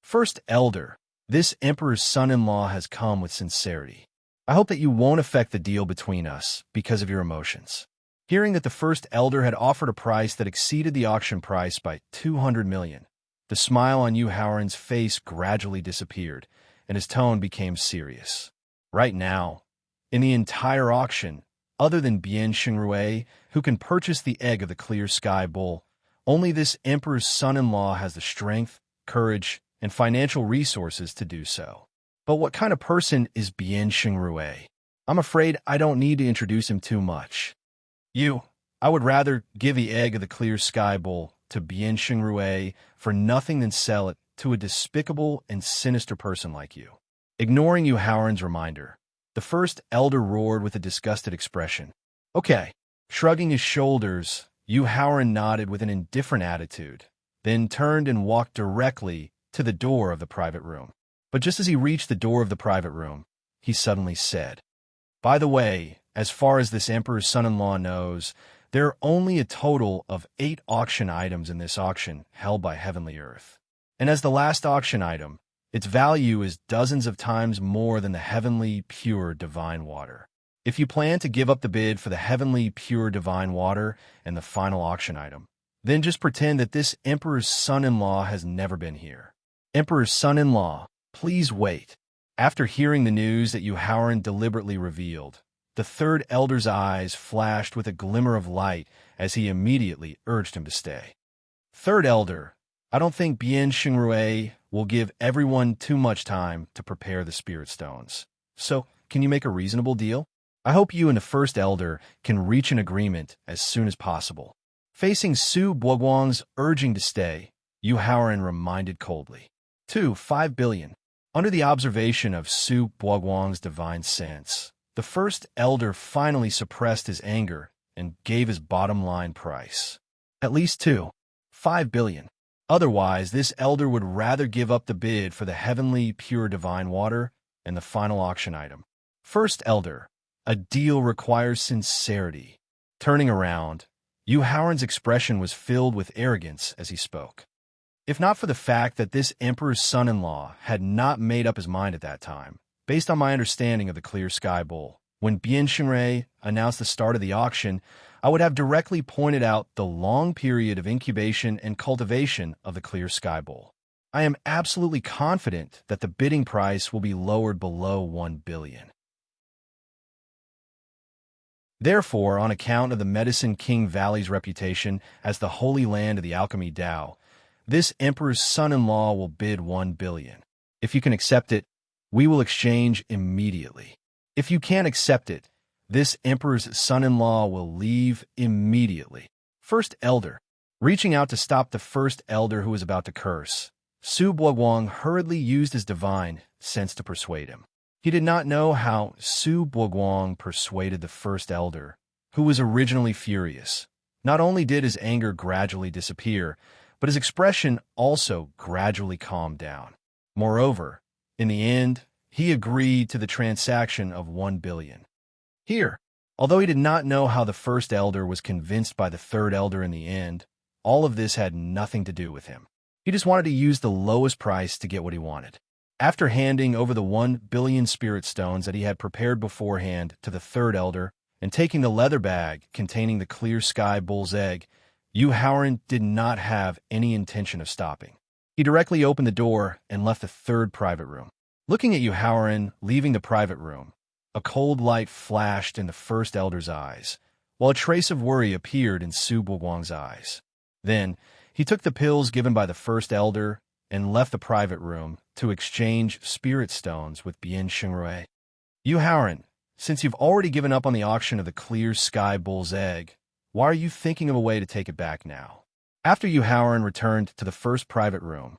First elder, this emperor's son-in-law has come with sincerity. I hope that you won't affect the deal between us because of your emotions. Hearing that the first elder had offered a price that exceeded the auction price by 200 million, the smile on Yu Haoran's face gradually disappeared, and his tone became serious. Right now, in the entire auction, other than Bian Xingrui, who can purchase the egg of the clear sky bull, only this emperor's son-in-law has the strength, courage, and financial resources to do so. But what kind of person is Bian Xingrui? I'm afraid I don't need to introduce him too much. I would rather give the egg of the clear sky bull to Bian Xingrui for nothing than sell it to a despicable and sinister person like you. Ignoring Yu Haoran's reminder, the first elder roared with a disgusted expression. Okay. Shrugging his shoulders, Yu Haoran nodded with an indifferent attitude, then turned and walked directly to the door of the private room. But just as he reached the door of the private room, he suddenly said, "By the way, as far as this emperor's son-in-law knows, there are only a total of 8 auction items in this auction held by Heavenly Earth. And as the last auction item, its value is dozens of times more than the heavenly, pure, divine water. If you plan to give up the bid for the heavenly, pure, divine water and the final auction item, then just pretend that this emperor's son-in-law has never been here. Emperor's son-in-law, please wait." After hearing the news that Yu Haoran deliberately revealed, the third elder's eyes flashed with a glimmer of light as he immediately urged him to stay. Third elder, I don't think Bian Xingrui will give everyone too much time to prepare the spirit stones. So, can you make a reasonable deal? I hope you and the first elder can reach an agreement as soon as possible. Facing Su Buoguang's urging to stay, Yu Haoran reminded coldly. 5 billion. Under the observation of Su Buoguang's divine sense, the first elder finally suppressed his anger and gave his bottom-line price. At least 5 billion. Otherwise, this elder would rather give up the bid for the heavenly, pure divine water and the final auction item. First elder, a deal requires sincerity. Turning around, Yu Haoran's expression was filled with arrogance as he spoke. If not for the fact that this emperor's son-in-law had not made up his mind at that time, based on my understanding of the clear sky bull, when Bian Xingrui announced the start of the auction, I would have directly pointed out the long period of incubation and cultivation of the clear sky bull. I am absolutely confident that the bidding price will be lowered below 1 billion. Therefore, on account of the Medicine King Valley's reputation as the holy land of the alchemy Tao, this emperor's son-in-law will bid 1 billion. If you can accept it, we will exchange immediately. If you can't accept it, this emperor's son-in-law will leave immediately. First elder. Reaching out to stop the first elder who was about to curse, Su Buoguang hurriedly used his divine sense to persuade him. He did not know how Su Buoguang persuaded the first elder, who was originally furious. Not only did his anger gradually disappear, but his expression also gradually calmed down. Moreover, in the end, he agreed to the transaction of 1 billion. Here, although he did not know how the first elder was convinced by the third elder in the end, all of this had nothing to do with him. He just wanted to use the lowest price to get what he wanted. After handing over the 1 billion spirit stones that he had prepared beforehand to the third elder and taking the leather bag containing the clear sky bull's egg, Yu Haoran did not have any intention of stopping. He directly opened the door and left the third private room. Looking at Yu Haoran leaving the private room, a cold light flashed in the first elder's eyes, while a trace of worry appeared in Su Buoguang's eyes. Then, he took the pills given by the first elder and left the private room to exchange spirit stones with Bian Xingrui. Yu Haoran, since you've already given up on the auction of the clear sky bull's egg, why are you thinking of a way to take it back now? After Yu Haoran returned to the first private room,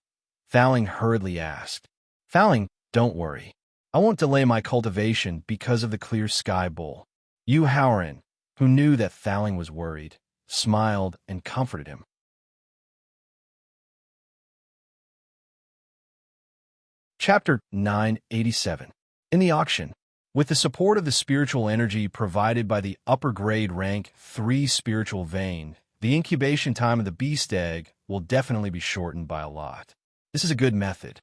Thaling hurriedly asked, Thaling, don't worry. I won't delay my cultivation because of the clear sky bull. Yu Haoran, who knew that Thaling was worried, smiled and comforted him. Chapter 987. In the auction. With the support of the spiritual energy provided by the upper grade rank 3 spiritual vein, the incubation time of the beast egg will definitely be shortened by a lot. This is a good method.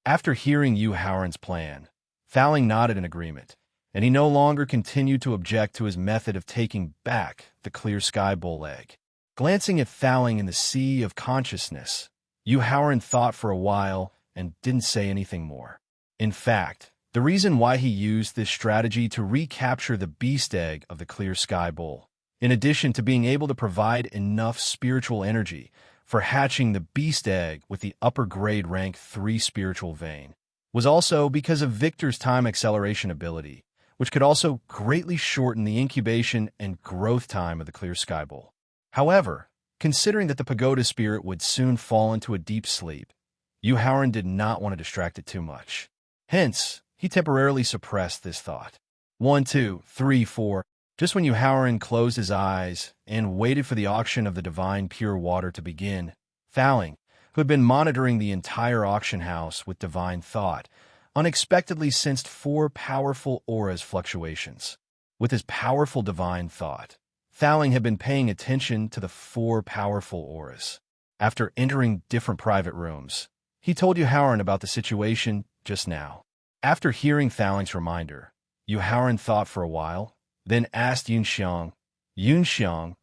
After hearing Yu Haoran's plan, Thowling nodded in agreement, and he no longer continued to object to his method of taking back the clear sky bull egg. Glancing at Thowling in the sea of consciousness, Yu Haoran thought for a while and didn't say anything more. In fact, the reason why he used this strategy to recapture the beast egg of the clear sky bull, in addition to being able to provide enough spiritual energy for hatching the beast egg with the upper grade rank 3 spiritual vein, was also because of Victor's time acceleration ability, which could also greatly shorten the incubation and growth time of the clear sky bull. However, considering that the pagoda spirit would soon fall into a deep sleep, Yu Haoran did not want to distract it too much. Hence, he temporarily suppressed this thought. 1, 2, 3, 4. Just when Yu Haoran closed his eyes and waited for the auction of the divine pure water to begin, Thowling, who had been monitoring the entire auction house with divine thought, unexpectedly sensed 4 powerful auras fluctuations. With his powerful divine thought, Thowling had been paying attention to the 4 powerful auras. After entering different private rooms, he told Yu Haoran about the situation just now. After hearing Thowling's reminder, Yu Haoran thought for a while, then asked Yunxiang,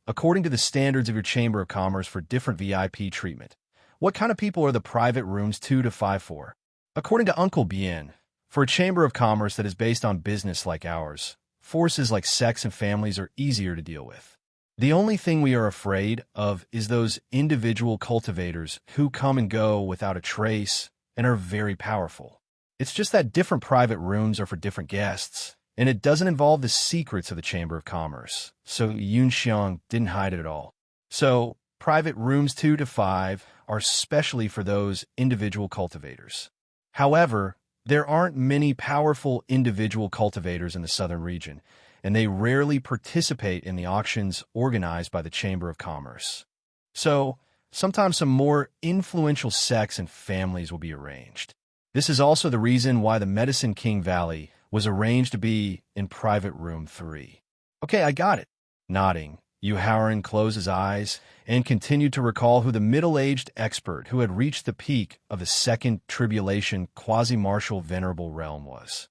according to the standards of your Chamber of Commerce for different VIP treatment, what kind of people are the private rooms 2 to 5 for? According to Uncle Bien, for a Chamber of Commerce that is based on business like ours, forces like sex and families are easier to deal with. The only thing we are afraid of is those individual cultivators who come and go without a trace and are very powerful. It's just that different private rooms are for different guests, and it doesn't involve the secrets of the Chamber of Commerce, so Yunxiang didn't hide it at all. So, private rooms 2 to 5 are specially for those individual cultivators. However, there aren't many powerful individual cultivators in the southern region, and they rarely participate in the auctions organized by the Chamber of Commerce. So, sometimes some more influential sects and families will be arranged. This is also the reason why the Medicine King Valley was arranged to be in private room 3. Okay, I got it. Nodding, Yu Haoran closed his eyes and continued to recall who the middle-aged expert who had reached the peak of the second tribulation quasi-martial venerable realm was.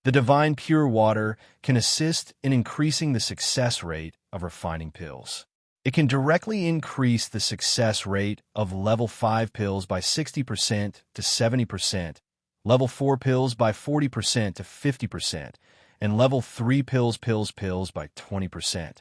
The divine pure water can assist in increasing the success rate of refining pills. It can directly increase the success rate of level 5 pills by 60% to 70%, level 4 pills by 40% to 50%, and level 3 pills by 20%.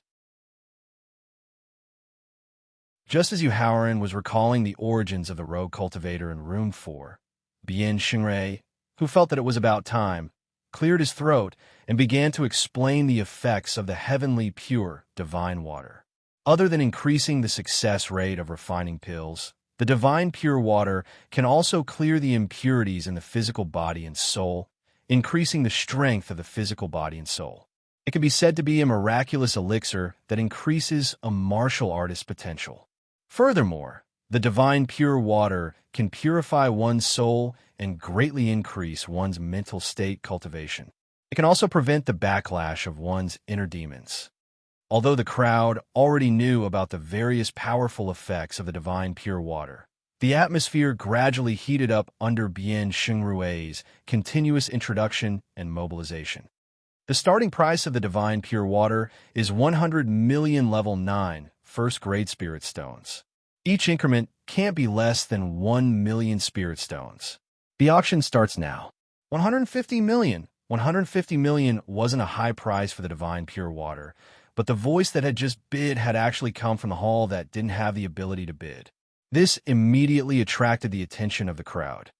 Just as Yu Haoran was recalling the origins of the rogue cultivator in room 4, Bien Xingray, who felt that it was about time, cleared his throat and began to explain the effects of the heavenly pure divine water. Other than increasing the success rate of refining pills, the divine pure water can also clear the impurities in the physical body and soul, increasing the strength of the physical body and soul. It can be said to be a miraculous elixir that increases a martial artist's potential. Furthermore, the divine pure water can purify one's soul and greatly increase one's mental state cultivation. It can also prevent the backlash of one's inner demons. Although the crowd already knew about the various powerful effects of the divine pure water, the atmosphere gradually heated up under Bien Xingrui's continuous introduction and mobilization. The starting price of the divine pure water is 100 million level 9 first-grade spirit stones. Each increment can't be less than 1 million spirit stones. The auction starts now. 150 million. 150 million wasn't a high price for the divine pure water, but the voice that had just bid had actually come from the hall that didn't have the ability to bid. This immediately attracted the attention of the crowd.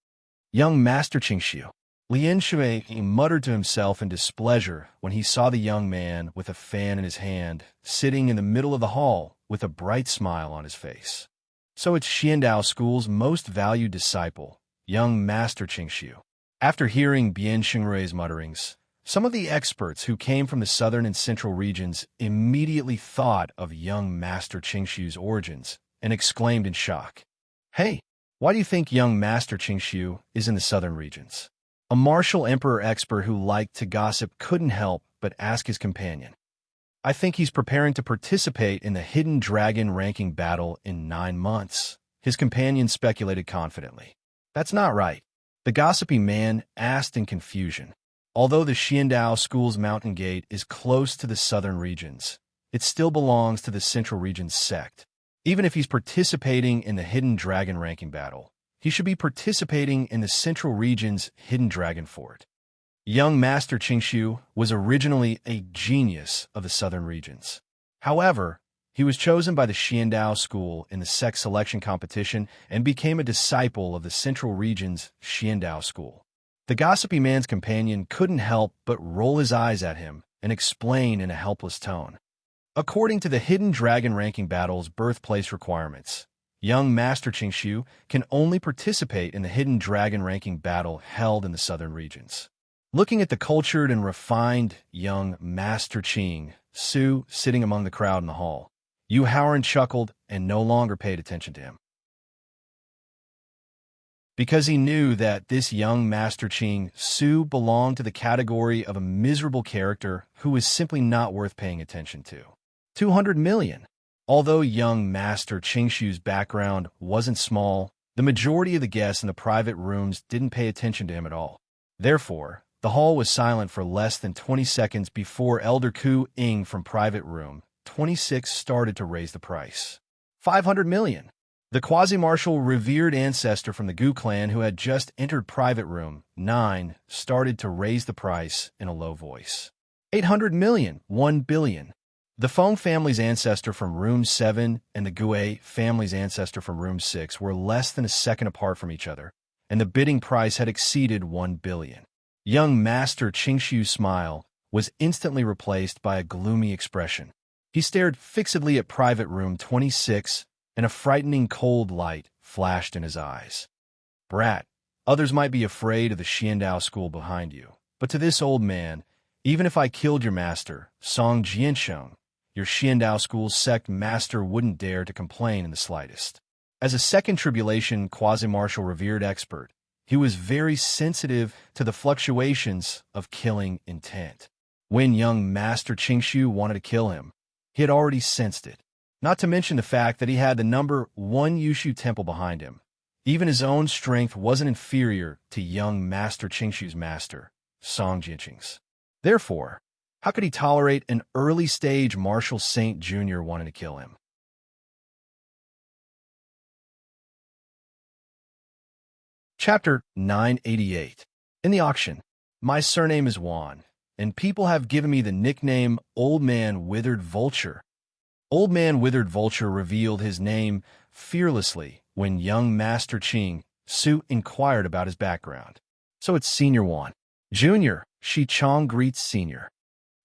Young Master Qingxiu. Lian Shui muttered to himself in displeasure when he saw the young man with a fan in his hand, sitting in the middle of the hall with a bright smile on his face. So it's Xiandao School's most valued disciple, young Master Qingxiu. After hearing Bien Xingrui's mutterings, some of the experts who came from the southern and central regions immediately thought of young Master Qingxiu's origins and exclaimed in shock, "Hey, Why do you think young Master Qingshu is in the southern regions? A martial emperor expert who liked to gossip couldn't help but ask his companion. I think he's preparing to participate in the Hidden Dragon ranking battle in 9 months, his companion speculated confidently. That's not right, the gossipy man asked in confusion. Although the Xiandao School's mountain gate is close to the southern regions, it still belongs to the central regions sect. Even if he's participating in the Hidden Dragon ranking battle, he should be participating in the central region's Hidden Dragon fort. Young Master Qingshu was originally a genius of the southern regions. However, he was chosen by the Xiandao School in the sect selection competition and became a disciple of the central region's Xiandao School. The gossipy man's companion couldn't help but roll his eyes at him and explain in a helpless tone. According to the Hidden Dragon ranking battle's birthplace requirements, young Master Qingshu can only participate in the Hidden Dragon ranking battle held in the southern regions. Looking at the cultured and refined young Master Qing Su sitting among the crowd in the hall, Yu Haoran chuckled and no longer paid attention to him. Because he knew that this young Master Qing Su belonged to the category of a miserable character who was simply not worth paying attention to. 200 million. Although young Master Qingshu's background wasn't small, the majority of the guests in the private rooms didn't pay attention to him at all. Therefore, the hall was silent for less than 20 seconds before Elder Ku Ing from private room 26 started to raise the price. 500 million. The quasi-martial revered ancestor from the Gu clan who had just entered private room 9 started to raise the price in a low voice. 800 million. 1 billion. The Feng family's ancestor from room 7 and the Gue family's ancestor from room 6 were less than a second apart from each other, and the bidding price had exceeded 1 billion. Young Master Qingshu's smile was instantly replaced by a gloomy expression. He stared fixedly at private room 26, and a frightening cold light flashed in his eyes. Brat, others might be afraid of the Xiandao school behind you, but to this old man, even if I killed your master, Song Jiansheng, your Xiandao school's sect master wouldn't dare to complain in the slightest. As a second tribulation quasi-martial revered expert, he was very sensitive to the fluctuations of killing intent. When young Master Qingshu wanted to kill him, he had already sensed it. Not to mention the fact that he had the number 1 Yushu temple behind him. Even his own strength wasn't inferior to young Master Qingshu's master, Song Jiansheng's. Therefore, how could he tolerate an early-stage martial saint junior wanting to kill him? Chapter 988. In the auction, my surname is Wan, and people have given me the nickname Old Man Withered Vulture. Old Man Withered Vulture revealed his name fearlessly when young Master Qing Su inquired about his background. So it's Senior Wan. Junior, Shi Chong greets Senior.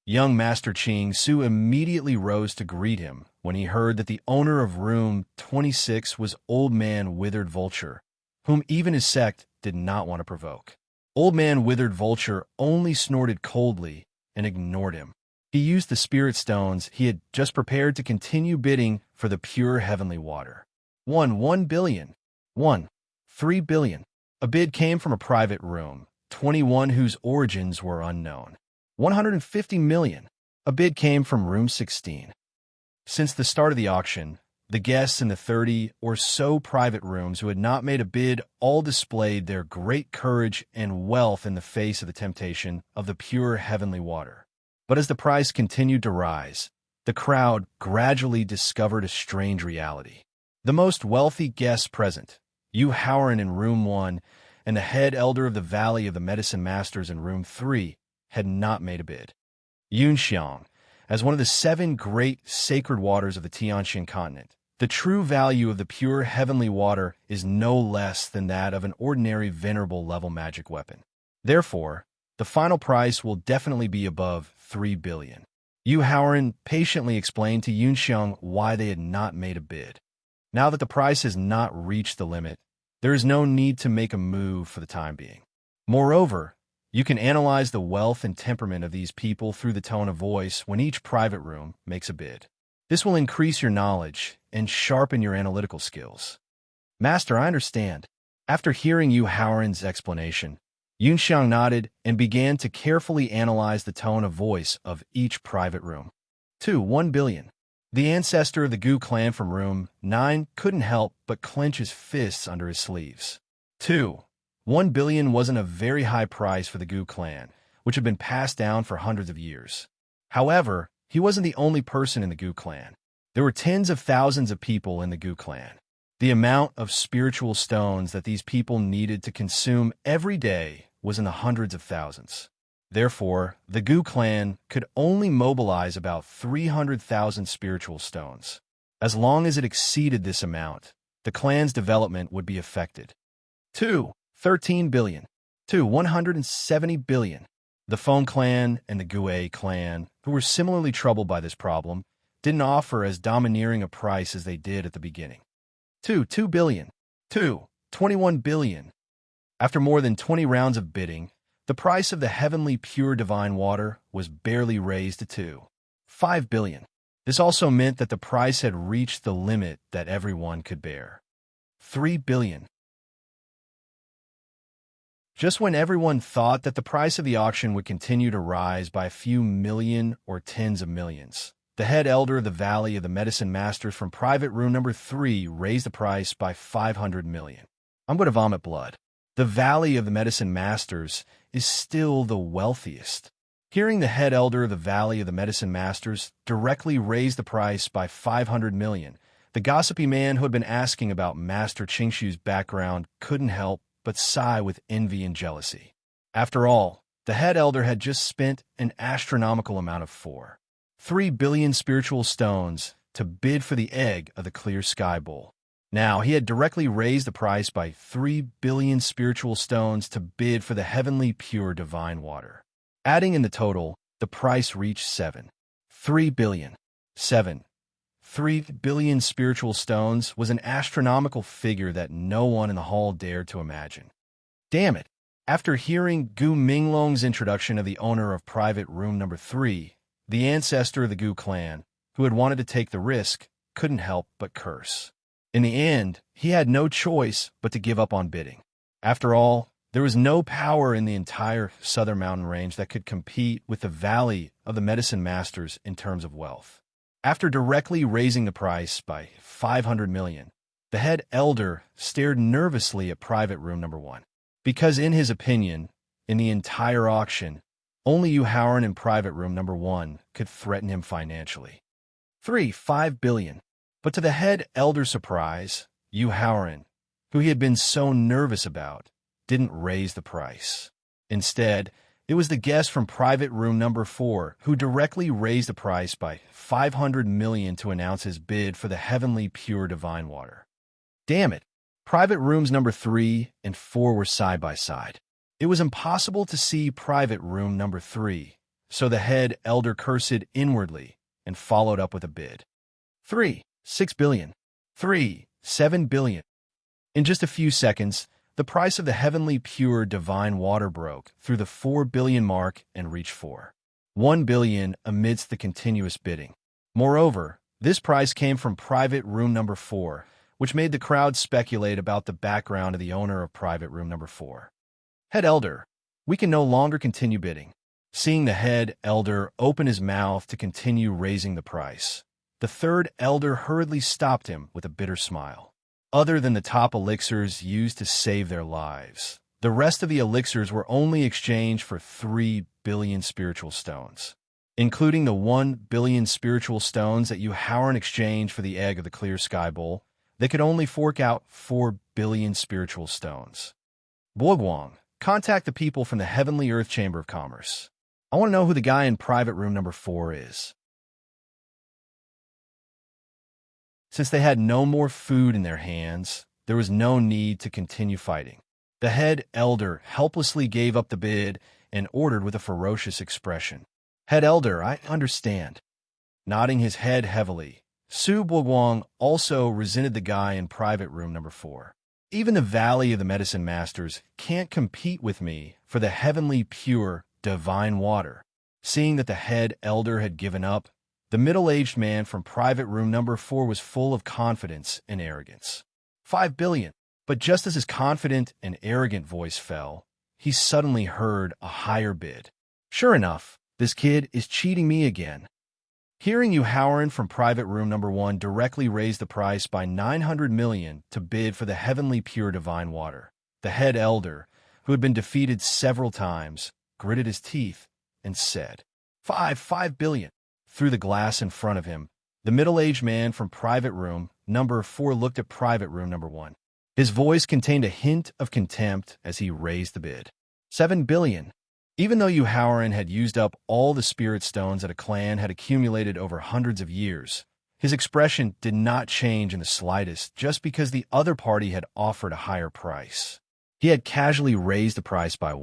Young Master Qing Su immediately rose to greet him when he heard that the owner of room 26 was Old Man Withered Vulture, whom even his sect did not want to provoke. Old Man Withered Vulture only snorted coldly and ignored him. He used the spirit stones he had just prepared to continue bidding for the pure heavenly water. 1 billion. 3 billion. A bid came from a private room, 21 whose origins were unknown. 150 million. A bid came from room 16. Since the start of the auction, the guests in the 30 or so private rooms who had not made a bid all displayed their great courage and wealth in the face of the temptation of the pure heavenly water. But as the price continued to rise, the crowd gradually discovered a strange reality. The most wealthy guests present, Yu Haoran in room 1 and the head elder of the Valley of the Medicine Masters in room 3, had not made a bid. Yunxiang, as one of the 7 great sacred waters of the Tianxian continent, the true value of the pure heavenly water is no less than that of an ordinary venerable level magic weapon. Therefore, the final price will definitely be above 3 billion. Yu Haoran patiently explained to Yunxiang why they had not made a bid. Now that the price has not reached the limit, there is no need to make a move for the time being. Moreover, you can analyze the wealth and temperament of these people through the tone of voice when each private room makes a bid. This will increase your knowledge and sharpen your analytical skills. Master, I understand. After hearing Yu Haoran's explanation, Yunxiang nodded and began to carefully analyze the tone of voice of each private room. 1 billion. The ancestor of the Gu clan from room 9 couldn't help but clench his fists under his sleeves. 1 billion wasn't a very high price for the Gu clan, which had been passed down for hundreds of years. However, he wasn't the only person in the Gu clan. There were tens of thousands of people in the Gu clan. The amount of spiritual stones that these people needed to consume every day was in the hundreds of thousands. Therefore, the Gu clan could only mobilize about 300,000 spiritual stones. As long as it exceeded this amount, the clan's development would be affected. 13 billion. 170 billion. The Feng clan and the Gue clan, who were similarly troubled by this problem, didn't offer as domineering a price as they did at the beginning. 2 billion. 21 billion. After more than 20 rounds of bidding, the price of the heavenly pure divine water was barely raised to 5 billion. This also meant that the price had reached the limit that everyone could bear. 3 billion. Just when everyone thought that the price of the auction would continue to rise by a few million or tens of millions, the head elder of the Valley of the Medicine Masters from private room number 3 raised the price by 500 million. I'm going to vomit blood. The Valley of the Medicine Masters is still the wealthiest. Hearing the head elder of the Valley of the Medicine Masters directly raise the price by 500 million, the gossipy man who had been asking about Master Qingshu's background couldn't help but sigh with envy and jealousy. After all, the head elder had just spent an astronomical amount of 3 billion spiritual stones to bid for the egg of the clear sky bowl. Now, he had directly raised the price by 3 billion spiritual stones to bid for the heavenly pure divine water. Adding in the total, the price reached 3 billion. 3 billion spiritual stones was an astronomical figure that no one in the hall dared to imagine. Damn it! After hearing Gu Minglong's introduction of the owner of private room number 3, the ancestor of the Gu clan, who had wanted to take the risk, couldn't help but curse. In the end, he had no choice but to give up on bidding. After all, there was no power in the entire southern mountain range that could compete with the Valley of the Medicine Masters in terms of wealth. After directly raising the price by 500 million, the head elder stared nervously at private room number 1. Because in his opinion, in the entire auction, only Yu Haoran in private room number 1 could threaten him financially. 5 billion. But to the head elder's surprise, Yu Haoran, who he had been so nervous about, didn't raise the price. Instead, it was the guest from private room number 4 who directly raised the price by 500 million to announce his bid for the heavenly pure divine water. Damn it! Private rooms number 3 and 4 were side by side. It was impossible to see private room number 3, so the head elder cursed inwardly and followed up with a bid. 6 billion. 7 billion. In just a few seconds, the price of the heavenly pure divine water broke through the 4 billion mark and reached 1 billion amidst the continuous bidding. Moreover, this price came from private room number 4, which made the crowd speculate about the background of the owner of private room number 4. Head elder, we can no longer continue bidding. Seeing the head elder open his mouth to continue raising the price, the third elder hurriedly stopped him with a bitter smile. Other than the top elixirs used to save their lives, the rest of the elixirs were only exchanged for 3 billion spiritual stones. Including the 1 billion spiritual stones that Yu Haoran exchanged for the egg of the clear sky bowl, they could only fork out 4 billion spiritual stones. Boguang, contact the people from the Heavenly Earth Chamber of Commerce. I want to know who the guy in private room number 4 is. Since they had no more food in their hands, there was no need to continue fighting. The head elder helplessly gave up the bid and ordered with a ferocious expression. Head elder, I understand. Nodding his head heavily, Su Boguang also resented the guy in private room number 4. Even the Valley of the Medicine Masters can't compete with me for the heavenly pure divine water. Seeing that the head elder had given up, the middle-aged man from private room number 4 was full of confidence and arrogance. 5 billion. But just as his confident and arrogant voice fell, he suddenly heard a higher bid. Sure enough, this kid is cheating me again. Hearing Yu Haoran from private room number 1 directly raised the price by 900 million to bid for the heavenly pure divine water, the head elder, who had been defeated several times, gritted his teeth and said, 5 billion. Through the glass in front of him, the middle-aged man from private room number 4 looked at private room number 1. His voice contained a hint of contempt as he raised the bid. 7 billion. Even though Yu Haoran had used up all the spirit stones that a clan had accumulated over hundreds of years, his expression did not change in the slightest just because the other party had offered a higher price. He had casually raised the price by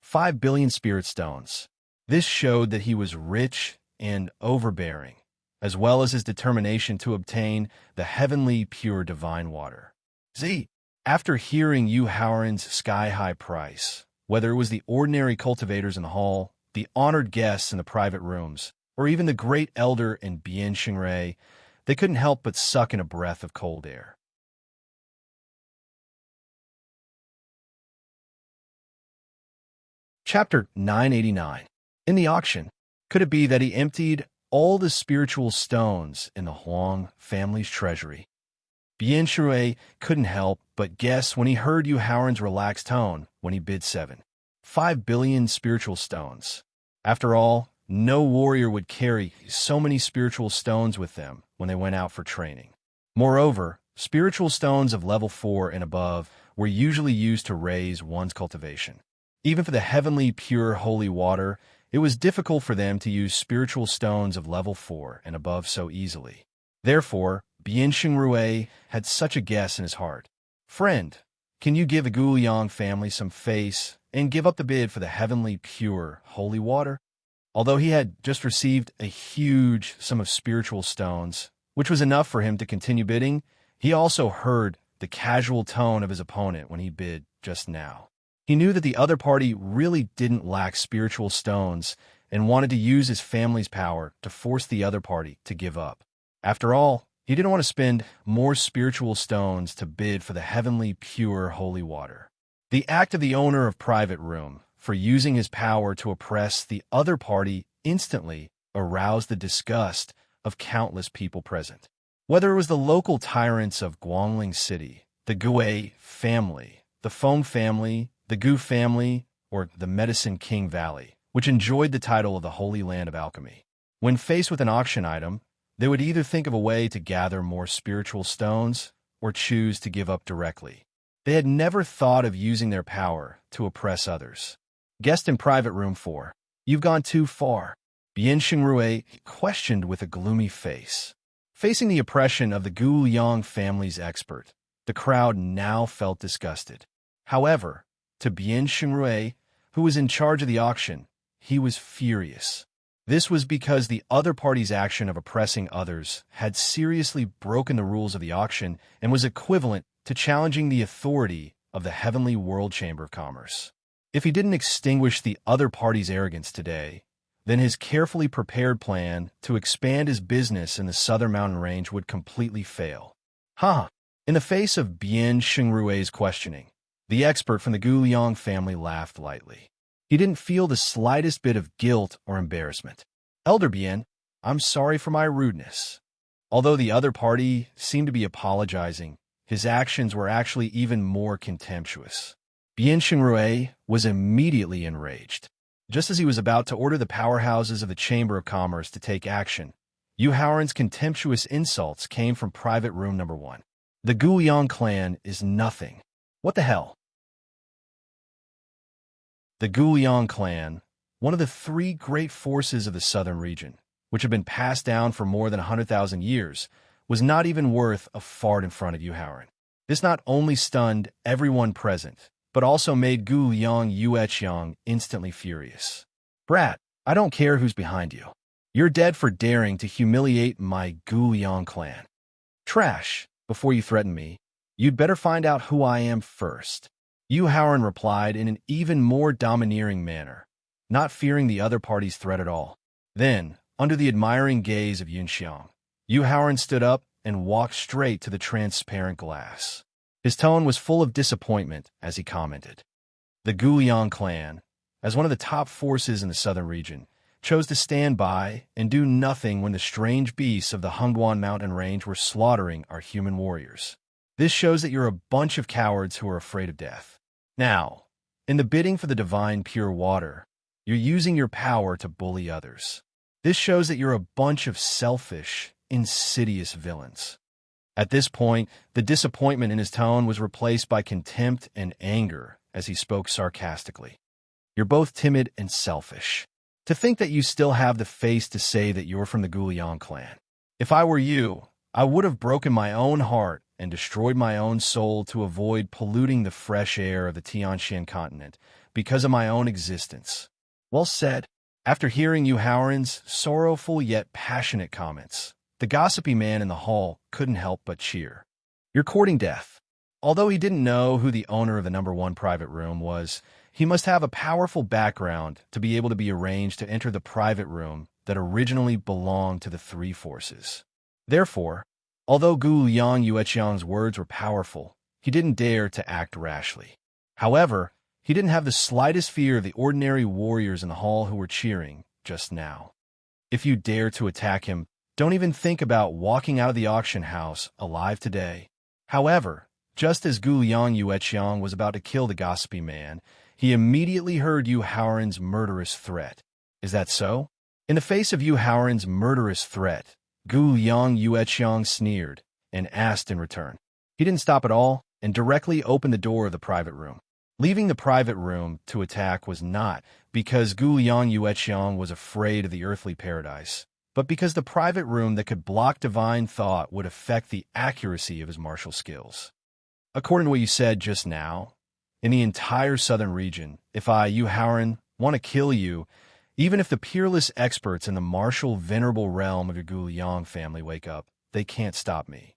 5 billion spirit stones. This showed that he was rich and overbearing, as well as his determination to obtain the heavenly pure divine water. After hearing Yu Haoran's sky-high price, whether it was the ordinary cultivators in the hall, the honored guests in the private rooms, or even the great elder and Bian Xingrui, they couldn't help but suck in a breath of cold air. Chapter 989. In the auction, could it be that he emptied all the spiritual stones in the Huang family's treasury? Bian Xingrui couldn't help but guess when he heard Yu Haoran's relaxed tone when he bid 5 billion spiritual stones. After all, no warrior would carry so many spiritual stones with them when they went out for training. Moreover, spiritual stones of level 4 and above were usually used to raise one's cultivation. Even for the heavenly pure holy water, it was difficult for them to use spiritual stones of level 4 and above so easily. Therefore, Bian Xingrui had such a guess in his heart. Friend, can you give the Guoyang family some face and give up the bid for the heavenly pure holy water? Although he had just received a huge sum of spiritual stones, which was enough for him to continue bidding, he also heard the casual tone of his opponent when he bid just now. He knew that the other party really didn't lack spiritual stones and wanted to use his family's power to force the other party to give up. After all, he didn't want to spend more spiritual stones to bid for the heavenly pure holy water. The act of the owner of private room for using his power to oppress the other party instantly aroused the disgust of countless people present. Whether it was the local tyrants of Guangling City, the Gui family, the Feng family, the Gu family, or the Medicine King Valley, which enjoyed the title of the Holy Land of Alchemy. When faced with an auction item, they would either think of a way to gather more spiritual stones or choose to give up directly. They had never thought of using their power to oppress others. Guest in private room 4, you've gone too far. Bian Xingrui questioned with a gloomy face. Facing the oppression of the Guoyang family's expert, the crowd now felt disgusted. However, to Bian Xingrui, who was in charge of the auction, he was furious. This was because the other party's action of oppressing others had seriously broken the rules of the auction and was equivalent to challenging the authority of the Heavenly World Chamber of Commerce. If he didn't extinguish the other party's arrogance today, then his carefully prepared plan to expand his business in the southern mountain range would completely fail. In the face of Bian Xingrui's questioning, the expert from the Guoyang family laughed lightly. He didn't feel the slightest bit of guilt or embarrassment. Elder Bian, I'm sorry for my rudeness. Although the other party seemed to be apologizing, his actions were actually even more contemptuous. Bian Xingrui was immediately enraged. Just as he was about to order the powerhouses of the Chamber of Commerce to take action, Yu Haoran's contemptuous insults came from private room number 1. The Guoyang clan is nothing. What the hell? The Guoyang clan, one of the 3 great forces of the southern region, which had been passed down for more than 100,000 years, was not even worth a fart in front of Yu Haoran. This not only stunned everyone present, but also made Guoyang Yueqiang instantly furious. Brat, I don't care who's behind you. You're dead for daring to humiliate my Guoyang clan. Trash, before you threaten me, you'd better find out who I am first. Yu Haoran replied in an even more domineering manner, not fearing the other party's threat at all. Then, under the admiring gaze of Yunxiang, Yu Haoran stood up and walked straight to the transparent glass. His tone was full of disappointment as he commented. The Guliang clan, as one of the top forces in the southern region, chose to stand by and do nothing when the strange beasts of the Hungduan mountain range were slaughtering our human warriors. This shows that you're a bunch of cowards who are afraid of death. Now, in the bidding for the divine pure water, you're using your power to bully others. This shows that you're a bunch of selfish, insidious villains. At this point, the disappointment in his tone was replaced by contempt and anger as he spoke sarcastically. You're both timid and selfish. To think that you still have the face to say that you're from the Guliang clan. If I were you, I would have broken my own heart and destroyed my own soul to avoid polluting the fresh air of the Tianshan continent because of my own existence. Well said. After hearing Yu Haoran's sorrowful yet passionate comments, the gossipy man in the hall couldn't help but cheer. You're courting death. Although he didn't know who the owner of the #1 private room was, he must have a powerful background to be able to be arranged to enter the private room that originally belonged to the three forces. Therefore, although Gu Yang Yueqiang's words were powerful, he didn't dare to act rashly. However, he didn't have the slightest fear of the ordinary warriors in the hall who were cheering just now. If you dare to attack him, don't even think about walking out of the auction house alive today. However, just as Gu Yang Yueqiang was about to kill the gossipy man, he immediately heard Yu Haoran's murderous threat. Is that so? In the face of Yu Haoran's murderous threat, Gu Yang Yueqiang sneered and asked in return. He didn't stop at all and directly opened the door of the private room. Leaving the private room to attack was not because Gu Yang Yueqiang was afraid of the earthly paradise, but because the private room that could block divine thought would affect the accuracy of his martial skills. According to what you said just now, in the entire southern region, if I, Yu Haoran, want to kill you, even if the peerless experts in the martial venerable realm of your Guliang family wake up, they can't stop me.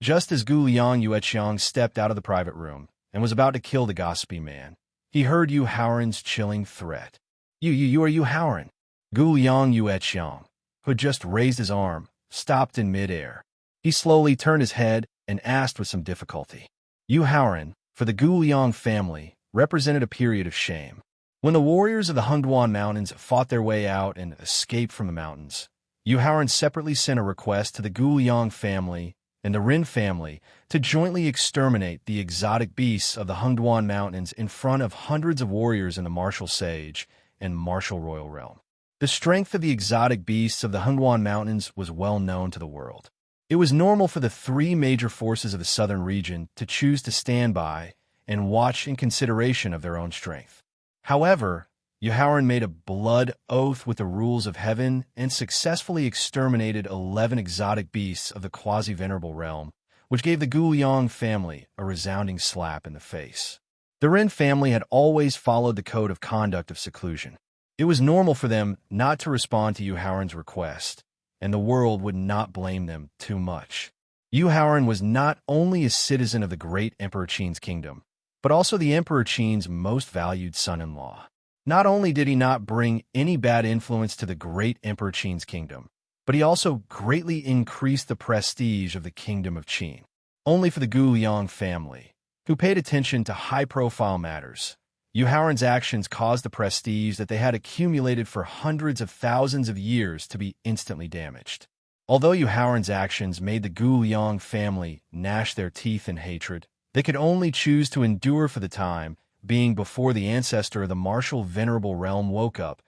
Just as Gu Yang Yueqiang stepped out of the private room and was about to kill the gossipy man, he heard Yu Haoran's chilling threat. You are Yu Haoran. Gu Yang Yueqiang, who had just raised his arm, stopped in midair. He slowly turned his head and asked with some difficulty. Yu Haoran, for the Guliang family, represented a period of shame. When the warriors of the Hungduan Mountains fought their way out and escaped from the mountains, Yu Haoran separately sent a request to the Guliang family and the Rin family to jointly exterminate the exotic beasts of the Hungduan Mountains in front of hundreds of warriors in the martial sage and martial royal realm. The strength of the exotic beasts of the Hungduan Mountains was well known to the world. It was normal for the three major forces of the southern region to choose to stand by and watch in consideration of their own strength. However, Yu Haoran made a blood oath with the rules of heaven and successfully exterminated 11 exotic beasts of the quasi-venerable realm, which gave the Guliang family a resounding slap in the face. The Rin family had always followed the code of conduct of seclusion. It was normal for them not to respond to Yu Haoran's request, and the world would not blame them too much. Yu Haoran was not only a citizen of the great Emperor Qin's kingdom, but also the Emperor Qin's most valued son-in-law. Not only did he not bring any bad influence to the great Emperor Qin's kingdom, but he also greatly increased the prestige of the kingdom of Qin. Only for the Guliang family, who paid attention to high-profile matters, Yu Haoran's actions caused the prestige that they had accumulated for hundreds of thousands of years to be instantly damaged. Although Yu Haoran's actions made the Guliang family gnash their teeth in hatred, they could only choose to endure for the time being before the ancestor of the martial venerable realm woke up,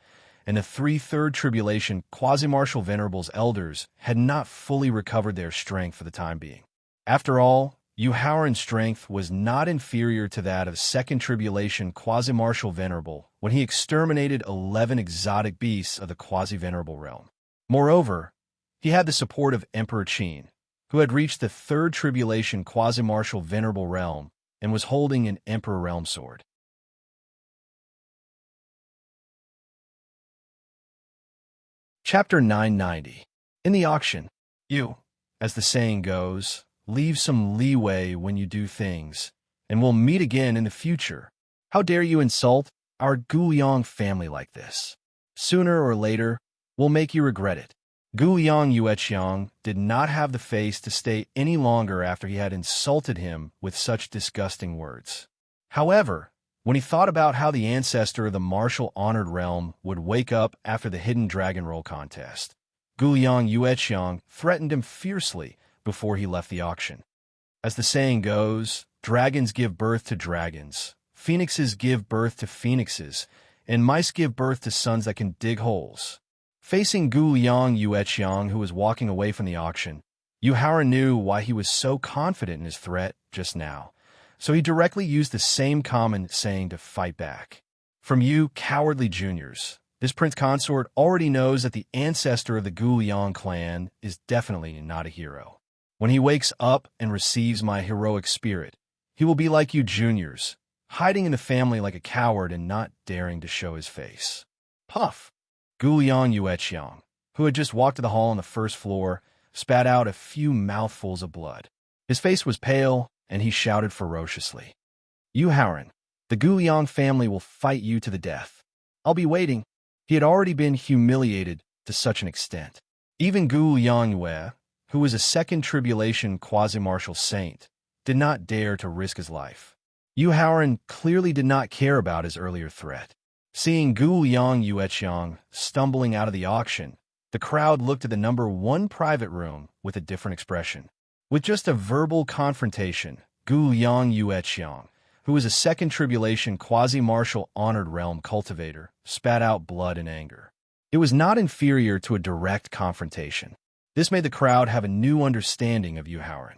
and the three-third tribulation quasi-martial venerables elders had not fully recovered their strength for the time being. After all, Yu Haoran's strength was not inferior to that of second tribulation quasi-martial venerable when he exterminated 11 exotic beasts of the quasi-venerable realm. Moreover, he had the support of Emperor Qin, who had reached the third tribulation quasi-martial venerable realm and was holding an Emperor Realm sword. Chapter 990. In the auction, you, as the saying goes, leave some leeway when you do things, and we'll meet again in the future. How dare you insult our Guliang family like this? Sooner or later, we'll make you regret it. Gu Yang Yueqiang did not have the face to stay any longer after he had insulted him with such disgusting words. However, when he thought about how the ancestor of the martial honored realm would wake up after the hidden dragon roll contest, Gu Yang Yueqiang threatened him fiercely before he left the auction. As the saying goes, dragons give birth to dragons, phoenixes give birth to phoenixes, and mice give birth to sons that can dig holes. Facing Gu Yang Yueqiang, who was walking away from the auction, Yu Haoran knew why he was so confident in his threat just now, so he directly used the same common saying to fight back. From you, cowardly juniors, this prince consort already knows that the ancestor of the Gu Yang clan is definitely not a hero. When he wakes up and receives my heroic spirit, he will be like you juniors, hiding in the family like a coward and not daring to show his face. Puff! Gu Yang Yueqiang, who had just walked to the hall on the first floor, spat out a few mouthfuls of blood. His face was pale, and he shouted ferociously. Yu Haoran, the Gu Yang family will fight you to the death. I'll be waiting. He had already been humiliated to such an extent. Even Gu Yang Yue, who was a second tribulation quasi-martial saint, did not dare to risk his life. Yu Haoran clearly did not care about his earlier threat. Seeing Gu Yang Yueqiang stumbling out of the auction, the crowd looked at the number 1 private room with a different expression. With just a verbal confrontation, Gu Yang Yueqiang, who was a second tribulation quasi-martial honored realm cultivator, spat out blood and anger. It was not inferior to a direct confrontation. This made the crowd have a new understanding of Yu Haoran.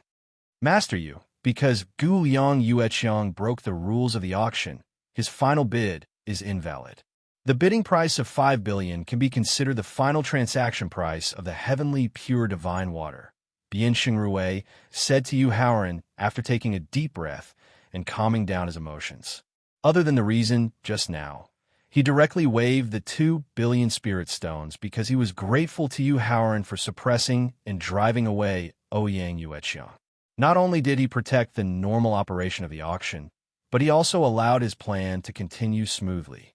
Master Yu, because Gu Yang Yueqiang broke the rules of the auction, his final bid is invalid. The bidding price of 5 billion can be considered the final transaction price of the heavenly pure divine water, Bian Xingrui said to Yu Haoran after taking a deep breath and calming down his emotions. Other than the reason just now, he directly waved the 2 billion spirit stones because he was grateful to Yu Haoran for suppressing and driving away Ouyang Yueqiang. Not only did he protect the normal operation of the auction, but he also allowed his plan to continue smoothly.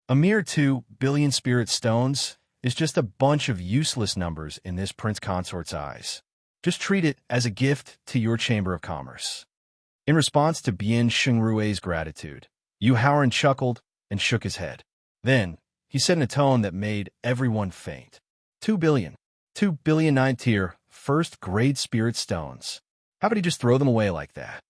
A mere 2 billion spirit stones is just a bunch of useless numbers in this prince consort's eyes. Just treat it as a gift to your Chamber of Commerce. In response to Bian Xingrui's gratitude, Yu Haoran chuckled and shook his head. Then, he said in a tone that made everyone faint. 2 billion. 2 billion 9th tier, first-grade spirit stones. How about he just throw them away like that?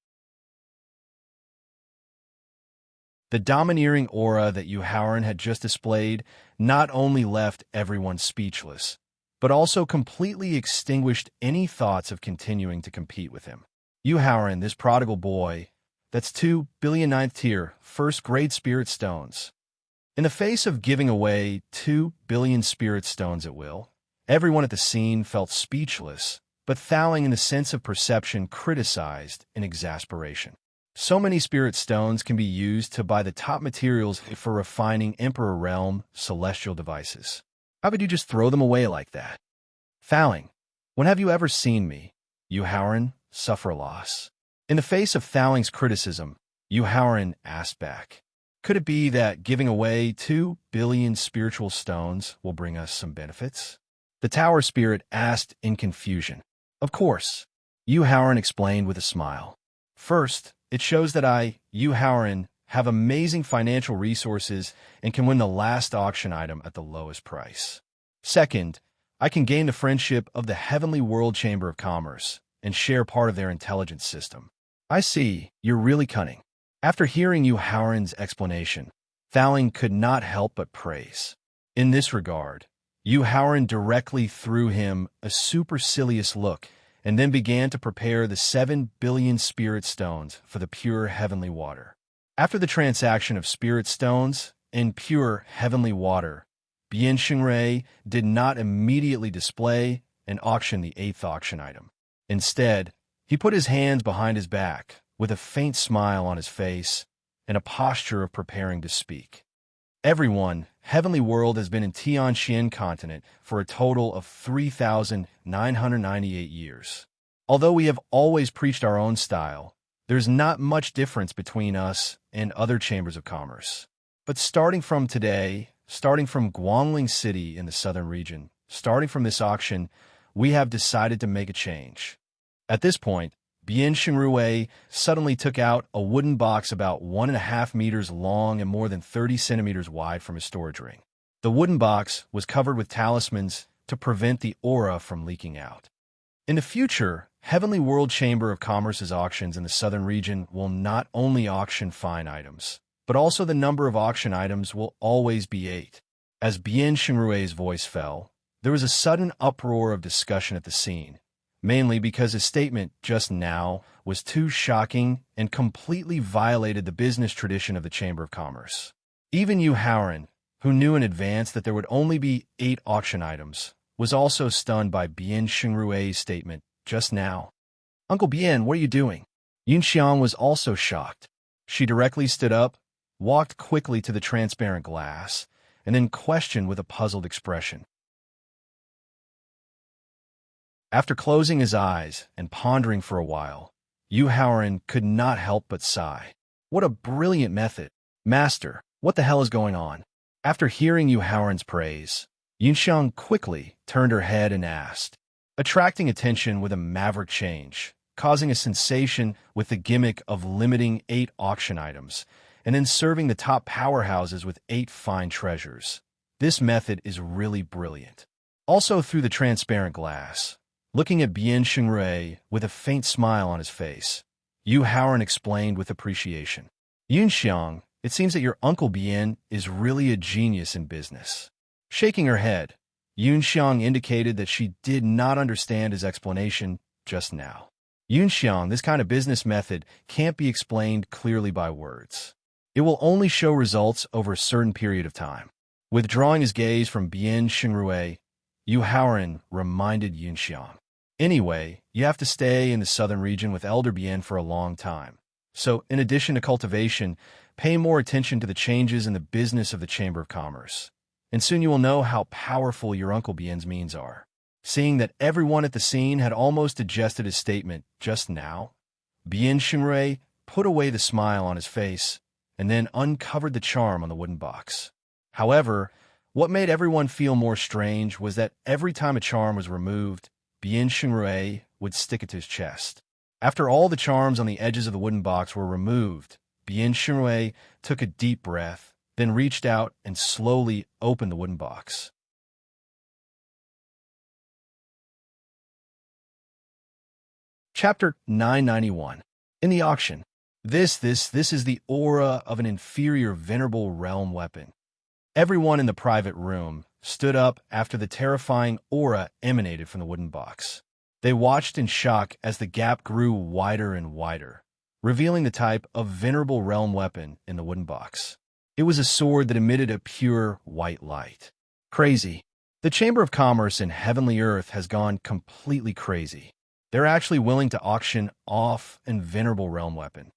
The domineering aura that Yu Haoran had just displayed not only left everyone speechless, but also completely extinguished any thoughts of continuing to compete with him. Yu Haoran, this prodigal boy, that's 2 billion 9th tier, first-grade spirit stones. In the face of giving away 2 billion spirit stones at will, everyone at the scene felt speechless, but Thowling in the sense of perception criticized in exasperation. So many spirit stones can be used to buy the top materials for refining Emperor Realm celestial devices. How could you just throw them away like that? Thowling, when have you ever seen me, Yu Haoran, suffer a loss? In the face of Thowling's criticism, Yu Haoran asked back, could it be that giving away 2 billion spiritual stones will bring us some benefits? The tower spirit asked in confusion. Of course, Yu Haoran explained with a smile. First, it shows that I, Yu Haoran, have amazing financial resources and can win the last auction item at the lowest price. Second, I can gain the friendship of the Heavenly World Chamber of Commerce and share part of their intelligence system. I see, you're really cunning. After hearing Yu Haoran's explanation, Thowling could not help but praise. In this regard, Yu Haoran directly threw him a supercilious look and then began to prepare the 7 billion spirit stones for the pure heavenly water. After the transaction of spirit stones and pure heavenly water, Bian Xingrui did not immediately display and auction the 8th auction item. Instead, he put his hands behind his back with a faint smile on his face and a posture of preparing to speak. Everyone, Heavenly World has been in Tianxian continent for a total of 3,998 years. Although we have always preached our own style, there's not much difference between us and other chambers of commerce. But starting from today, starting from Guangling City in the southern region, starting from this auction, we have decided to make a change. At this point, Bien Xingrui suddenly took out a wooden box about 1.5 meters long and more than 30 centimeters wide from his storage ring. The wooden box was covered with talismans to prevent the aura from leaking out. In the future, Heavenly World Chamber of Commerce's auctions in the southern region will not only auction fine items, but also the number of auction items will always be 8. As Bien Xingrui's voice fell, there was a sudden uproar of discussion at the scene, mainly because his statement just now was too shocking and completely violated the business tradition of the Chamber of Commerce. Even Yu Haoran, who knew in advance that there would only be 8 auction items, was also stunned by Bien Xingrui's statement just now. "Uncle Bien, what are you doing?" Yunxiang was also shocked. She directly stood up, walked quickly to the transparent glass, and then questioned with a puzzled expression. After closing his eyes and pondering for a while, Yu Haoran could not help but sigh. What a brilliant method! Master, what the hell is going on? After hearing Yu Haoran's praise, Yunxiang quickly turned her head and asked, attracting attention with a maverick change, causing a sensation with the gimmick of limiting 8 auction items, and then serving the top powerhouses with 8 fine treasures. This method is really brilliant. Also through the transparent glass, looking at Bien Xingrui with a faint smile on his face, Yu Haoran explained with appreciation. "Yunxiang, it seems that your Uncle Bien is really a genius in business." Shaking her head, Yunxiang indicated that she did not understand his explanation just now. "Yunxiang, this kind of business method can't be explained clearly by words. It will only show results over a certain period of time." Withdrawing his gaze from Bien Xingrui, Yu Haoran reminded Yunxiang, "Anyway, you have to stay in the southern region with Elder Bien for a long time. So, in addition to cultivation, pay more attention to the changes in the business of the Chamber of Commerce. And soon you will know how powerful your Uncle Bien's means are." Seeing that everyone at the scene had almost digested his statement just now, Bien Xingrui put away the smile on his face and then uncovered the charm on the wooden box. However, what made everyone feel more strange was that every time a charm was removed, Bien Xingrui would stick it to his chest. After all the charms on the edges of the wooden box were removed, Bien Xingrui took a deep breath, then reached out and slowly opened the wooden box. Chapter 991. In the auction. This is the aura of an inferior venerable realm weapon. Everyone in the private room stood up after the terrifying aura emanated from the wooden box. They watched in shock as the gap grew wider and wider, revealing the type of venerable realm weapon in the wooden box. It was a sword that emitted a pure white light. Crazy. The Chamber of Commerce in Heavenly Earth has gone completely crazy. They're actually willing to auction off a venerable realm weapon.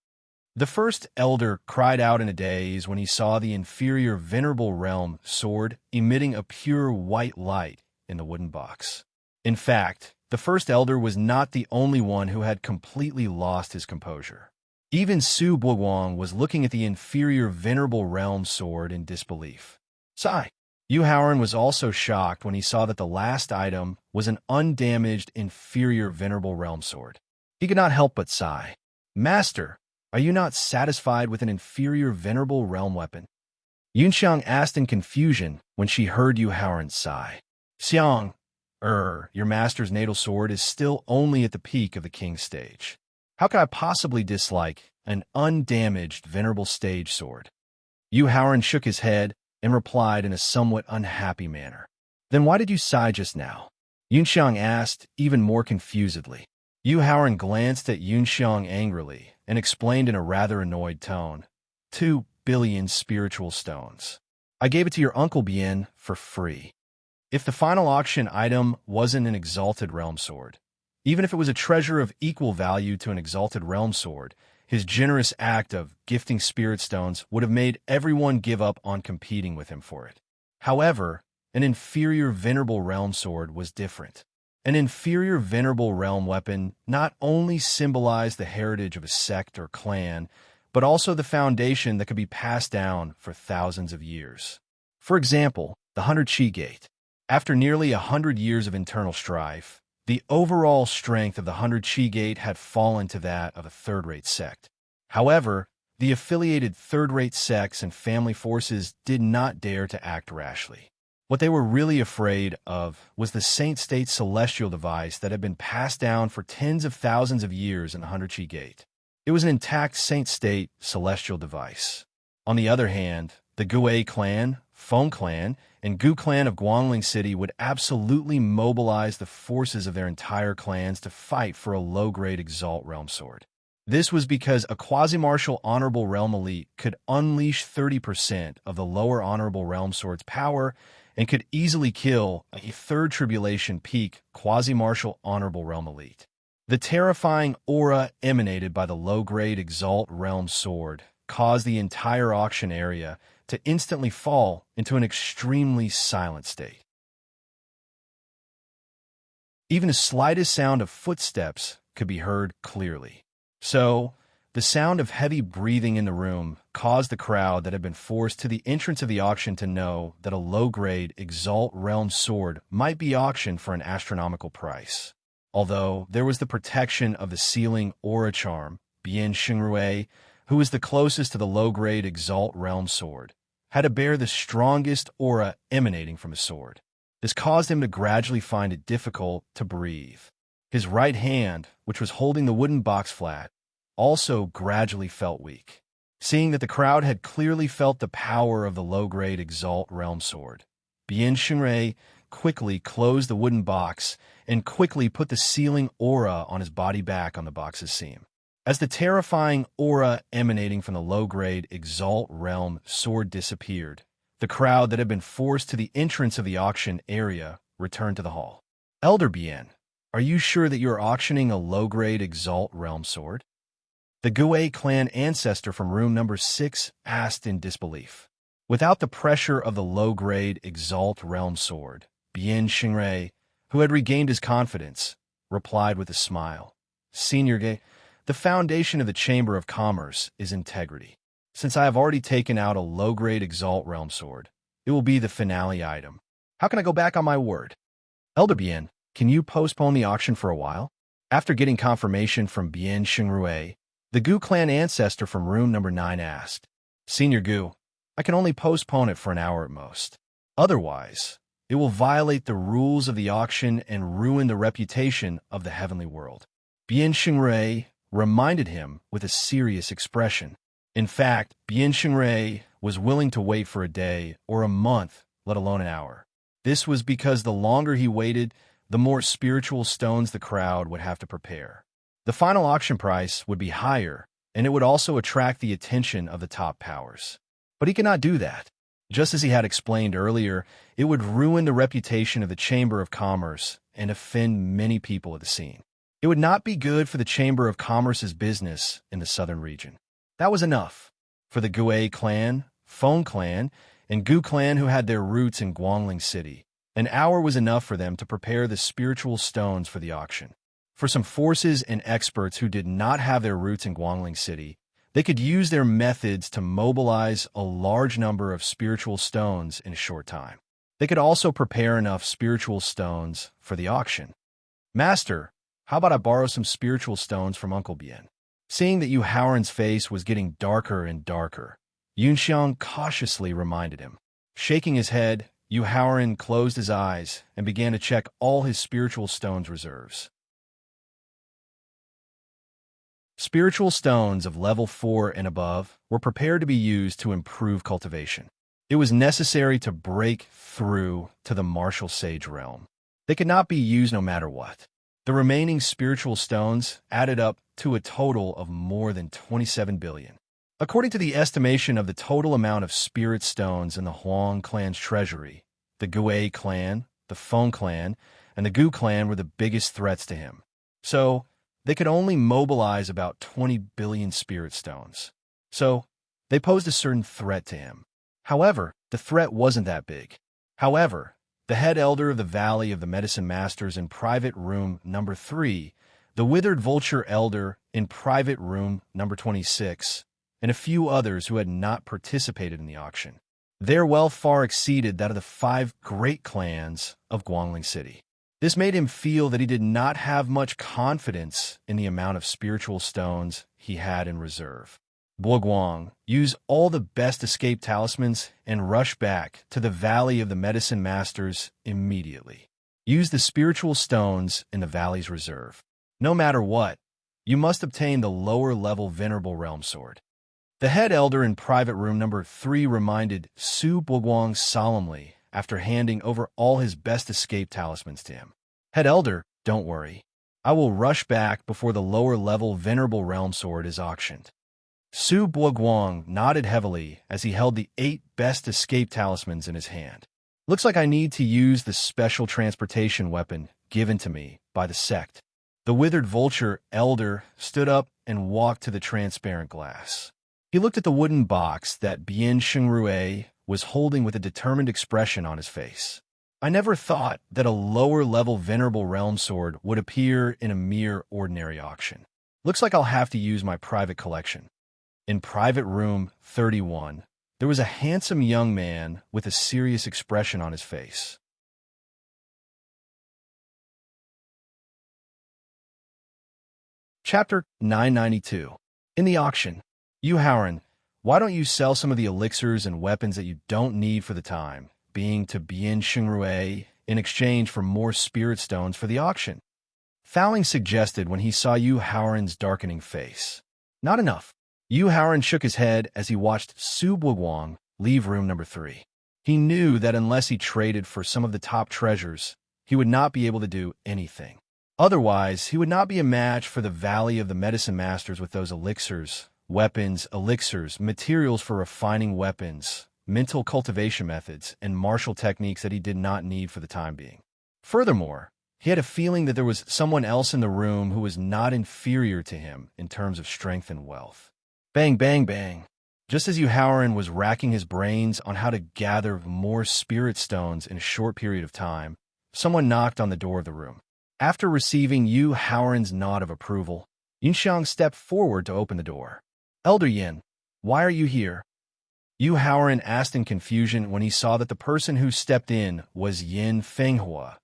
The first elder cried out in a daze when he saw the inferior venerable realm sword emitting a pure white light in the wooden box. In fact, the first elder was not the only one who had completely lost his composure. Even Su Buguang was looking at the inferior venerable realm sword in disbelief. Sigh. Yu Haoran was also shocked when he saw that the last item was an undamaged inferior venerable realm sword. He could not help but sigh. "Master, are you not satisfied with an inferior venerable realm weapon?" Yunxiang asked in confusion when she heard Yu Haoran's sigh. "Xiang, your master's natal sword is still only at the peak of the king's stage. How could I possibly dislike an undamaged venerable stage sword?" Yu Haoran shook his head and replied in a somewhat unhappy manner. "Then why did you sigh just now?" Yunxiang asked, even more confusedly. Yu Haoran glanced at Yunxiang angrily and explained in a rather annoyed tone, 2 billion spiritual stones. I gave it to your Uncle Bien for free. If the final auction item wasn't an exalted realm sword, even if it was a treasure of equal value to an exalted realm sword, his generous act of gifting spirit stones would have made everyone give up on competing with him for it. However, an inferior venerable realm sword was different. An inferior venerable realm weapon not only symbolized the heritage of a sect or clan, but also the foundation that could be passed down for thousands of years. For example, the 100 Chi Gate. After nearly 100 years of internal strife, the overall strength of the 100 Gate had fallen to that of a third-rate sect. However, the affiliated third-rate sects and family forces did not dare to act rashly. What they were really afraid of was the Saint State celestial device that had been passed down for tens of thousands of years in the 100 Gate. It was an intact Saint State celestial device. On the other hand, the Gue clan, Feng clan, and Gu clan of Guangling City would absolutely mobilize the forces of their entire clans to fight for a low-grade Exalt Realm Sword. This was because a quasi-martial Honorable Realm Elite could unleash 30% of the lower Honorable Realm Sword's power and could easily kill a third Tribulation Peak quasi-martial Honorable Realm Elite. The terrifying aura emanated by the low-grade Exalt Realm Sword caused the entire auction area to instantly fall into an extremely silent state. Even the slightest sound of footsteps could be heard clearly. So, the sound of heavy breathing in the room caused the crowd that had been forced to the entrance of the auction to know that a low-grade Exalt Realm Sword might be auctioned for an astronomical price. Although there was the protection of the sealing aura charm, Bian Xingrui, who was the closest to the low-grade Exalt Realm Sword, had to bear the strongest aura emanating from his sword. This caused him to gradually find it difficult to breathe. His right hand, which was holding the wooden box flat, also gradually felt weak. Seeing that the crowd had clearly felt the power of the low-grade Exalt Realm Sword, Bian Xingrui quickly closed the wooden box and quickly put the sealing aura on his body back on the box's seam. As the terrifying aura emanating from the low-grade Exalt Realm Sword disappeared, the crowd that had been forced to the entrance of the auction area returned to the hall. Elder Bian, are you sure that you are auctioning a low-grade Exalt Realm Sword? The Gue clan ancestor from room number 6 asked in disbelief. Without the pressure of the low-grade Exalt Realm Sword, Bian Xingrui, who had regained his confidence, replied with a smile. Senior Gue, the foundation of the Chamber of Commerce is integrity. Since I have already taken out a low-grade Exalt Realm Sword, it will be the finale item. How can I go back on my word? Elder Bian, can you postpone the auction for a while? After getting confirmation from Bian Xingrui, the Gu clan ancestor from room number 9 asked, Senior Gu, I can only postpone it for an hour at most. Otherwise, it will violate the rules of the auction and ruin the reputation of the heavenly world. Bian Xingrui reminded him with a serious expression. In fact, Bian Xingrui was willing to wait for a day or a month, let alone an hour. This was because the longer he waited, the more spiritual stones the crowd would have to prepare. The final auction price would be higher, and it would also attract the attention of the top powers. But he could not do that. Just as he had explained earlier, it would ruin the reputation of the Chamber of Commerce and offend many people at the scene. It would not be good for the Chamber of Commerce's business in the southern region. That was enough. For the Gue clan, Feng clan, and Gu clan who had their roots in Guangling City, an hour was enough for them to prepare the spiritual stones for the auction. For some forces and experts who did not have their roots in Guangling City, they could use their methods to mobilize a large number of spiritual stones in a short time. They could also prepare enough spiritual stones for the auction. Master, how about I borrow some spiritual stones from Uncle Bian? Seeing that Yu Haoran's face was getting darker and darker, Yunxiang cautiously reminded him. Shaking his head, Yu Haoran closed his eyes and began to check all his spiritual stones reserves. Spiritual stones of level 4 and above were prepared to be used to improve cultivation. It was necessary to break through to the martial sage realm. They could not be used no matter what. The remaining spiritual stones added up to a total of more than 27 billion. According to the estimation of the total amount of spirit stones in the Huang clan's treasury, the Gue clan, the Feng clan, and the Gu clan were the biggest threats to him. So, they could only mobilize about 20 billion spirit stones. So, they posed a certain threat to him. However, the threat wasn't that big. However, the head elder of the Valley of the Medicine Masters in private room number 3, the Withered Vulture elder in private room number 26, and a few others who had not participated in the auction. Their wealth far exceeded that of the 5 great clans of Guangling City. This made him feel that he did not have much confidence in the amount of spiritual stones he had in reserve. Guang used all the best escape talismans and rushed back to the Valley of the Medicine Masters immediately. Use the spiritual stones in the Valley's reserve. No matter what, you must obtain the lower-level Venerable Realm Sword. The head elder in private room number 3 reminded Su Guang solemnly after handing over all his best escape talismans to him. Head elder, don't worry. I will rush back before the lower-level Venerable Realm Sword is auctioned. Su Guang nodded heavily as he held the 8 best escape talismans in his hand. Looks like I need to use the special transportation weapon given to me by the sect. The withered vulture elder stood up and walked to the transparent glass. He looked at the wooden box that Bian Shengrue was holding with a determined expression on his face. I never thought that a lower-level Venerable Realm Sword would appear in a mere ordinary auction. Looks like I'll have to use my private collection. In private room 31, there was a handsome young man with a serious expression on his face. Chapter 992. In the auction. Yu Haoran, why don't you sell some of the elixirs and weapons that you don't need for the time being to Bian Shengrue in exchange for more spirit stones for the auction? Thowling suggested when he saw Yu Haoran's darkening face. Not enough. Yu Haoran shook his head as he watched Su Guang leave room number 3. He knew that unless he traded for some of the top treasures, he would not be able to do anything. Otherwise, he would not be a match for the Valley of the Medicine Masters with those elixirs, weapons, elixirs, materials for refining weapons, mental cultivation methods, and martial techniques that he did not need for the time being. Furthermore, he had a feeling that there was someone else in the room who was not inferior to him in terms of strength and wealth. Bang, bang, bang. Just as Yu Haoran was racking his brains on how to gather more spirit stones in a short period of time, someone knocked on the door of the room. After receiving Yu Haoran's nod of approval, Yunxiang stepped forward to open the door. Elder Yin, why are you here? Yu Haoran asked in confusion when he saw that the person who stepped in was Yin Fenghua,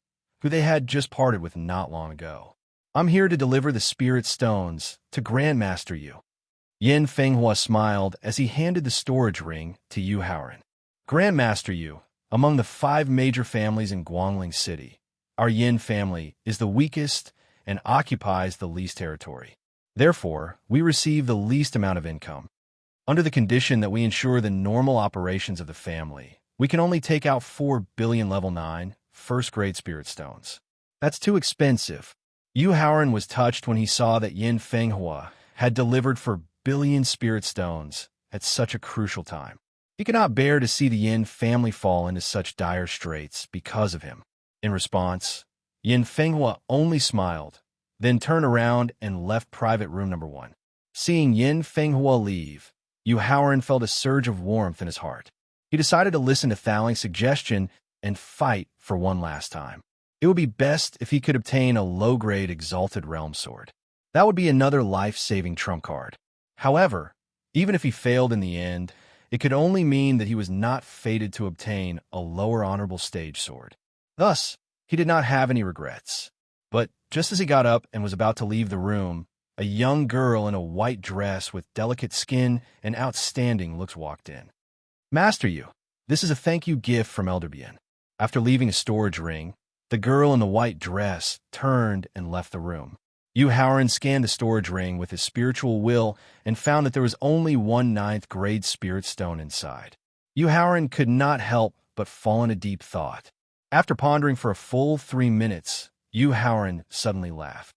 who they had just parted with not long ago. I'm here to deliver the spirit stones to Grandmaster Yu. Yin Fenghua smiled as he handed the storage ring to Yu Haoran. Grandmaster Yu, among the 5 major families in Guangling City, our Yin family is the weakest and occupies the least territory. Therefore, we receive the least amount of income. Under the condition that we ensure the normal operations of the family, we can only take out 4 billion level 9 first-grade spirit stones. That's too expensive. Yu Haoran was touched when he saw that Yin Fenghua had delivered for billion spirit stones at such a crucial time. He could not bear to see the Yin family fall into such dire straits because of him. In response, Yin Fenghua only smiled, then turned around and left private room number 1. Seeing Yin Fenghua leave, Yu Haoran felt a surge of warmth in his heart. He decided to listen to Thowling's suggestion and fight for one last time. It would be best if he could obtain a low-grade Exalted Realm Sword. That would be another life-saving trump card. However, even if he failed in the end, it could only mean that he was not fated to obtain a lower honorable stage sword. Thus, he did not have any regrets. But just as he got up and was about to leave the room, a young girl in a white dress with delicate skin and outstanding looks walked in. Master Yu, this is a thank you gift from Elder Bian. After leaving a storage ring, the girl in the white dress turned and left the room. Yu Haoran scanned the storage ring with his spiritual will and found that there was only 1/9 grade spirit stone inside. Yu Haoran could not help but fall into deep thought. After pondering for a full 3 minutes, Yu Haoran suddenly laughed.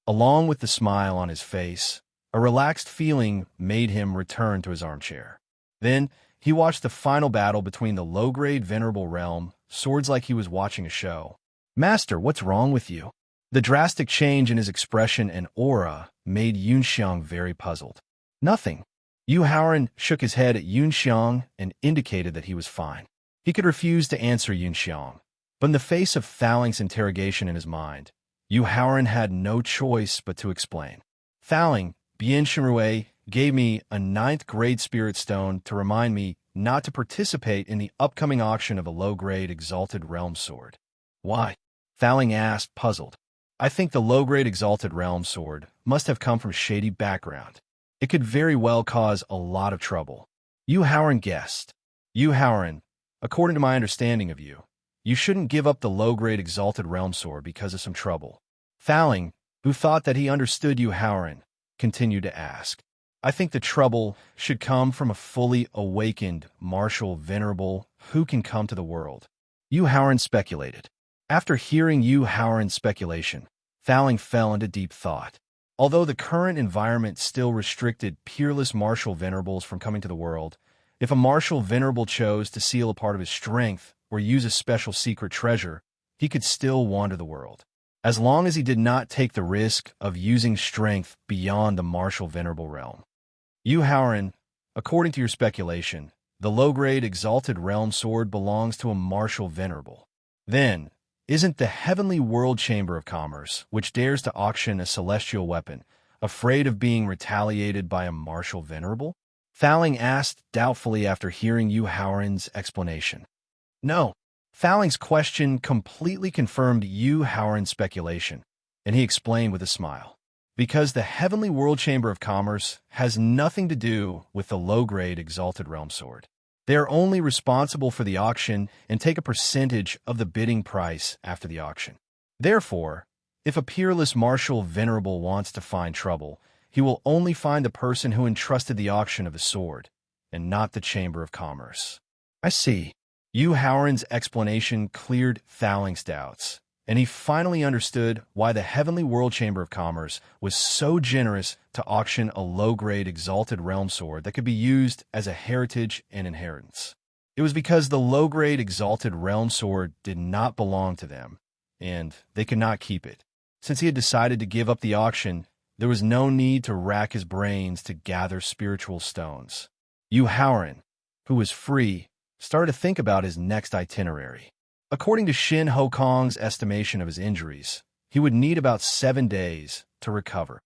Along with the smile on his face, a relaxed feeling made him return to his armchair. Then, he watched the final battle between the low-grade Venerable Realm swords like he was watching a show. Master, what's wrong with you? The drastic change in his expression and aura made Yunxiang very puzzled. Nothing. Yu Haoran shook his head at Yunxiang and indicated that he was fine. He could refuse to answer Yunxiang, but in the face of Thowling's interrogation in his mind, Yu Haoran had no choice but to explain. Thowling, Bian Shenrue gave me a ninth-grade spirit stone to remind me not to participate in the upcoming auction of a low-grade Exalted Realm Sword. Why? Thowling asked, puzzled. I think the low-grade Exalted Realm Sword must have come from shady background. It could very well cause a lot of trouble. Yu Haoran guessed. Yu Haoran, according to my understanding of you, you shouldn't give up the low-grade Exalted Realm Sword because of some trouble. Thowling, who thought that he understood Yu Haoran, continued to ask. I think the trouble should come from a fully awakened, martial venerable who can come to the world. Yu Haoran speculated. After hearing Yu Haoran's speculation, Thowling fell into deep thought. Although the current environment still restricted peerless martial venerables from coming to the world, if a martial venerable chose to seal a part of his strength or use a special secret treasure, he could still wander the world, as long as he did not take the risk of using strength beyond the martial venerable realm. Yu Haoran, according to your speculation, the low-grade Exalted Realm Sword belongs to a martial venerable. Then, isn't the Heavenly World Chamber of Commerce, which dares to auction a celestial weapon, afraid of being retaliated by a martial venerable? Thowling asked doubtfully after hearing Yu Haoran's explanation. No. Thowling's question completely confirmed Yu Haoran's speculation, and he explained with a smile. Because the Heavenly World Chamber of Commerce has nothing to do with the low-grade Exalted Realm Sword. They are only responsible for the auction and take a percentage of the bidding price after the auction. Therefore, if a peerless martial venerable wants to find trouble, he will only find the person who entrusted the auction of the sword, and not the Chamber of Commerce. I see. Yu Haoran's explanation cleared Thowling's doubts, and he finally understood why the Heavenly World Chamber of Commerce was so generous to auction a low-grade Exalted Realm Sword that could be used as a heritage and inheritance. It was because the low-grade Exalted Realm Sword did not belong to them, and they could not keep it. Since he had decided to give up the auction, there was no need to rack his brains to gather spiritual stones. Yu Haoran, who was free, started to think about his next itinerary. According to Shin Hokong's estimation of his injuries, he would need about 7 days to recover.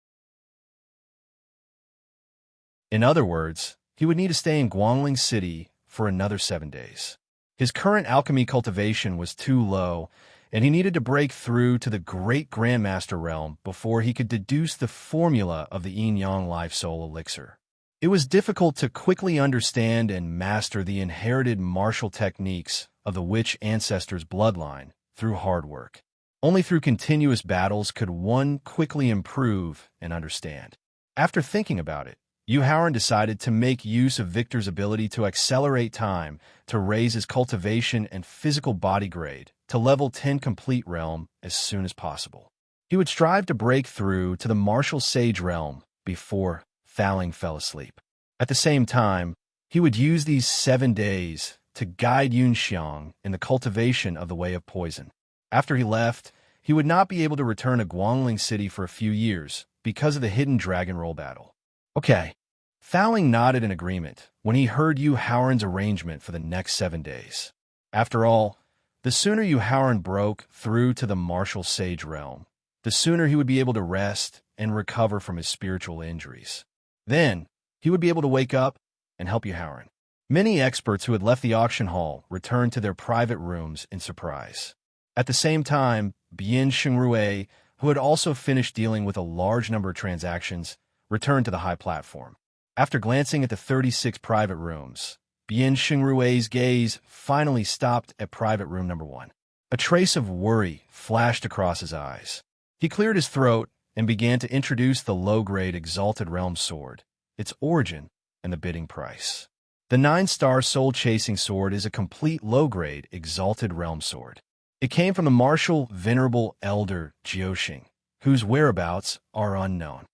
In other words, he would need to stay in Guangling City for another 7 days. His current alchemy cultivation was too low, and he needed to break through to the Great Grandmaster realm before he could deduce the formula of the Yin-Yang Life Soul Elixir. It was difficult to quickly understand and master the inherited martial techniques of the witch ancestors' bloodline through hard work. Only through continuous battles could one quickly improve and understand. After thinking about it, Yu Haoran decided to make use of Victor's ability to accelerate time to raise his cultivation and physical body grade to level 10 complete realm as soon as possible. He would strive to break through to the martial sage realm before Thowling fell asleep. At the same time, he would use these 7 days to guide Yunxiang in the cultivation of the Way of Poison. After he left, he would not be able to return to Guangling City for a few years because of the hidden dragon roll battle. Okay. Thowling nodded in agreement when he heard Yu Haoran's arrangement for the next 7 days. After all, the sooner Yu Haoran broke through to the martial sage realm, the sooner he would be able to rest and recover from his spiritual injuries. Then, he would be able to wake up and help Yu Haoran. Many experts who had left the auction hall returned to their private rooms in surprise. At the same time, Bian Xingrui, who had also finished dealing with a large number of transactions, returned to the high platform. After glancing at the 36 private rooms, Bian Xingrui's gaze finally stopped at private room number 1. A trace of worry flashed across his eyes. He cleared his throat and began to introduce the low-grade Exalted Realm Sword, its origin, and the bidding price. The 9-star soul-chasing sword is a complete low-grade Exalted Realm Sword. It came from the martial venerable elder Jiuxing, whose whereabouts are unknown.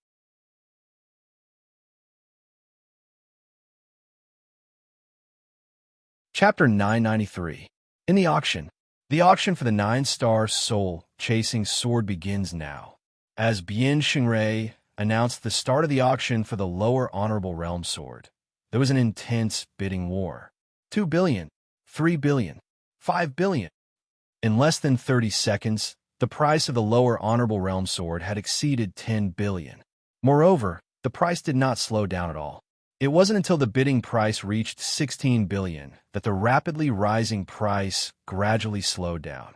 Chapter 993. In the auction. The auction for the 9-star soul-chasing sword begins now. As Bian Xingray announced the start of the auction for the lower honorable realm sword, there was an intense bidding war. 2 billion, 3 billion, 5 billion. In less than 30 seconds, the price of the lower honorable realm sword had exceeded 10 billion. Moreover, the price did not slow down at all. It wasn't until the bidding price reached 16 billion that the rapidly rising price gradually slowed down.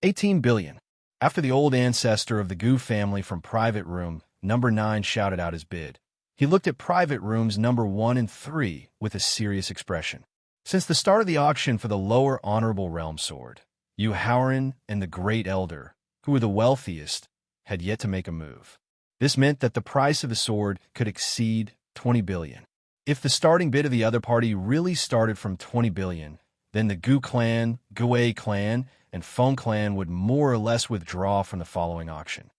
18 billion. After the old ancestor of the Gu family from Private Room number 9 shouted out his bid, he looked at Private Rooms number 1 and 3 with a serious expression. Since the start of the auction for the lower honorable realm sword, Yu Haoran and the Great Elder, who were the wealthiest, had yet to make a move. This meant that the price of the sword could exceed 20 billion. If the starting bid of the other party really started from 20 billion, then the Gu clan, Gue clan, and Feng clan would more or less withdraw from the following auction.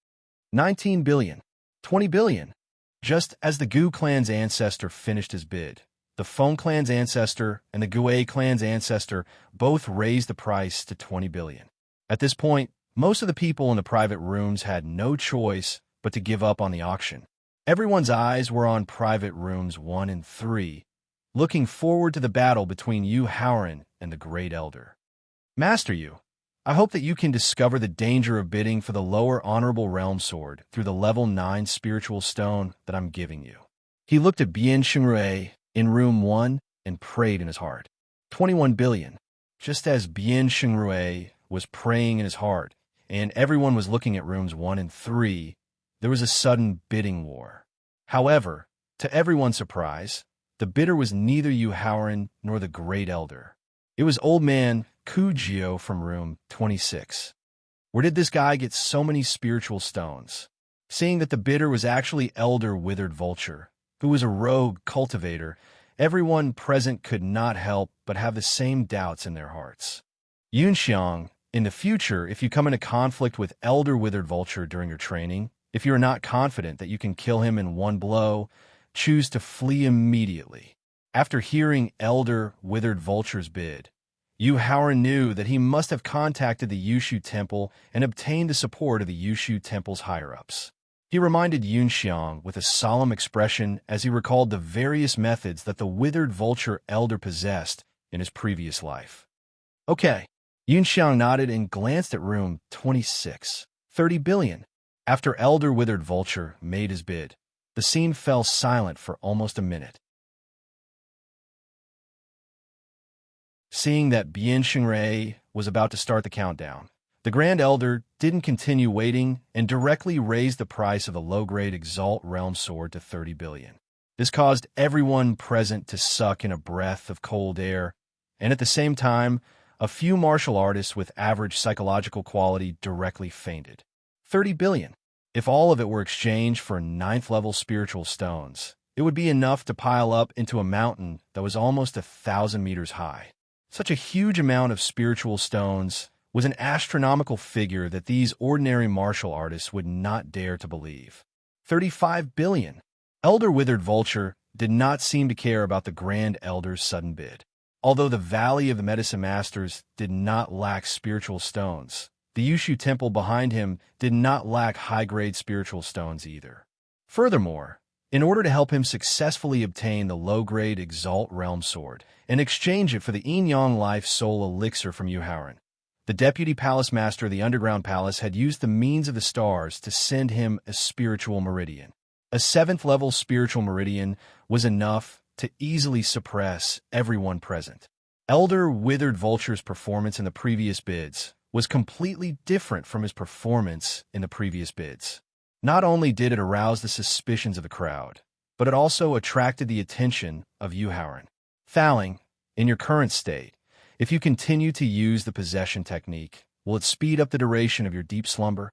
19 billion. 20 billion. Just as the Gu clan's ancestor finished his bid, the Feng clan's ancestor and the Gue clan's ancestor both raised the price to 20 billion. At this point, most of the people in the private rooms had no choice but to give up on the auction. Everyone's eyes were on Private Rooms 1 and 3, looking forward to the battle between Yu Haoran and the Great Elder. Master Yu, I hope that you can discover the danger of bidding for the lower honorable realm sword through the level 9 spiritual stone that I'm giving you. He looked at Bian Xingrui in room 1 and prayed in his heart. 21 billion. Just as Bian Xingrui was praying in his heart, and everyone was looking at rooms 1 and 3, there was a sudden bidding war. However, to everyone's surprise, the bidder was neither Yu Haoran nor the Great Elder. It was old man Ku Jio from room 26. Where did this guy get so many spiritual stones? Seeing that the bidder was actually Elder Withered Vulture, who was a rogue cultivator, everyone present could not help but have the same doubts in their hearts. Yunxiang, in the future, if you come into conflict with Elder Withered Vulture during your training, if you are not confident that you can kill him in one blow, choose to flee immediately. After hearing Elder Withered Vulture's bid, Yu Haoran knew that he must have contacted the Yushu Temple and obtained the support of the Yushu Temple's higher-ups. He reminded Yunxiang with a solemn expression as he recalled the various methods that the Withered Vulture Elder possessed in his previous life. Okay. Yunxiang nodded and glanced at room 26. 30 billion. After Elder Withered Vulture made his bid, the scene fell silent for almost a minute. Seeing that Bian Xingrui was about to start the countdown, the Grand Elder didn't continue waiting and directly raised the price of the low-grade Exalt Realm Sword to 30 billion. This caused everyone present to suck in a breath of cold air, and at the same time, a few martial artists with average psychological quality directly fainted. 30 billion. If all of it were exchanged for 9th-level spiritual stones, it would be enough to pile up into a mountain that was almost 1,000 meters high. Such a huge amount of spiritual stones was an astronomical figure that these ordinary martial artists would not dare to believe. 35 billion. Elder Withered Vulture did not seem to care about the Grand Elder's sudden bid. Although the Valley of the Medicine Masters did not lack spiritual stones, the Yushu Temple behind him did not lack high-grade spiritual stones either. Furthermore, in order to help him successfully obtain the low-grade Exalt Realm Sword and exchange it for the Yin-Yang Life Soul Elixir from Yu Haoran, the Deputy Palace Master of the Underground Palace had used the means of the stars to send him a spiritual meridian. A 7th-level spiritual meridian was enough to easily suppress everyone present. Elder Withered Vulture's performance in the previous bids was completely different from his performance in the previous bids. Not only did it arouse the suspicions of the crowd, but it also attracted the attention of Yu Haoran. Thowling, in your current state, if you continue to use the possession technique, will it speed up the duration of your deep slumber?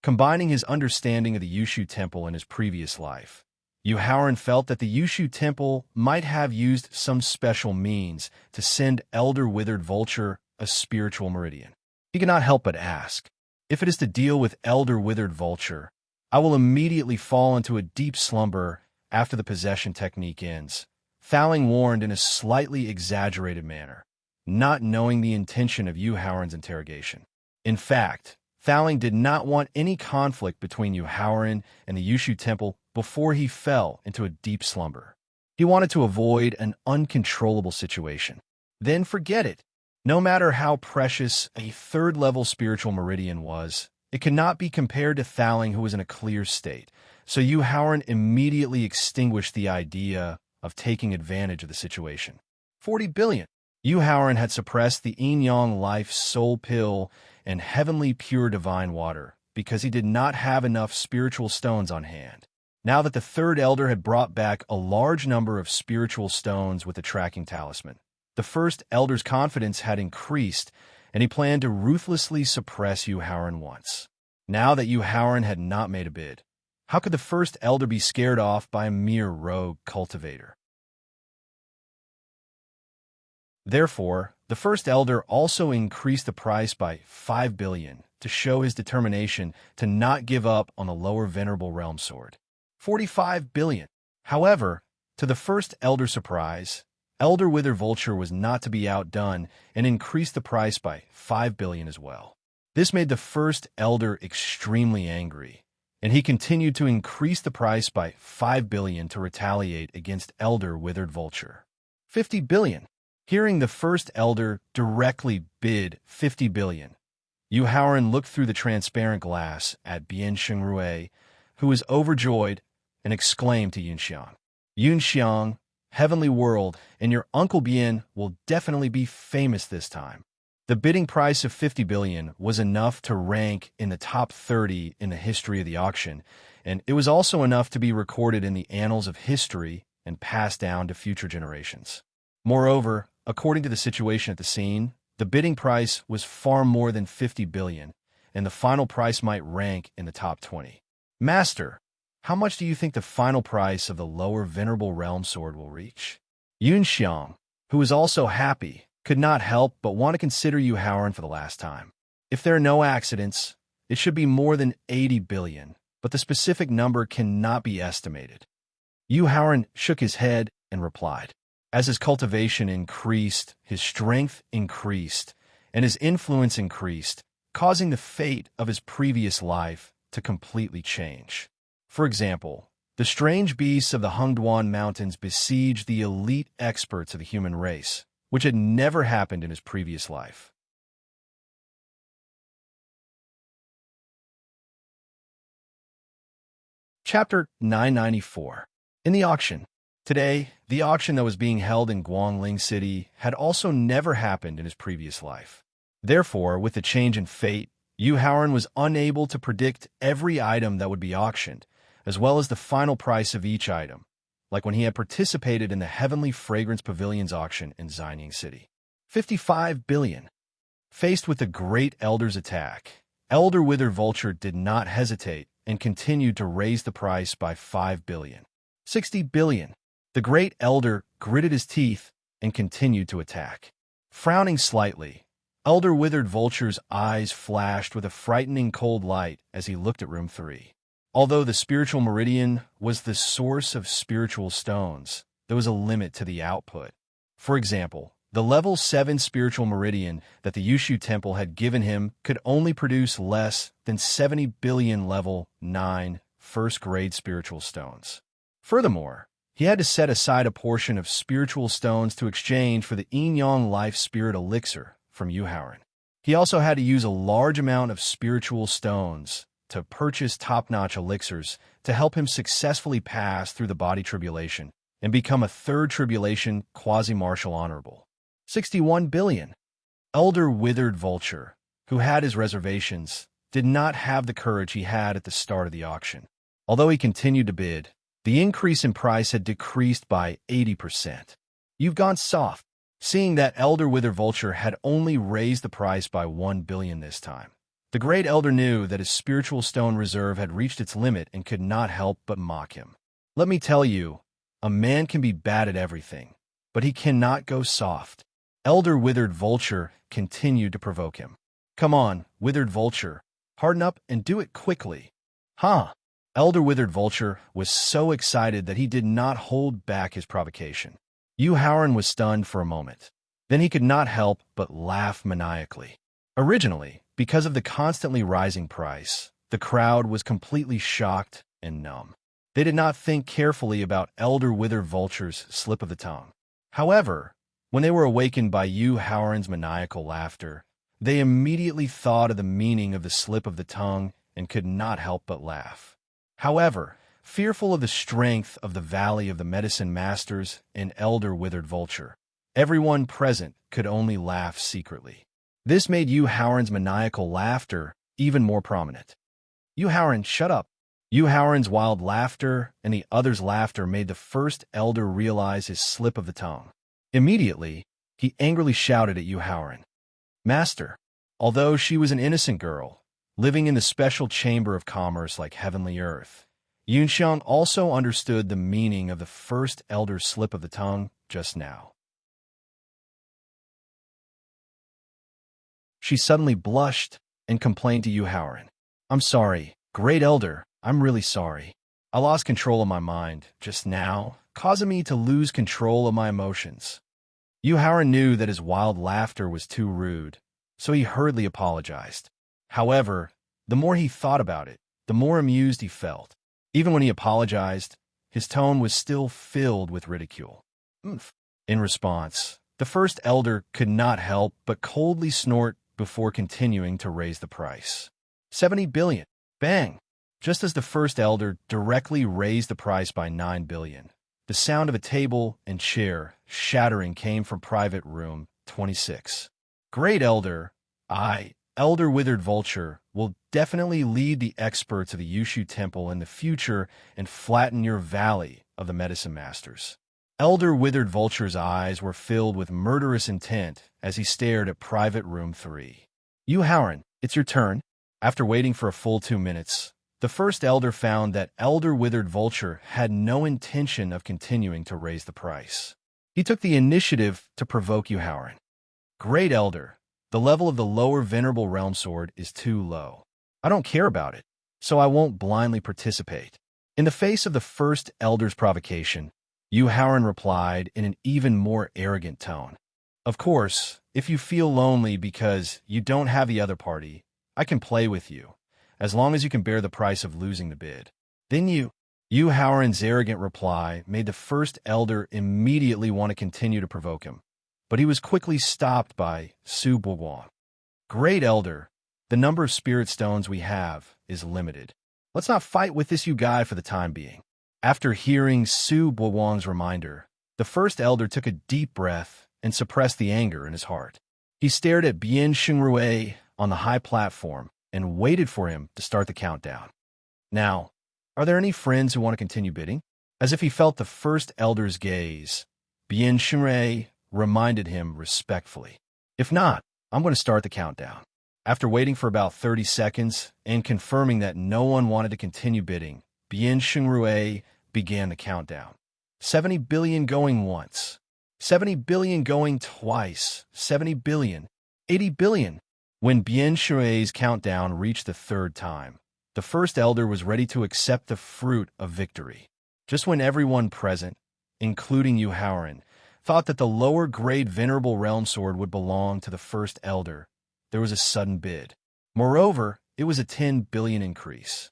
Combining his understanding of the Yushu Temple in his previous life, Yu Haoran felt that the Yushu Temple might have used some special means to send Elder Withered Vulture a spiritual meridian. He could not help but ask, if it is to deal with Elder Withered Vulture, I will immediately fall into a deep slumber after the possession technique ends. Thowling warned in a slightly exaggerated manner, not knowing the intention of Yu Haoran's interrogation. In fact, Thowling did not want any conflict between Yu Haoran and the Yushu Temple before he fell into a deep slumber. He wanted to avoid an uncontrollable situation. Then forget it. No matter how precious a 3rd-level spiritual meridian was, it could not be compared to Thowling, who was in a clear state, so Yu Haoran immediately extinguished the idea of taking advantage of the situation. 40 billion. Yu Haoran had suppressed the yin yang life soul pill and heavenly pure divine water because he did not have enough spiritual stones on hand. Now that the third elder had brought back a large number of spiritual stones with the tracking talisman, the first elder's confidence had increased, and he planned to ruthlessly suppress Yu Haoran once. Now that Yu Haoran had not made a bid, how could the first elder be scared off by a mere rogue cultivator? Therefore, the first elder also increased the price by 5 billion to show his determination to not give up on the lower venerable realm sword. 45 billion. However, to the first elder's surprise, Elder Wither Vulture was not to be outdone and increased the price by 5 billion as well. This made the first elder extremely angry, and he continued to increase the price by 5 billion to retaliate against Elder Withered Vulture. 50 billion. Hearing the first elder directly bid 50 billion, Yu Haoran looked through the transparent glass at Bian Shengrui, who was overjoyed, and exclaimed to Yunxiang, "Yunxiang, Heavenly World, and your Uncle Bian will definitely be famous this time." The bidding price of 50 billion was enough to rank in the top 30 in the history of the auction, and it was also enough to be recorded in the annals of history and passed down to future generations. Moreover, according to the situation at the scene, the bidding price was far more than 50 billion, and the final price might rank in the top 20. "Master, how much do you think the final price of the lower venerable realm sword will reach?" Yunxiang, who was also happy, could not help but want to consider Yu Haoran for the last time. If there are no accidents, it should be more than 80 billion, but the specific number cannot be estimated. Yu Haoran shook his head and replied. As his cultivation increased, his strength increased, and his influence increased, causing the fate of his previous life to completely change. For example, the strange beasts of the Hengduan Mountains besieged the elite experts of the human race, which had never happened in his previous life. Chapter 994. In the auction. Today, the auction that was being held in Guangling City had also never happened in his previous life. Therefore, with the change in fate, Yu Haoran was unable to predict every item that would be auctioned, as well as the final price of each item, like when he had participated in the Heavenly Fragrance Pavilions auction in Xianying City. 55 billion. Faced with the Great Elder's attack, Elder Wither Vulture did not hesitate and continued to raise the price by 5 billion. 60 billion. The Great Elder gritted his teeth and continued to attack. Frowning slightly, Elder Withered Vulture's eyes flashed with a frightening cold light as he looked at room 3. Although the spiritual meridian was the source of spiritual stones, there was a limit to the output. For example, the level 7 spiritual meridian that the Yushu Temple had given him could only produce less than 70 billion level 9 first-grade spiritual stones. Furthermore, he had to set aside a portion of spiritual stones to exchange for the yin-yang life spirit elixir from Yu Haoran. He also had to use a large amount of spiritual stones to purchase top-notch elixirs to help him successfully pass through the body tribulation and become a third tribulation quasi-martial honorable. 61 billion. Elder Withered Vulture, who had his reservations, did not have the courage he had at the start of the auction. Although he continued to bid, the increase in price had decreased by 80%. "You've gone soft." Seeing that Elder Wither Vulture had only raised the price by 1 billion this time, the Great Elder knew that his spiritual stone reserve had reached its limit and could not help but mock him. "Let me tell you, a man can be bad at everything, but he cannot go soft." Elder Withered Vulture continued to provoke him. "Come on, Withered Vulture, harden up and do it quickly." "Huh?" Elder Withered Vulture was so excited that he did not hold back his provocation. Yu Haoran was stunned for a moment. Then he could not help but laugh maniacally. Originally, because of the constantly rising price, the crowd was completely shocked and numb. They did not think carefully about Elder Wither Vulture's slip of the tongue. However, when they were awakened by Yu Haoran's maniacal laughter, they immediately thought of the meaning of the slip of the tongue and could not help but laugh. However, fearful of the strength of the Valley of the Medicine Masters and Elder Withered Vulture. Everyone present could only laugh secretly. This made Yu Howren's maniacal laughter even more prominent. Yu Howren, shut up! Yu Howren's wild laughter and the others' laughter made the first elder realize his slip of the tongue. Immediately, he angrily shouted at Yu Howren. Master, although she was an innocent girl, living in the special chamber of commerce like heavenly earth, Yunxiang also understood the meaning of the first elder's slip of the tongue just now. She suddenly blushed and complained to Yu Howren. I'm sorry, Great Elder, I'm really sorry. I lost control of my mind just now, causing me to lose control of my emotions. Yu Howren knew that his wild laughter was too rude, so he hurriedly apologized. However, the more he thought about it, the more amused he felt. Even when he apologized, his tone was still filled with ridicule. In response, the first elder could not help but coldly snort before continuing to raise the price. 70 billion. Bang! Just as the first elder directly raised the price by 9 billion, the sound of a table and chair shattering came from private room 26. Great Elder, Elder Withered Vulture, will definitely lead the experts of the Yushu Temple in the future and flatten your Valley of the Medicine Masters. Elder Withered Vulture's eyes were filled with murderous intent as he stared at private room 3. Yu Howren, it's your turn. After waiting for a full 2 minutes, the first elder found that Elder Withered Vulture had no intention of continuing to raise the price. He took the initiative to provoke Yu Howren. Great Elder, the level of the lower Venerable Realm Sword is too low. I don't care about it, so I won't blindly participate. In the face of the first elder's provocation, Yu Howren replied in an even more arrogant tone. Of course, if you feel lonely because you don't have the other party, I can play with you, as long as you can bear the price of losing the bid. Then Yu Howren's arrogant reply made the first elder immediately want to continue to provoke him, but he was quickly stopped by Su Boguang. Great Elder, the number of spirit stones we have is limited. Let's not fight with this Yu guy for the time being. After hearing Su Boguang's reminder, the first elder took a deep breath and suppressed the anger in his heart. He stared at Bian Xingrui on the high platform and waited for him to start the countdown. Now, are there any friends who want to continue bidding? As if he felt the first elder's gaze, Bian Xingrui reminded him respectfully. If not, I'm going to start the countdown. After waiting for about 30 seconds and confirming that no one wanted to continue bidding, Bian Xingrui began the countdown. 70 billion going once, 70 billion going twice, 70 billion, 80 billion. When Bian Xingrui's countdown reached the third time, the first elder was ready to accept the fruit of victory. Just when everyone present, including Yu Howren, thought that the lower-grade Venerable Realm Sword would belong to the first elder, there was a sudden bid. Moreover, it was a 10 billion increase.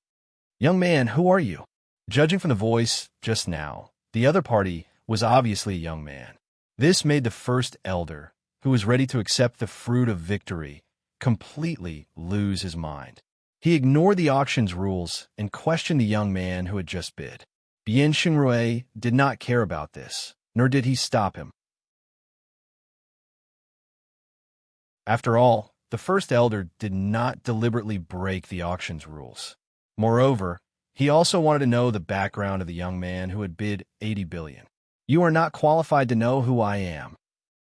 Young man, who are you? Judging from the voice just now, the other party was obviously a young man. This made the first elder, who was ready to accept the fruit of victory, completely lose his mind. He ignored the auction's rules and questioned the young man who had just bid. Bian Xingrui did not care about this, nor did he stop him. After all, the first elder did not deliberately break the auction's rules. Moreover, he also wanted to know the background of the young man who had bid 80 billion. You are not qualified to know who I am.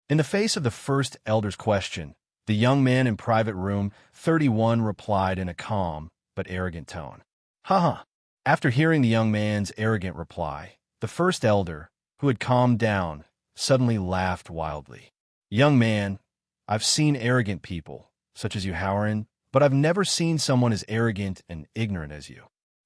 In the face of the first elder's question, the young man in private room 31 replied in a calm but arrogant tone. Haha. After hearing the young man's arrogant reply, the first elder, who had calmed down, suddenly laughed wildly. Young man, I've seen arrogant people, such as Yu Howren, but I've never seen someone as arrogant and ignorant as you.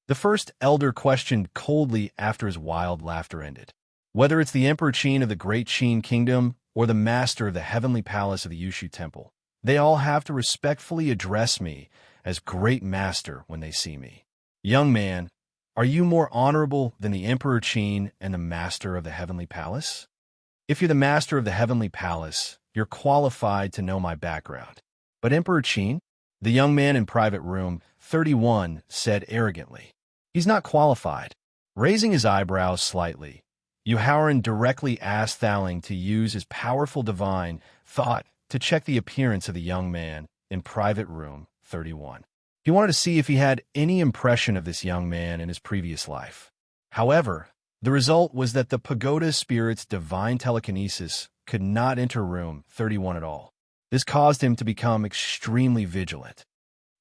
The first elder questioned coldly after his wild laughter ended. Whether it's the Emperor Qin of the Great Qin Kingdom or the master of the heavenly palace of the Yushu Temple, they all have to respectfully address me as Great Master when they see me. Young man, are you more honorable than the Emperor Qin and the Master of the Heavenly Palace? If you're the Master of the Heavenly Palace, you're qualified to know my background. But Emperor Qin? The young man in private room 31 said arrogantly. He's not qualified. Raising his eyebrows slightly, Yuhaoran directly asked Thaling to use his powerful divine thought to check the appearance of the young man in private room 31. He wanted to see if he had any impression of this young man in his previous life. However, the result was that the pagoda spirit's divine telekinesis could not enter room 31 at all. This caused him to become extremely vigilant.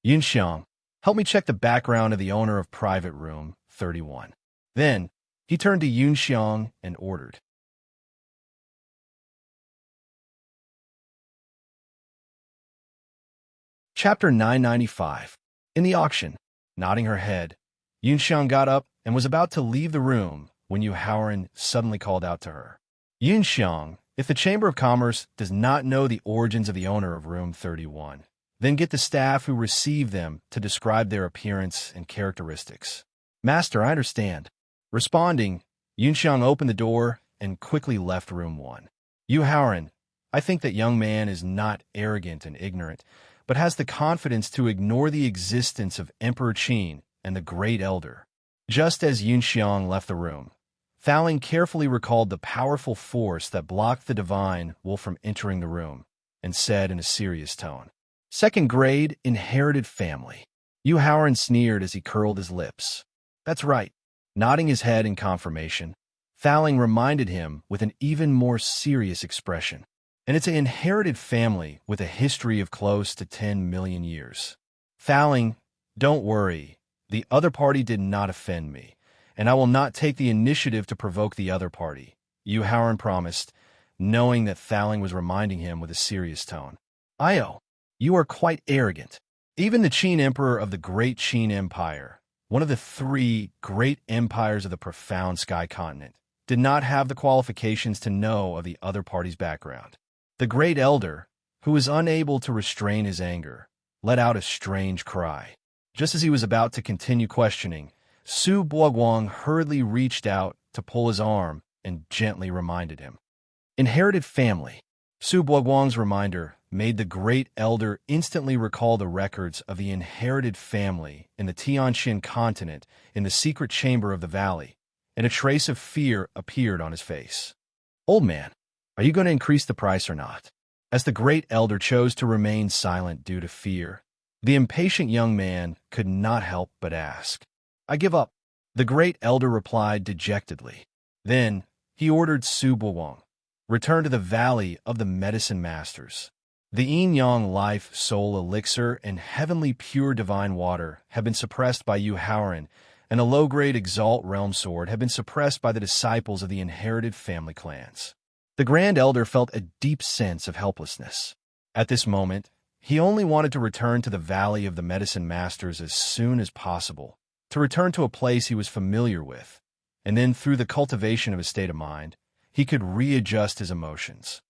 Yunxiang, help me check the background of the owner of private room 31. Then, he turned to Yunxiang and ordered. Chapter 995. In the auction. Nodding her head, Yunxiang got up and was about to leave the room when Yuhaoran suddenly called out to her. Yunxiang, if the Chamber of Commerce does not know the origins of the owner of room 31, then get the staff who received them to describe their appearance and characteristics. Master, I understand. Responding, Yunxiang opened the door and quickly left room 1. Yuhaoran, I think that young man is not arrogant and ignorant, but has the confidence to ignore the existence of Emperor Qin and the Great Elder. Just as Yunxiang left the room, Thaling carefully recalled the powerful force that blocked the divine wolf from entering the room, and said in a serious tone, Second grade, inherited family. Yuhaoran sneered as he curled his lips. That's right. Nodding his head in confirmation, Thaling reminded him with an even more serious expression. And it's an inherited family with a history of close to 10 million years. Thaling, don't worry. The other party did not offend me, and I will not take the initiative to provoke the other party, Yuhaoran promised, knowing that Thaling was reminding him with a serious tone. Io, you are quite arrogant. Even the Qin Emperor of the Great Qin Empire, one of the 3 great empires of the profound sky continent, did not have the qualifications to know of the other party's background. The Great Elder, who was unable to restrain his anger, let out a strange cry. Just as he was about to continue questioning, Su Boguang hurriedly reached out to pull his arm and gently reminded him. Inherited family. Su Boguang's reminder made the Great Elder instantly recall the records of the inherited family in the Tianxin continent in the secret chamber of the valley, and a trace of fear appeared on his face. Old man, are you going to increase the price or not? As the Great Elder chose to remain silent due to fear, the impatient young man could not help but ask. I give up. The Great Elder replied dejectedly. Then he ordered Su Boguang, return to the Valley of the Medicine Masters. The yin-yang life, soul elixir, and heavenly pure divine water have been suppressed by Yuhaoran, and a low-grade Exalt Realm Sword have been suppressed by the disciples of the inherited family clans. The Grand Elder felt a deep sense of helplessness. At this moment, he only wanted to return to the Valley of the Medicine Masters as soon as possible, to return to a place he was familiar with, and then through the cultivation of his state of mind, he could readjust his emotions.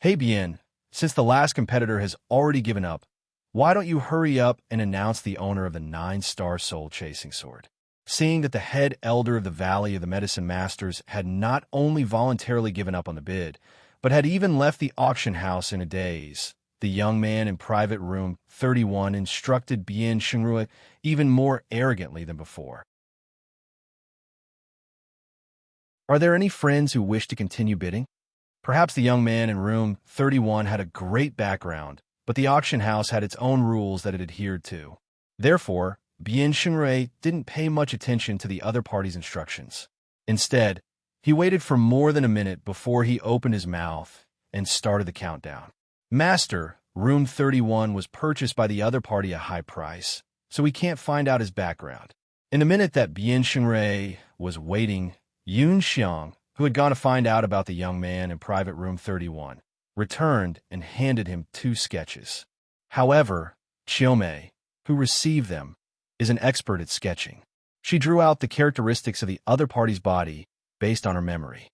Hey Bien, since the last competitor has already given up, why don't you hurry up and announce the owner of the 9-star soul-chasing sword? Seeing that the head elder of the Valley of the Medicine Masters had not only voluntarily given up on the bid, but had even left the auction house in a daze, the young man in private room 31 instructed Bien Shengrui even more arrogantly than before. Are there any friends who wish to continue bidding? Perhaps the young man in room 31 had a great background, but the auction house had its own rules that it adhered to. Therefore, Bien Shengrui didn't pay much attention to the other party's instructions. Instead, he waited for more than a minute before he opened his mouth and started the countdown. Master, room 31 was purchased by the other party at a high price, so we can't find out his background. In the minute that Bien Shengrui was waiting, Yunxiang, who had gone to find out about the young man in private room 31, returned and handed him 2 sketches. However, Qiumei, who received them, is an expert at sketching. She drew out the characteristics of the other party's body based on her memory.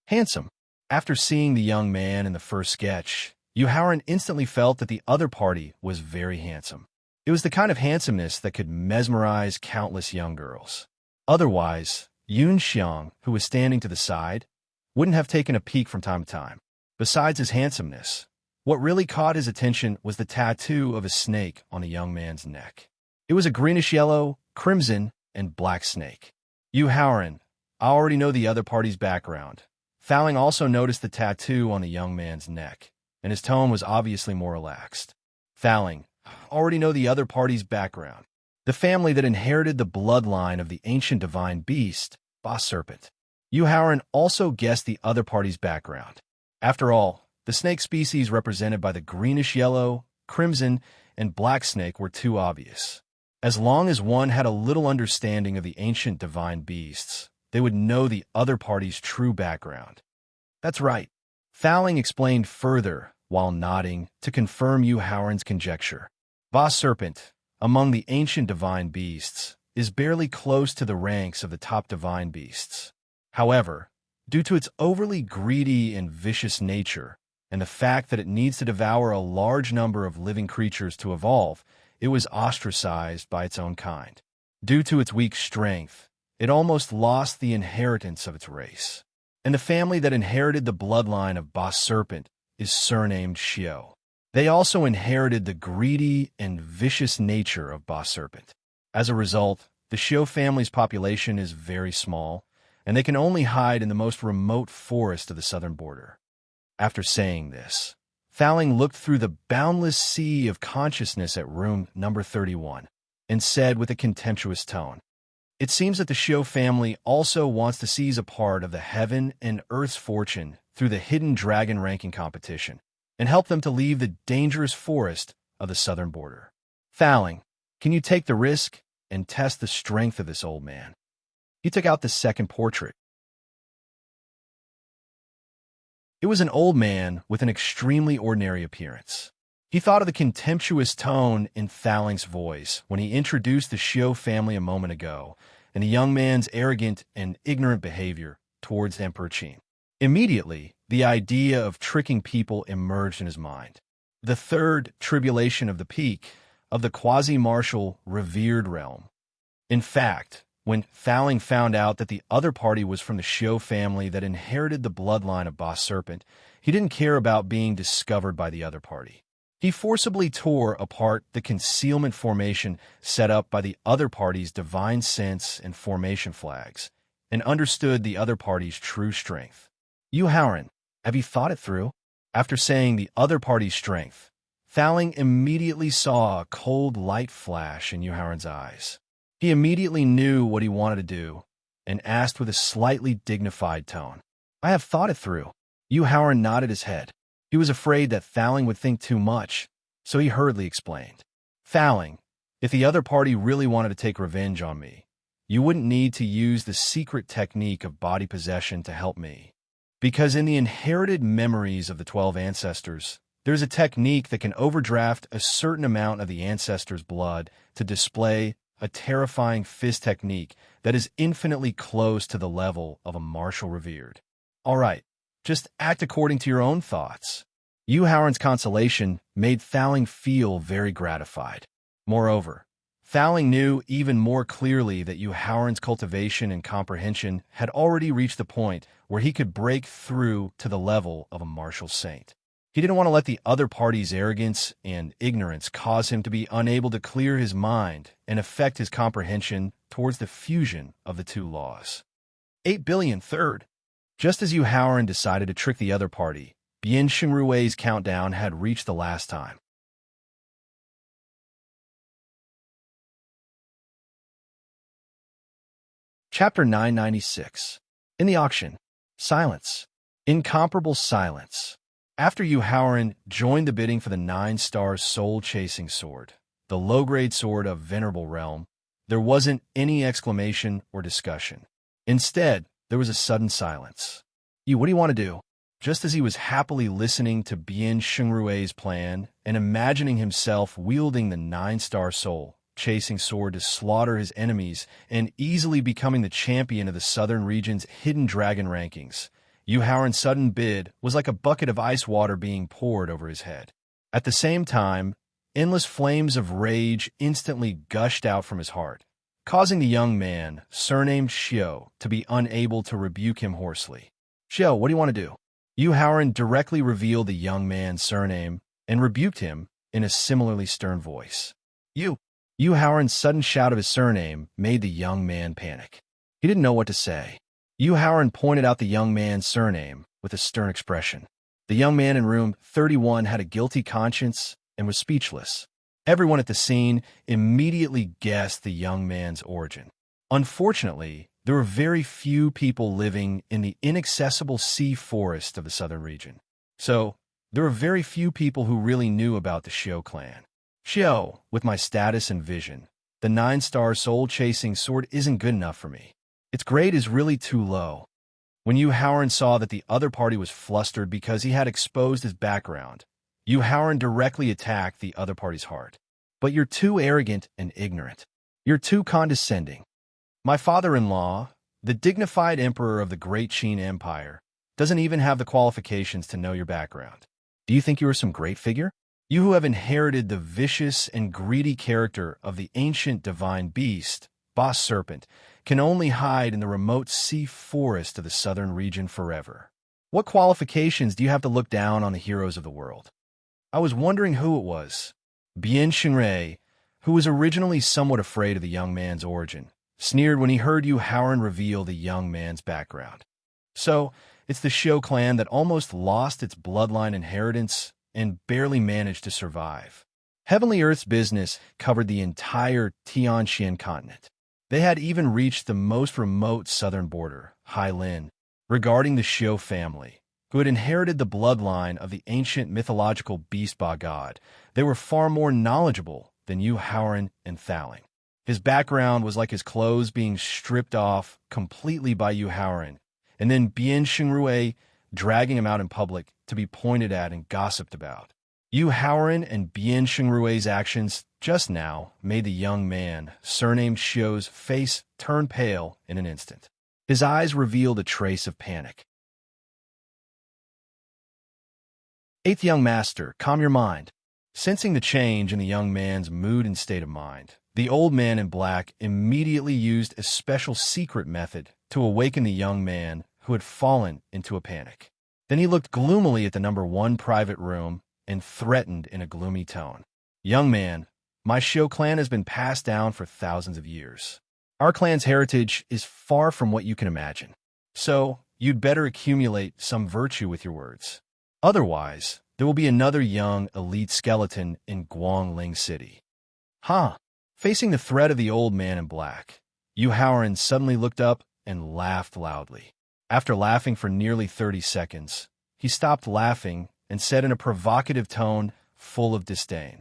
Handsome. After seeing the young man in the first sketch, Yuhaoran instantly felt that the other party was very handsome. It was the kind of handsomeness that could mesmerize countless young girls. Otherwise, Yunxiang, who was standing to the side, wouldn't have taken a peek from time to time. Besides his handsomeness, what really caught his attention was the tattoo of a snake on the young man's neck. It was a greenish-yellow, crimson, and black snake. Yuhaoran, I already know the other party's background. Fowling also noticed the tattoo on the young man's neck, and his tone was obviously more relaxed. Fowling, already know the other party's background. The family that inherited the bloodline of the ancient divine beast, Boss Serpent. Howren also guessed the other party's background. After all, the snake species represented by the greenish-yellow, crimson, and black snake were too obvious. As long as one had a little understanding of the ancient divine beasts, they would know the other party's true background. That's right. Fowling explained further while nodding to confirm Howren's conjecture. Boss Serpent, among the ancient divine beasts, is barely close to the ranks of the top divine beasts. However, due to its overly greedy and vicious nature, and the fact that it needs to devour a large number of living creatures to evolve, it was ostracized by its own kind. Due to its weak strength, it almost lost the inheritance of its race. And the family that inherited the bloodline of Boss Serpent is surnamed Xiao. They also inherited the greedy and vicious nature of Boss Serpent. As a result, the Xiao family's population is very small, and they can only hide in the most remote forest of the southern border. After saying this, Fowling looked through the boundless sea of consciousness at room number 31 and said with a contemptuous tone, "It seems that the Xiao family also wants to seize a part of the heaven and earth's fortune through the hidden dragon ranking competition and help them to leave the dangerous forest of the southern border. Fowling, can you take the risk and test the strength of this old man?" He took out the second portrait. It was an old man with an extremely ordinary appearance. He thought of the contemptuous tone in Fowling's voice when he introduced the Xiao family a moment ago, and the young man's arrogant and ignorant behavior towards Emperor Qin. Immediately, the idea of tricking people emerged in his mind. The third tribulation of the peak of the quasi-martial revered realm. In fact, when Fowling found out that the other party was from the Xiao family that inherited the bloodline of Boss Serpent, he didn't care about being discovered by the other party. He forcibly tore apart the concealment formation set up by the other party's divine sense and formation flags, and understood the other party's true strength. Howren, have you thought it through? After saying the other party's strength, Fowling immediately saw a cold light flash in Howren's eyes. He immediately knew what he wanted to do, and asked with a slightly dignified tone, "I have thought it through." Howren nodded his head. He was afraid that Fowling would think too much, so he hurriedly explained. "Fowling, if the other party really wanted to take revenge on me, you wouldn't need to use the secret technique of body possession to help me. Because in the inherited memories of the 12 ancestors, there's a technique that can overdraft a certain amount of the ancestors' blood to display a terrifying fist technique that is infinitely close to the level of a martial revered. All right, just act according to your own thoughts." Howren's consolation made Fowling feel very gratified. Moreover, Fowling knew even more clearly that Howren's cultivation and comprehension had already reached the point where he could break through to the level of a martial saint. He didn't want to let the other party's arrogance and ignorance cause him to be unable to clear his mind and affect his comprehension towards the fusion of the two laws. 8 billion third. Just as Howren decided to trick the other party, Bian Xingrui's countdown had reached the last time. Chapter 996. In the auction. Silence. Incomparable silence. After Howren joined the bidding for the 9-star soul-chasing sword, the low-grade sword of Venerable Realm, there wasn't any exclamation or discussion. Instead, there was a sudden silence. What do you want to do?" Just as he was happily listening to Bian Xingrui's plan and imagining himself wielding the 9-star soul-chasing sword to slaughter his enemies and easily becoming the champion of the southern region's hidden dragon rankings, Howren's sudden bid was like a bucket of ice water being poured over his head. At the same time, endless flames of rage instantly gushed out from his heart, causing the young man, surnamed Xiao, to be unable to rebuke him hoarsely. "Xiao, what do you want to do?" Howren directly revealed the young man's surname and rebuked him in a similarly stern voice. Howren's sudden shout of his surname made the young man panic. He didn't know what to say. Yu Haoran pointed out the young man's surname with a stern expression. The young man in room 31 had a guilty conscience and was speechless. Everyone at the scene immediately guessed the young man's origin. Unfortunately, there were very few people living in the inaccessible sea forest of the southern region. So, there were very few people who really knew about the Xiao clan. Xiao, with my status and vision, the 9-star soul-chasing sword isn't good enough for me. Its grade is really too low. When Yu Haoran saw that the other party was flustered because he had exposed his background, Yu Haoran directly attacked the other party's heart. But you're too arrogant and ignorant. You're too condescending. My father-in-law, the dignified emperor of the Great Qin Empire, doesn't even have the qualifications to know your background. Do you think you are some great figure? You who have inherited the vicious and greedy character of the ancient divine beast, boss serpent, can only hide in the remote sea forest of the southern region forever. What qualifications do you have to look down on the heroes of the world? I was wondering who it was. Bian Xingrui, who was originally somewhat afraid of the young man's origin, sneered when he heard Yu Haoran reveal the young man's background. So, it's the Xiao clan that almost lost its bloodline inheritance and barely managed to survive. Heavenly Earth's business covered the entire Tianxian continent. They had even reached the most remote southern border, Hailin, regarding the Xiao family, who had inherited the bloodline of the ancient mythological beast god. They were far more knowledgeable than Yu Haoran and Thaling. His background was like his clothes being stripped off completely by Yu Haoran, and then Bian Xingrui dragging him out in public to be pointed at and gossiped about. Yu Haoran and Bian Xingrui's actions just now made the young man, surnamed Xiao's, face turn pale in an instant. His eyes revealed a trace of panic. Eighth young master, calm your mind. Sensing the change in the young man's mood and state of mind, the old man in black immediately used a special secret method to awaken the young man who had fallen into a panic. Then he looked gloomily at the number 1 private room and threatened in a gloomy tone. Young man, my Xiao clan has been passed down for thousands of years. Our clan's heritage is far from what you can imagine. So, you'd better accumulate some virtue with your words. Otherwise, there will be another young elite skeleton in Guangling City. Huh? Facing the threat of the old man in black, Yu Haoran suddenly looked up and laughed loudly. After laughing for nearly 30 seconds, he stopped laughing and said in a provocative tone full of disdain,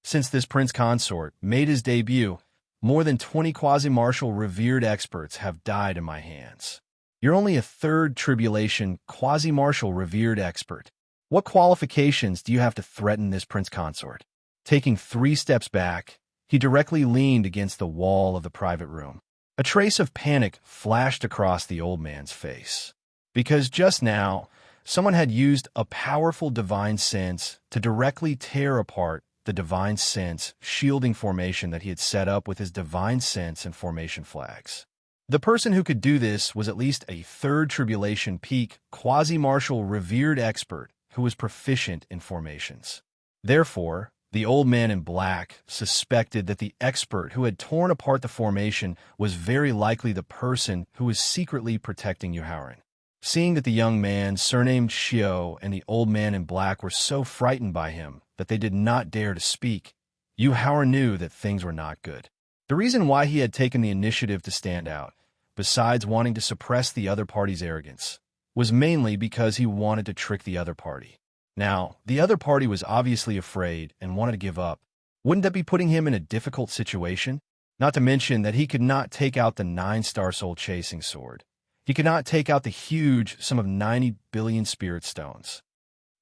"Since this prince consort made his debut, more than 20 quasi-martial revered experts have died in my hands. You're only a 3rd tribulation quasi-martial revered expert. What qualifications do you have to threaten this prince consort?" Taking 3 steps back, he directly leaned against the wall of the private room. A trace of panic flashed across the old man's face, because just now, someone had used a powerful divine sense to directly tear apart the divine sense shielding formation that he had set up with his divine sense and formation flags. The person who could do this was at least a 3rd tribulation peak quasi-martial revered expert who was proficient in formations. Therefore, the old man in black suspected that the expert who had torn apart the formation was very likely the person who was secretly protecting Yu Haoran. Seeing that the young man, surnamed Xiao, and the old man in black were so frightened by him that they did not dare to speak, Yu Haoran knew that things were not good. The reason why he had taken the initiative to stand out, besides wanting to suppress the other party's arrogance, was mainly because he wanted to trick the other party. Now, the other party was obviously afraid and wanted to give up. Wouldn't that be putting him in a difficult situation? Not to mention that he could not take out the 9-star soul-chasing sword. He could not take out the huge sum of 90 billion spirit stones.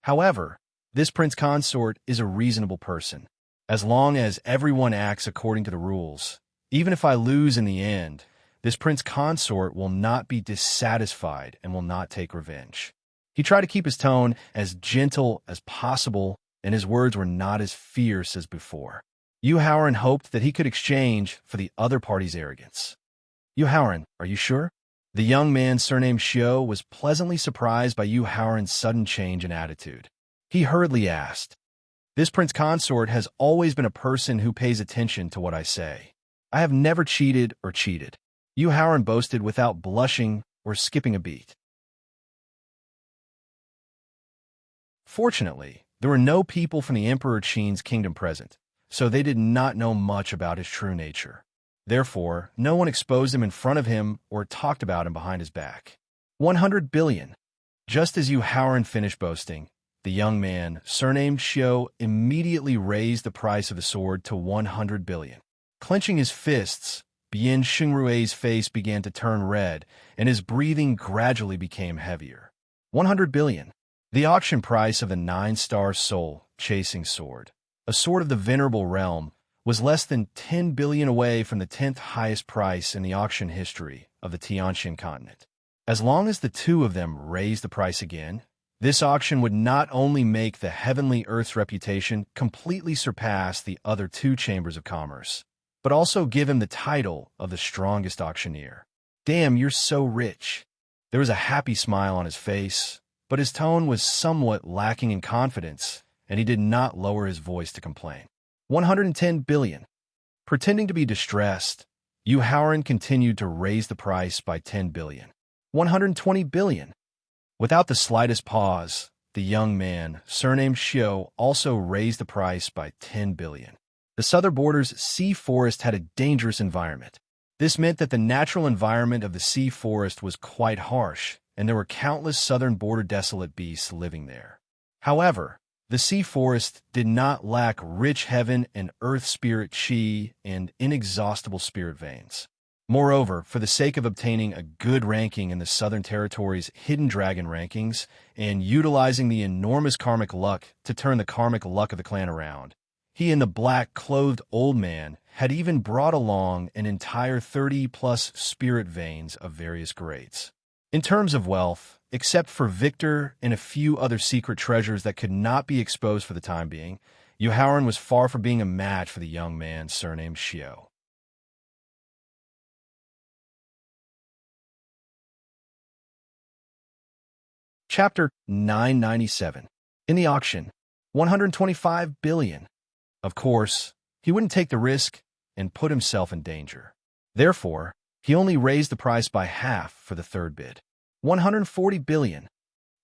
However, this prince consort is a reasonable person. As long as everyone acts according to the rules, even if I lose in the end, this prince consort will not be dissatisfied and will not take revenge. He tried to keep his tone as gentle as possible, and his words were not as fierce as before. Yu Haoran hoped that he could exchange for the other party's arrogance. "Yu Haoran, are you sure?" The young man surnamed Xiao was pleasantly surprised by Yu Haoran's sudden change in attitude. He hurriedly asked, "This prince consort has always been a person who pays attention to what I say. I have never cheated or cheated." Yu Haoran boasted without blushing or skipping a beat. Fortunately, there were no people from the Emperor Qin's kingdom present, so they did not know much about his true nature. Therefore, no one exposed him in front of him or talked about him behind his back. 100 billion. Just as Yu Haoran finished boasting, the young man, surnamed Xiao, immediately raised the price of the sword to 100 billion. Clenching his fists, Bian Xingrui's face began to turn red, and his breathing gradually became heavier. 100 billion. The auction price of the 9-star soul chasing sword, a sword of the venerable realm, was less than 10 billion away from the 10th highest price in the auction history of the Tianxian continent. As long as the two of them raised the price again, this auction would not only make the heavenly Earth's reputation completely surpass the other two chambers of commerce, but also give him the title of the strongest auctioneer. Damn, you're so rich. There was a happy smile on his face, but his tone was somewhat lacking in confidence, and he did not lower his voice to complain. 110 billion. Pretending to be distressed, Yu Haoran continued to raise the price by 10 billion. 120 billion. Without the slightest pause, the young man, surnamed Xiao, also raised the price by 10 billion. The southern border's sea forest had a dangerous environment. This meant that the natural environment of the sea forest was quite harsh, and there were countless southern border desolate beasts living there. However, the sea forest did not lack rich heaven and earth spirit qi and inexhaustible spirit veins. Moreover, for the sake of obtaining a good ranking in the Southern Territory's hidden dragon rankings and utilizing the enormous karmic luck to turn the karmic luck of the clan around, he and the black-clothed old man had even brought along an entire 30-plus spirit veins of various grades. In terms of wealth, except for Victor and a few other secret treasures that could not be exposed for the time being, Yu Haoran was far from being a match for the young man surnamed Xiao. Chapter 997. In the auction, 125 billion. Of course, he wouldn't take the risk and put himself in danger. Therefore, he only raised the price by half for the third bid. 140 billion.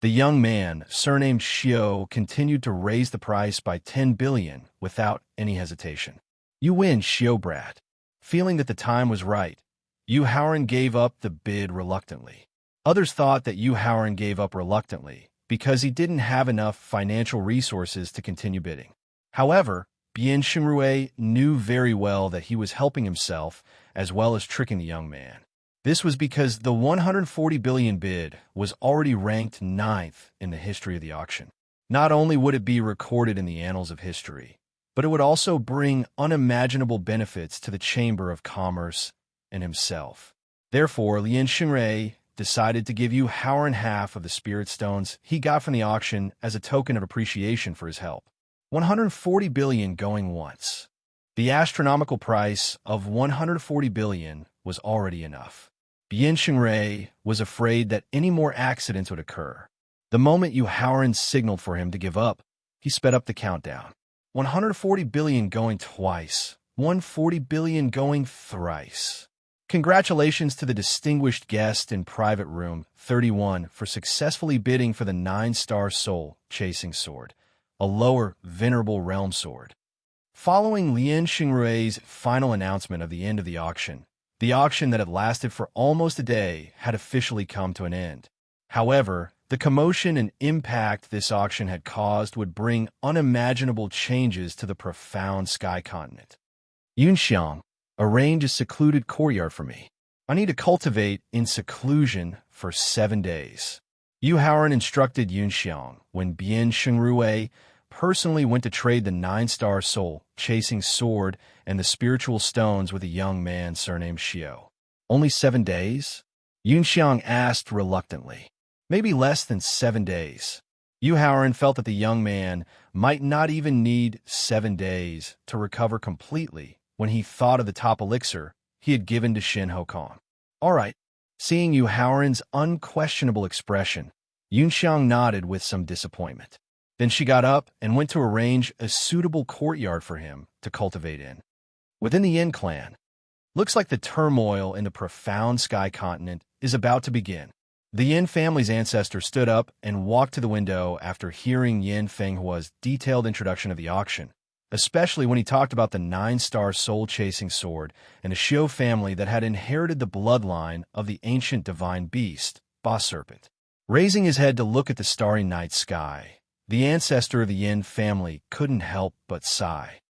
The young man, surnamed Xiao, continued to raise the price by 10 billion without any hesitation. You win, Xiao brat. Feeling that the time was right, Yu Haoran gave up the bid reluctantly. Others thought that Yu Haoran gave up reluctantly because he didn't have enough financial resources to continue bidding. However, Bian Xingrui knew very well that he was helping himself as well as tricking the young man. This was because the 140 billion bid was already ranked 9th in the history of the auction. Not only would it be recorded in the annals of history, but it would also bring unimaginable benefits to the Chamber of Commerce and himself. Therefore, Lian Xingrui decided to give Yu Haoran half of the spirit stones he got from the auction as a token of appreciation for his help. 140 billion going once. The astronomical price of 140 billion was already enough. Bian Xingrui was afraid that any more accidents would occur. The moment Yu Haoran signaled for him to give up, he sped up the countdown. 140 billion going twice. 140 billion going thrice. Congratulations to the distinguished guest in private room 31 for successfully bidding for the 9-star soul chasing sword, a lower venerable realm sword. Following Lian Xingrui's final announcement of the end of the auction that had lasted for almost a day had officially come to an end. However, the commotion and impact this auction had caused would bring unimaginable changes to the profound sky continent. Yunxiang, arrange a secluded courtyard for me. I need to cultivate in seclusion for 7 days. Yu Haoran instructed Yunxiang when Bian Xingrui personally went to trade the 9-star soul chasing sword and the spiritual stones with a young man surnamed Xiao. Only 7 days? Yunxiang asked reluctantly. Maybe less than 7 days. Yu Haoran felt that the young man might not even need 7 days to recover completely when he thought of the top elixir he had given to Shin Hokong. All right. Seeing Yu Haoran's unquestionable expression, Yunxiang nodded with some disappointment. Then she got up and went to arrange a suitable courtyard for him to cultivate in. Within the Yin clan, looks like the turmoil in the profound sky continent is about to begin. The Yin family's ancestor stood up and walked to the window after hearing Yin Fenghua's detailed introduction of the auction, especially when he talked about the 9-star soul-chasing sword and a Xiu family that had inherited the bloodline of the ancient divine beast, Boss Serpent. Raising his head to look at the starry night sky, the ancestor of the Yin family couldn't help but sigh.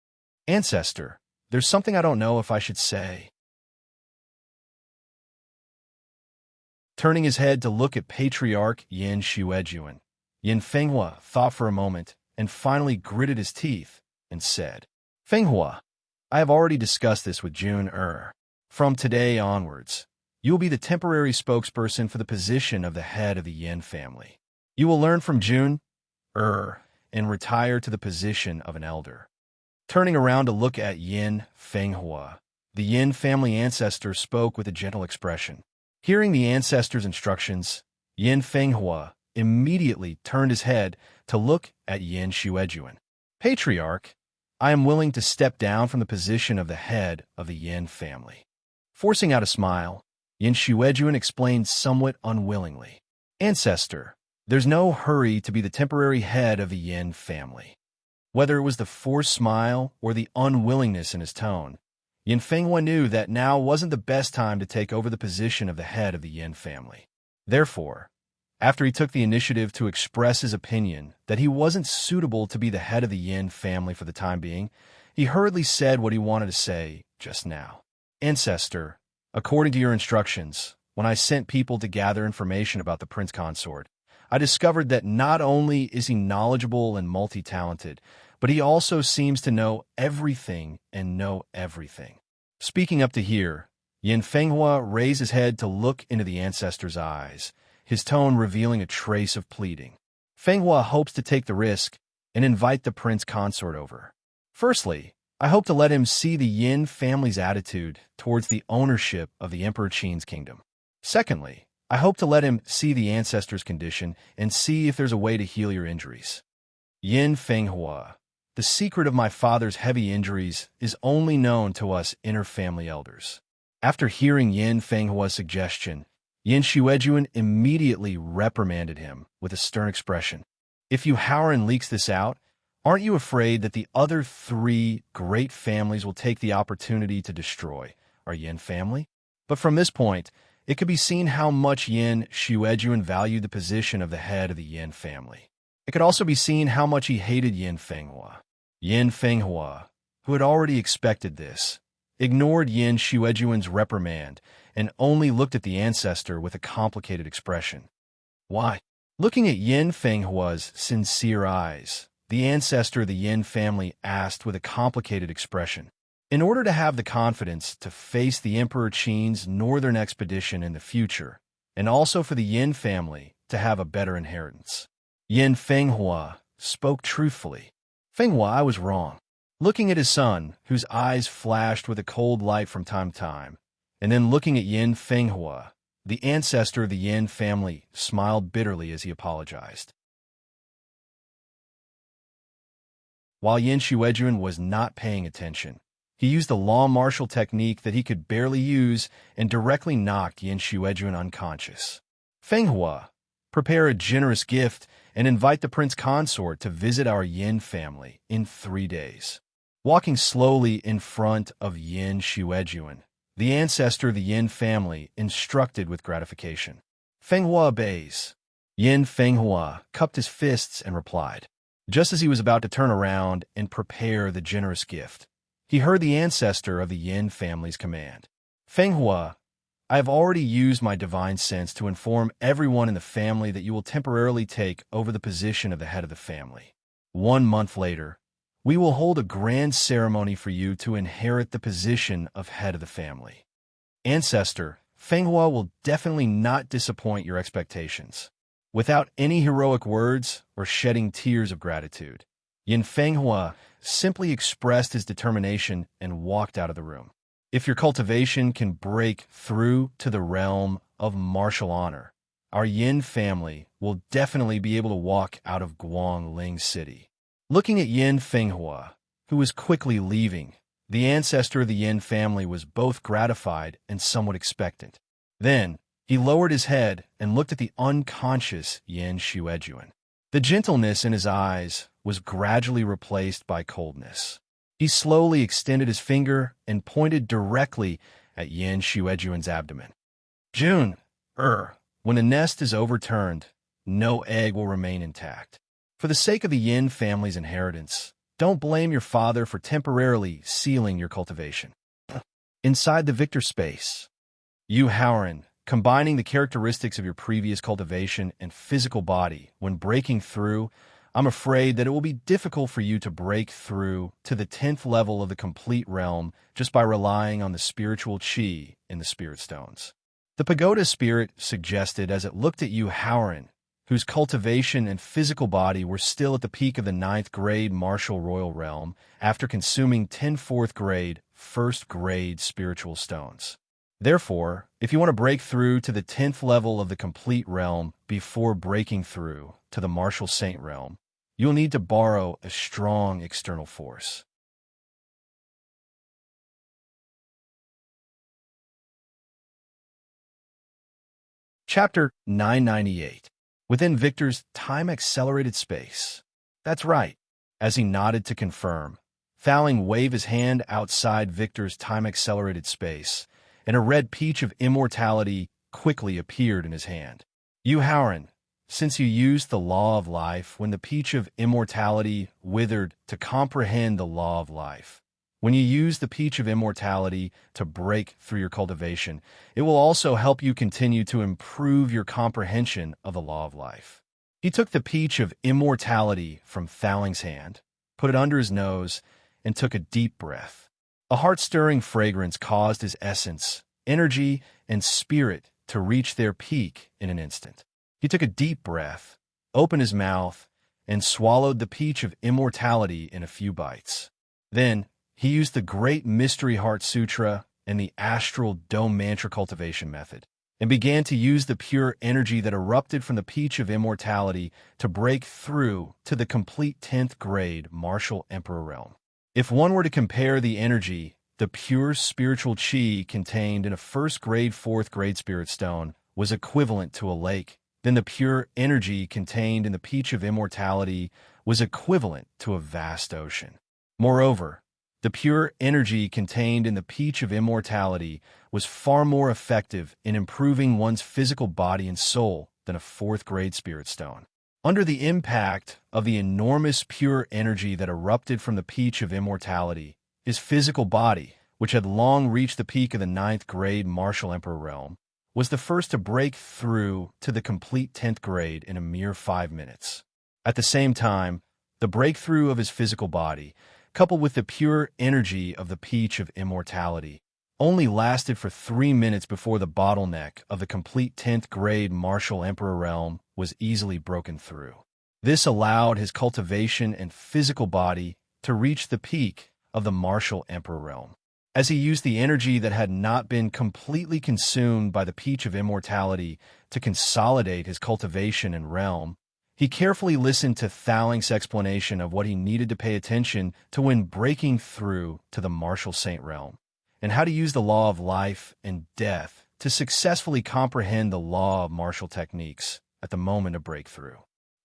"Ancestor, there's something I don't know if I should say." Turning his head to look at Patriarch Yin Xuejuan, Yin Fenghua thought for a moment and finally gritted his teeth and said, "Fenghua, I have already discussed this with Jun Er. From today onwards, you will be the temporary spokesperson for the position of the head of the Yin family. You will learn from Jun Er and retire to the position of an elder." Turning around to look at Yin Fenghua, the Yin family ancestor spoke with a gentle expression. Hearing the ancestor's instructions, Yin Fenghua immediately turned his head to look at Yin Xuejuan. "Patriarch, I am willing to step down from the position of the head of the Yin family." Forcing out a smile, Yin Xuejuan explained somewhat unwillingly, "Ancestor, there's no hurry to be the temporary head of the Yin family." Whether it was the forced smile or the unwillingness in his tone, Yin Fenghua knew that now wasn't the best time to take over the position of the head of the Yin family. Therefore, after he took the initiative to express his opinion that he wasn't suitable to be the head of the Yin family for the time being, he hurriedly said what he wanted to say just now. "Ancestor, according to your instructions, when I sent people to gather information about the Prince Consort, I discovered that not only is he knowledgeable and multi-talented, but he also seems to know everything and know everything." Speaking up to here, Yin Fenghua raised his head to look into the ancestor's eyes, his tone revealing a trace of pleading. "Fenghua hopes to take the risk and invite the Prince Consort over. Firstly, I hope to let him see the Yin family's attitude towards the ownership of the Emperor Qin's kingdom. Secondly, I hope to let him see the ancestor's condition and see if there's a way to heal your injuries. Yin Fenghua, the secret of my father's heavy injuries is only known to us inter-family elders." After hearing Yin Fenghua's suggestion, Yin Xuejuan immediately reprimanded him with a stern expression. "If you Howren leaks this out, aren't you afraid that the other 3 great families will take the opportunity to destroy our Yin family?" But from this point, it could be seen how much Yin Xuejuan valued the position of the head of the Yin family. It could also be seen how much he hated Yin Fenghua. Yin Fenghua, who had already expected this, ignored Yin Xuejuan's reprimand and only looked at the ancestor with a complicated expression. "Why?" Looking at Yin Fenghua's sincere eyes, the ancestor of the Yin family asked with a complicated expression. "In order to have the confidence to face the Emperor Qin's northern expedition in the future, and also for the Yin family to have a better inheritance." Yin Fenghua spoke truthfully. "Fenghua, I was wrong." Looking at his son, whose eyes flashed with a cold light from time to time, and then looking at Yin Fenghua, the ancestor of the Yin family smiled bitterly as he apologized. While Yin Xuejuan was not paying attention, he used the law martial technique that he could barely use and directly knocked Yin Xuejuan unconscious. "Fenghua, prepare a generous gift and invite the Prince Consort to visit our Yin family in 3 days." Walking slowly in front of Yin Xuejuan, the ancestor of the Yin family instructed with gratification. Fenghua obeys. Yin Fenghua cupped his fists and replied. Just as he was about to turn around and prepare the generous gift, he heard the ancestor of the Yin family's command. "Fenghua, I have already used my divine sense to inform everyone in the family that you will temporarily take over the position of the head of the family. 1 month later, we will hold a grand ceremony for you to inherit the position of head of the family. Ancestor, Fenghua will definitely not disappoint your expectations." Without any heroic words or shedding tears of gratitude, Yin Fenghua simply expressed his determination and walked out of the room. If your cultivation can break through to the realm of martial honor, our Yin family will definitely be able to walk out of Guangling City. Looking at Yin Fenghua, who was quickly leaving, the ancestor of the Yin family was both gratified and somewhat expectant. Then, He lowered his head and looked at the unconscious Yan Shuejuan. The gentleness in his eyes was gradually replaced by coldness. He slowly extended his finger and pointed directly at Yan Shuejuan's abdomen. June, when a nest is overturned, no egg will remain intact. For the sake of the Yin family's inheritance, don't blame your father for temporarily sealing your cultivation. Inside the Victor space, Yu Haoran, combining the characteristics of your previous cultivation and physical body when breaking through, I'm afraid that it will be difficult for you to break through to the 10th level of the complete realm just by relying on the spiritual qi in the spirit stones. The pagoda spirit suggested as it looked at Yu Haoran, whose cultivation and physical body were still at the peak of the 9th grade martial royal realm after consuming 10 4th grade, 1st grade spiritual stones. Therefore, if you want to break through to the 10th level of the complete realm before breaking through to the martial saint realm, you'll need to borrow a strong external force. Chapter 998. Within Victor's time-accelerated space. That's right. As he nodded to confirm, Thowling waved his hand outside Victor's time-accelerated space, and a red peach of immortality quickly appeared in his hand. Yu Haoran, since you used the law of life when the peach of immortality withered to comprehend the law of life, when you use the peach of immortality to break through your cultivation, it will also help you continue to improve your comprehension of the law of life. He took the peach of immortality from Thowling's hand, put it under his nose, and took a deep breath. A heart-stirring fragrance caused his essence, energy, and spirit to reach their peak in an instant. He took a deep breath, opened his mouth, and swallowed the peach of immortality in a few bites. Then, he used the Great Mystery Heart Sutra and the Astral Dome Mantra cultivation method, and began to use the pure energy that erupted from the peach of immortality to break through to the complete 10th grade martial emperor realm. If one were to compare the energy, the pure spiritual qi contained in a 1st grade, 4th grade spirit stone was equivalent to a lake, then the pure energy contained in the peach of immortality was equivalent to a vast ocean. Moreover, the pure energy contained in the peach of immortality was far more effective in improving one's physical body and soul than a 4th grade spirit stone. Under the impact of the enormous pure energy that erupted from the peach of immortality, his physical body, which had long reached the peak of the 9th grade martial emperor realm, was the first to break through to the complete 10th grade in a mere 5 minutes. At the same time, the breakthrough of his physical body, coupled with the pure energy of the peach of immortality, only lasted for 3 minutes before the bottleneck of the complete 10th grade martial emperor realm was easily broken through. This allowed his cultivation and physical body to reach the peak of the martial emperor realm. As he used the energy that had not been completely consumed by the peach of immortality to consolidate his cultivation and realm, he carefully listened to Thowling's explanation of what he needed to pay attention to when breaking through to the martial saint realm, and how to use the law of life and death to successfully comprehend the law of martial techniques at the moment of breakthrough.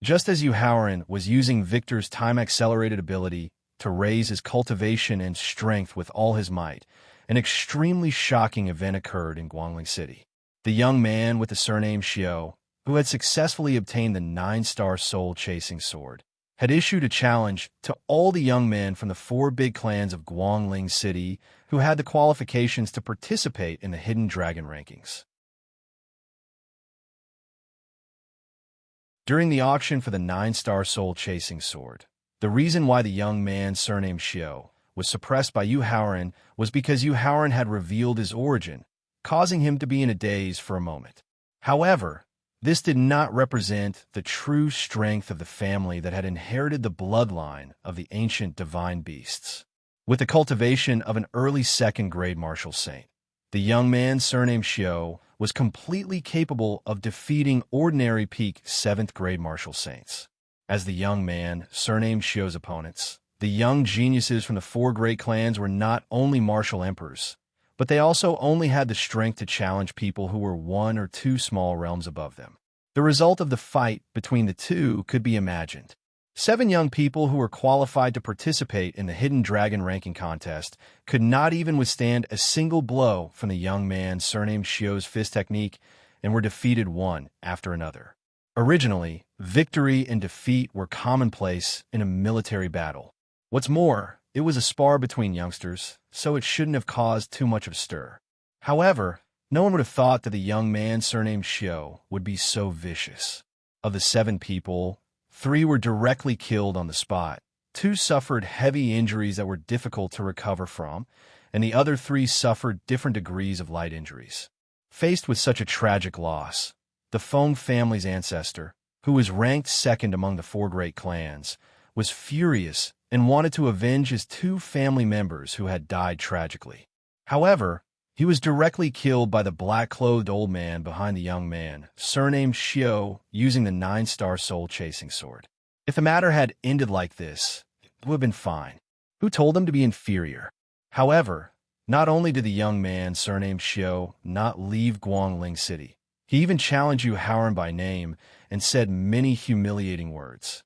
Just as Yu Haoran was using Victor's time-accelerated ability to raise his cultivation and strength with all his might, an extremely shocking event occurred in Guangling City. The young man with the surname Xiao, who had successfully obtained the 9-star soul-chasing sword, had issued a challenge to all the young men from the 4 big clans of Guangling City who had the qualifications to participate in the Hidden Dragon rankings. During the auction for the 9-star soul-chasing sword, the reason why the young man surnamed Xiao was suppressed by Yu Haoran was because Yu Haoran had revealed his origin, causing him to be in a daze for a moment. However, this did not represent the true strength of the family that had inherited the bloodline of the ancient divine beasts. With the cultivation of an early 2nd grade martial saint, the young man surnamed Xiao was completely capable of defeating ordinary peak 7th grade martial saints. As the young man surnamed Xiao's opponents, the young geniuses from the 4 great clans were not only martial emperors, but they also only had the strength to challenge people who were one or two small realms above them. The result of the fight between the two could be imagined. 7 young people who were qualified to participate in the Hidden Dragon ranking contest could not even withstand a single blow from the young man surnamed Shio's fist technique and were defeated one after another. Originally, victory and defeat were commonplace in a military battle. What's more, it was a spar between youngsters, so it shouldn't have caused too much of a stir. However, no one would have thought that the young man surnamed Shio would be so vicious. Of the 7 people, 3 were directly killed on the spot, 2 suffered heavy injuries that were difficult to recover from, and the other 3 suffered different degrees of light injuries. Faced with such a tragic loss, the Feng family's ancestor, who was ranked second among the 4 great clans, was furious and wanted to avenge his 2 family members who had died tragically. However, he was directly killed by the black-clothed old man behind the young man, surnamed Shio, using the 9-star soul-chasing sword. If the matter had ended like this, it would have been fine. Who told him to be inferior? However, not only did the young man surnamed Shio not leave Guangling City, he even challenged Yu Haoran by name and said many humiliating words.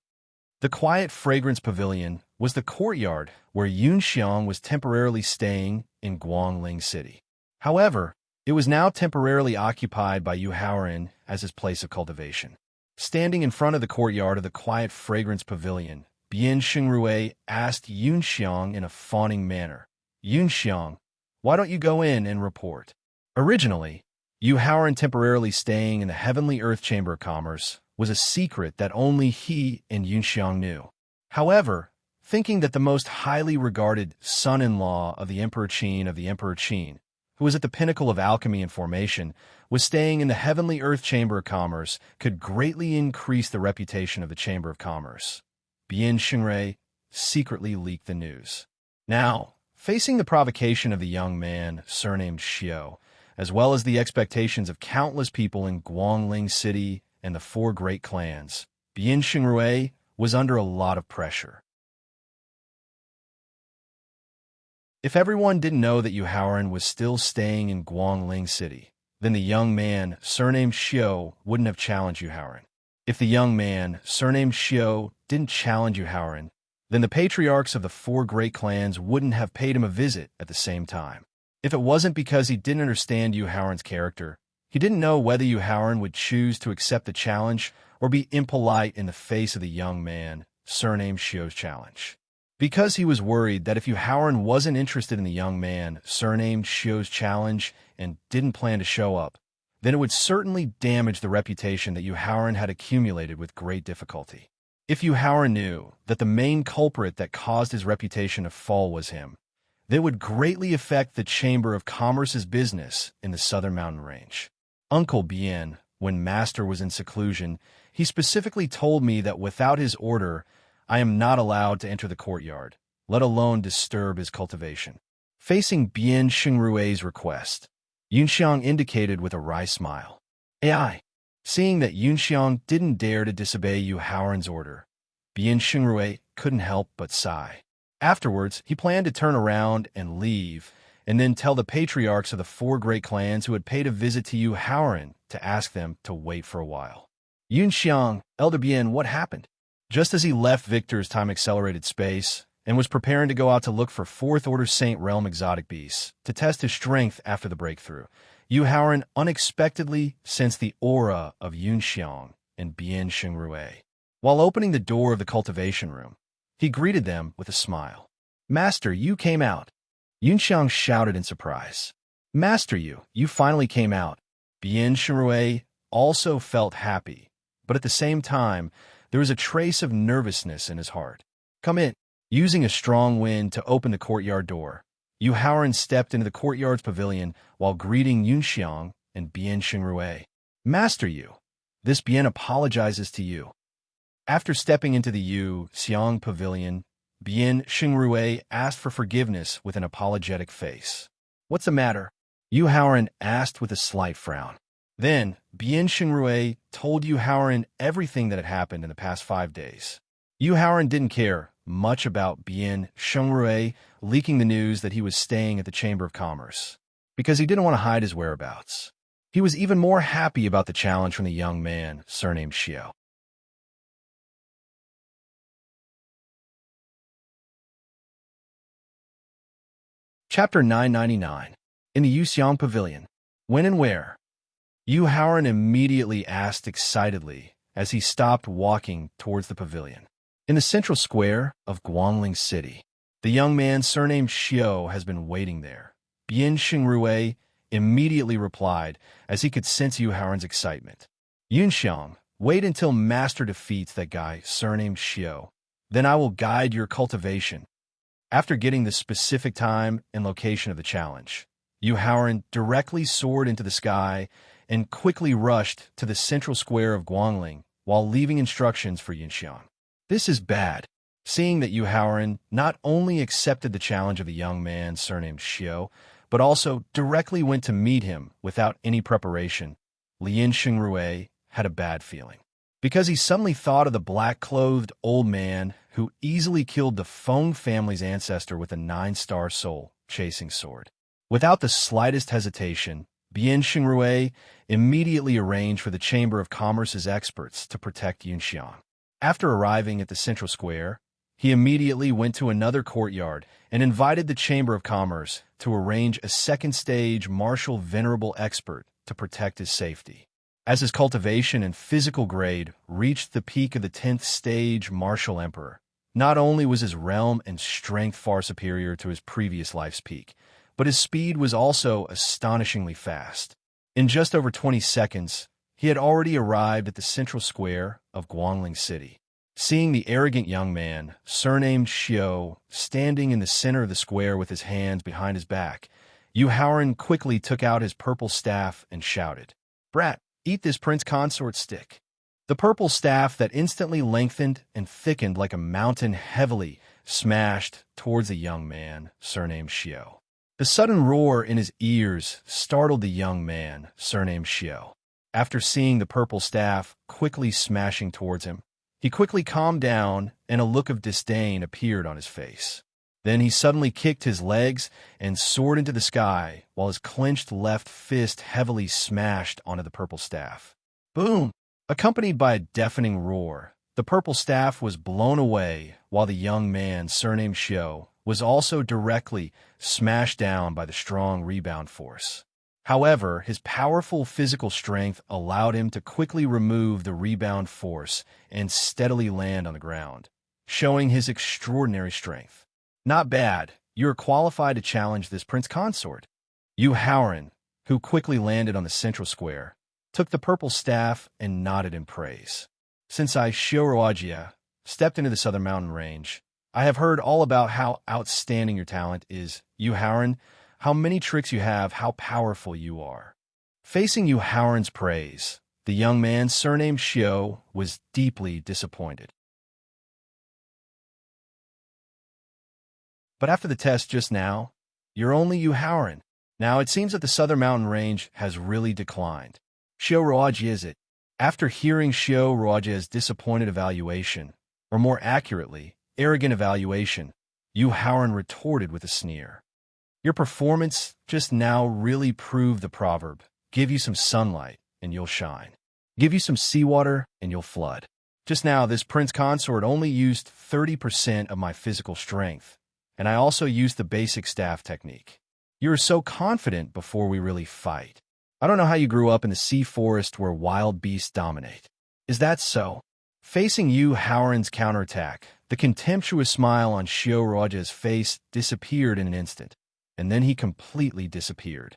The Quiet Fragrance Pavilion was the courtyard where Yun Xiang was temporarily staying in Guangling City. However, it was now temporarily occupied by Yu Haoran as his place of cultivation. Standing in front of the courtyard of the Quiet Fragrance Pavilion, Bian Xingrui asked Yun Xiang in a fawning manner, "Yun Xiang, why don't you go in and report?" Originally, Yu Haoran temporarily staying in the Heavenly Earth Chamber of Commerce was a secret that only he and Yun Xiang knew. However, thinking that the most highly regarded son-in-law of the Emperor Qin, who was at the pinnacle of alchemy and formation, was staying in the Heavenly Earth Chamber of Commerce could greatly increase the reputation of the Chamber of Commerce, Bian Xingrui secretly leaked the news. Now, facing the provocation of the young man surnamed Shio, as well as the expectations of countless people in Guangling City and the 4 great clans, Bian Xingrui was under a lot of pressure. If everyone didn't know that Yu Haoran was still staying in Guangling City, then the young man surnamed Shio wouldn't have challenged Yu Haoran. If the young man surnamed Shio didn't challenge Yu Haoran, then the patriarchs of the 4 great clans wouldn't have paid him a visit at the same time. If it wasn't because he didn't understand Yu Haoran's character, he didn't know whether Yu Haoran would choose to accept the challenge or be impolite in the face of the young man surnamed Shio's challenge. Because he was worried that if Yu Haoran wasn't interested in the young man surnamed Shio's challenge and didn't plan to show up, then it would certainly damage the reputation that Yu Haoran had accumulated with great difficulty. If Yu Haoran knew that the main culprit that caused his reputation to fall was him, that would greatly affect the Chamber of Commerce's business in the Southern Mountain Range. Uncle Bien, when Master was in seclusion, he specifically told me that without his order, I am not allowed to enter the courtyard, let alone disturb his cultivation. Facing Bian Xingrui's request, Yun Xiang indicated with a wry smile. AI. Seeing that Yun Xiang didn't dare to disobey Yu Haoran's order, Bian Xingrui couldn't help but sigh. Afterwards, he planned to turn around and leave, and then tell the patriarchs of the 4 great clans who had paid a visit to Yu Haoran to ask them to wait for a while. Yun Xiang, Elder Bien, what happened? Just as he left Victor's time-accelerated space and was preparing to go out to look for 4th Order Saint Realm exotic beasts to test his strength after the breakthrough, Yu Haoran unexpectedly sensed the aura of Yun Xiang and Bian Xingrui. While opening the door of the cultivation room, he greeted them with a smile. "Master, you came out." Yun Xiang shouted in surprise. "Master, you finally came out." Bian Xingrui also felt happy, but at the same time, there was a trace of nervousness in his heart. "Come in." Using a strong wind to open the courtyard door, Yu Haoran stepped into the courtyard's pavilion while greeting Yun Xiang and Bian Xingrui. "Master this Bian apologizes to you." After stepping into the Yu Xiang pavilion, Bian Xingrui asked for forgiveness with an apologetic face. "What's the matter?" Yu Haoran asked with a slight frown. Then, Bian Xingrui told Yu Haoran everything that had happened in the past 5 days. Yu Haoran didn't care much about Bian Xingrui leaking the news that he was staying at the Chamber of Commerce. because he didn't want to hide his whereabouts. He was even more happy about the challenge from the young man, surnamed Xiao. Chapter 999. In the Yuxiang Pavilion. When and where? Yu Haoran immediately asked excitedly as he stopped walking towards the pavilion. In the central square of Guangling City. The young man surnamed Xiao has been waiting there. Bian Xingrui immediately replied as he could sense Yu Haoran's excitement. Yunxiang, wait until Master defeats that guy surnamed Xiao. Then I will guide your cultivation. After getting the specific time and location of the challenge, Yu Haoran directly soared into the sky and quickly rushed to the central square of Guangling while leaving instructions for Yunxiang. This is bad. Seeing that Yu Haoran not only accepted the challenge of the young man surnamed Xiao, but also directly went to meet him without any preparation, Lian Xingrui had a bad feeling. Because he suddenly thought of the black-clothed old man who easily killed the Feng family's ancestor with a 9-star soul chasing sword. Without the slightest hesitation, Bian Xingrui immediately arranged for the Chamber of Commerce's experts to protect Yunxiang. After arriving at the central square, he immediately went to another courtyard and invited the Chamber of Commerce to arrange a second-stage martial venerable expert to protect his safety. As his cultivation and physical grade reached the peak of the 10th stage martial emperor, not only was his realm and strength far superior to his previous life's peak, but his speed was also astonishingly fast. In just over 20 seconds, he had already arrived at the central square of Guangling City. Seeing the arrogant young man, surnamed Xiao, standing in the center of the square with his hands behind his back, Yu Haoran quickly took out his purple staff and shouted, "Brat, eat this prince consort stick." The purple staff that instantly lengthened and thickened like a mountain heavily smashed towards the young man, surnamed Xiao. The sudden roar in his ears startled the young man, surnamed Xiao. After seeing the purple staff quickly smashing towards him, he quickly calmed down and a look of disdain appeared on his face. Then he suddenly kicked his legs and soared into the sky while his clenched left fist heavily smashed onto the purple staff. Boom! Accompanied by a deafening roar, the purple staff was blown away while the young man, surnamed Xiao, was also directly smashed down by the strong rebound force. However, his powerful physical strength allowed him to quickly remove the rebound force and steadily land on the ground, showing his extraordinary strength. Not bad. You are qualified to challenge this prince consort. Yu Haoran, who quickly landed on the central square, took the purple staff and nodded in praise. Since I, Xiao stepped into the southern mountain range, I have heard all about how outstanding your talent is, Yu Haoran, how many tricks you have, how powerful you are. Facing Yu Haoran's praise, the young man, surnamed Xiao, was deeply disappointed. But after the test just now, you're only Yu Haoran. Now it seems that the southern mountain range has really declined. Xiao Ruoji is it? After hearing Xiao Ruoji's disappointed evaluation, or more accurately, arrogant evaluation, Yu Haoran retorted with a sneer. Your performance just now really proved the proverb, give you some sunlight and you'll shine. Give you some seawater and you'll flood. Just now, this prince consort only used 30% of my physical strength, and I also used the basic staff technique. You were so confident before we really fight. I don't know how you grew up in the sea forest where wild beasts dominate. Is that so? Facing Yu Haoran's counterattack, the contemptuous smile on Xiao Ruoji's face disappeared in an instant, and then he completely disappeared.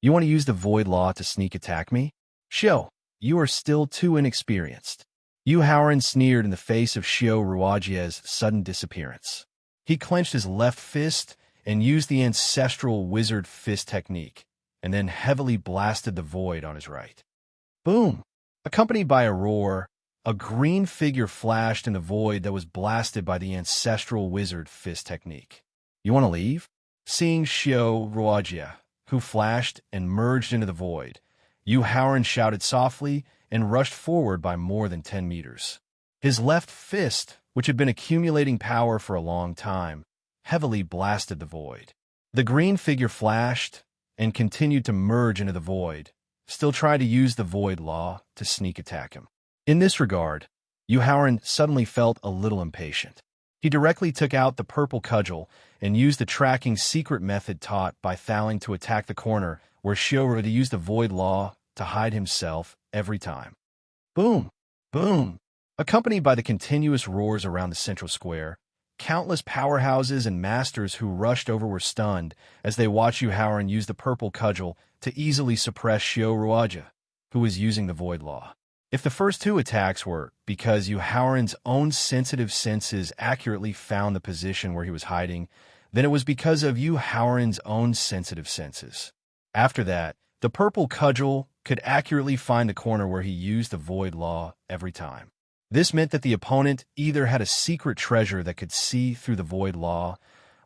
You want to use the void law to sneak attack me? Xiao, you are still too inexperienced. Yu Haoran sneered in the face of Xiao Ruoji's sudden disappearance. He clenched his left fist and used the ancestral wizard fist technique, and then heavily blasted the void on his right. Boom! Accompanied by a roar, a green figure flashed in the void that was blasted by the ancestral wizard fist technique. You want to leave? Seeing Xiao Ruoji, who flashed and merged into the void, Yu Haoran shouted softly and rushed forward by more than 10 meters. His left fist, which had been accumulating power for a long time, heavily blasted the void. The green figure flashed, and continued to merge into the void, still trying to use the void law to sneak attack him. In this regard, Yuhaoran suddenly felt a little impatient. He directly took out the purple cudgel and used the tracking secret method taught by Thaling to attack the corner where Xiao had used the void law to hide himself every time. Boom! Boom! Accompanied by the continuous roars around the central square, countless powerhouses and masters who rushed over were stunned as they watched Yuhaoran use the purple cudgel to easily suppress Xiao Ruaja, who was using the void law. If the first two attacks were because Yuhaoran's own sensitive senses accurately found the position where he was hiding, then it was because of Yuhaoran's own sensitive senses. After that, the purple cudgel could accurately find the corner where he used the void law every time. This meant that the opponent either had a secret treasure that could see through the void law,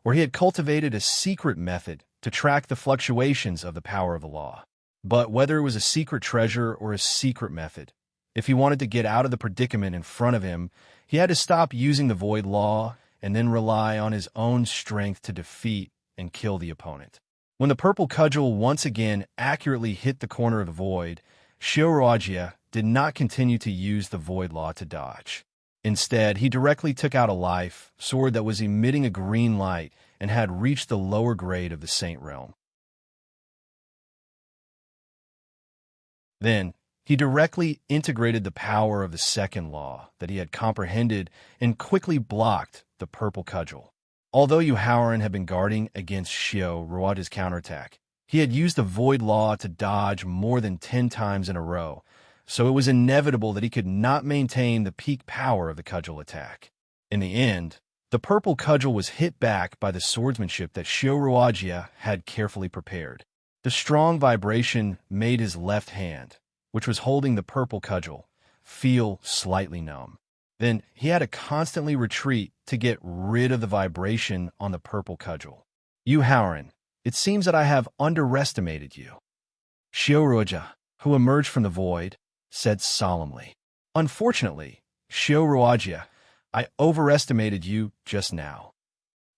or he had cultivated a secret method to track the fluctuations of the power of the law. But whether it was a secret treasure or a secret method, if he wanted to get out of the predicament in front of him, he had to stop using the void law and then rely on his own strength to defeat and kill the opponent. When the purple cudgel once again accurately hit the corner of the void, Xiao did not continue to use the void law to dodge. Instead, he directly took out a life sword that was emitting a green light and had reached the lower grade of the Saint Realm. Then, he directly integrated the power of the second law that he had comprehended and quickly blocked the purple cudgel. Although Yuhaoran had been guarding against Xiao Ruaja's counterattack, he had used the void law to dodge more than 10 times in a row, so it was inevitable that he could not maintain the peak power of the cudgel attack. In the end, the purple cudgel was hit back by the swordsmanship that Xiao Ruaja had carefully prepared. The strong vibration made his left hand, which was holding the purple cudgel, feel slightly numb. Then he had to constantly retreat to get rid of the vibration on the purple cudgel. Yuhaoran, it seems that I have underestimated you. Xiao Ruaja, who emerged from the void, said solemnly. Unfortunately, Xiao Ruaja, I overestimated you just now.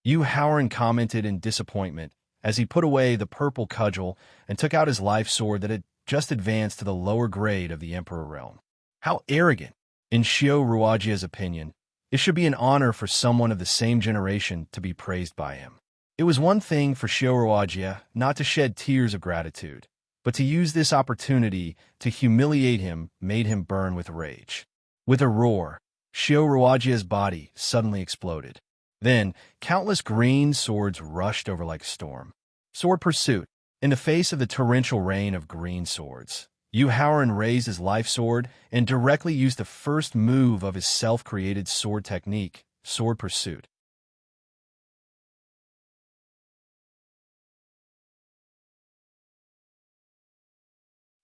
Yuhaoran commented in disappointment as he put away the purple cudgel and took out his life sword that had just advanced to the lower grade of the Emperor realm. How arrogant! In Xiao Ruaja's opinion, it should be an honor for someone of the same generation to be praised by him. It was one thing for Xiao Ruaja not to shed tears of gratitude, but to use this opportunity to humiliate him made him burn with rage. With a roar, Xiao Ruaja's body suddenly exploded. Then, countless green swords rushed over like a storm. Sword pursuit. In the face of the torrential rain of green swords, Yuhaoran raised his life sword and directly used the first move of his self-created sword technique, sword pursuit.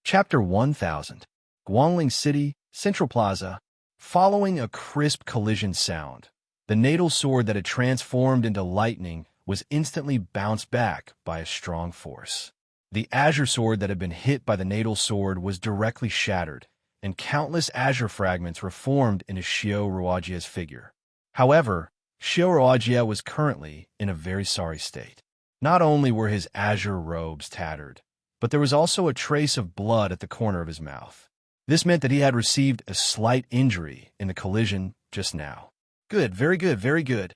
Chapter 1000. Guangling City, Central Plaza. Following a crisp collision sound, the natal sword that had transformed into lightning was instantly bounced back by a strong force. The azure sword that had been hit by the natal sword was directly shattered, and countless azure fragments were formed into Xiao Ruaja's figure. However, Xiao Ruaja was currently in a very sorry state. Not only were his azure robes tattered, but there was also a trace of blood at the corner of his mouth. This meant that he had received a slight injury in the collision just now. Good, very good, very good.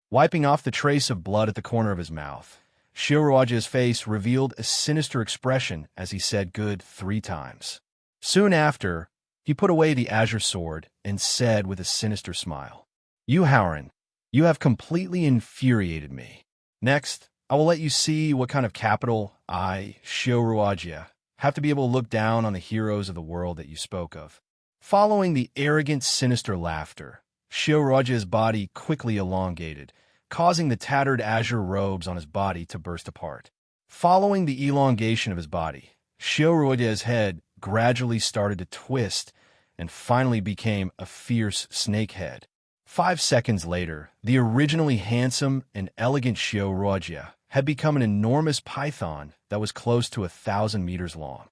Wiping off the trace of blood at the corner of his mouth, Xiao Ruaja's face revealed a sinister expression as he said good 3 times. Soon after, he put away the azure sword and said with a sinister smile, Yuhaoran, you have completely infuriated me. Next, I will let you see what kind of capital I, Xiao Ruaja, have to be able to look down on the heroes of the world that you spoke of. Following the arrogant, sinister laughter, Xiao Ruaja's body quickly elongated, causing the tattered azure robes on his body to burst apart. Following the elongation of his body, Xiao Ruaja's head gradually started to twist and finally became a fierce snake head. 5 seconds later, the originally handsome and elegant Xiao Ruaja had become an enormous python that was close to 1,000 meters long.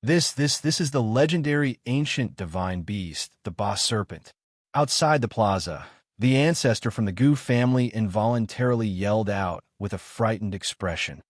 This is the legendary ancient divine beast, the boss serpent. Outside the plaza, the ancestor from the Gu family involuntarily yelled out with a frightened expression.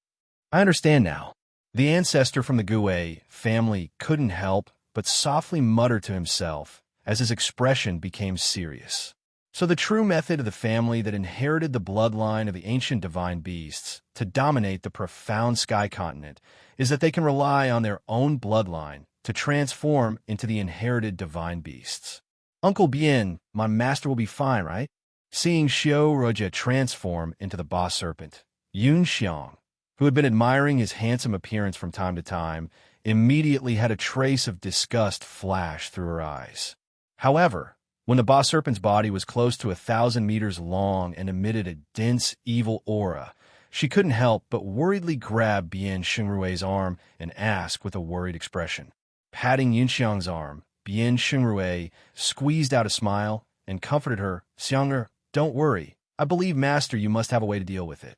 I understand now. The ancestor from the Gue family couldn't help but softly mutter to himself as his expression became serious. So the true method of the family that inherited the bloodline of the ancient divine beasts to dominate the profound sky continent is that they can rely on their own bloodline to transform into the inherited divine beasts. Uncle Bien, my master will be fine, right? Seeing Xiao Ruojie transform into the boss serpent, Yun Xiang, who had been admiring his handsome appearance from time to time, immediately had a trace of disgust flash through her eyes. However, when the boss serpent's body was close to 1,000 meters long and emitted a dense, evil aura, she couldn't help but worriedly grab Bien Xingrue's arm and ask with a worried expression. Patting Yunxiang's arm, Bien Xingrue squeezed out a smile and comforted her. Xiang'er, don't worry. I believe, Master, you must have a way to deal with it.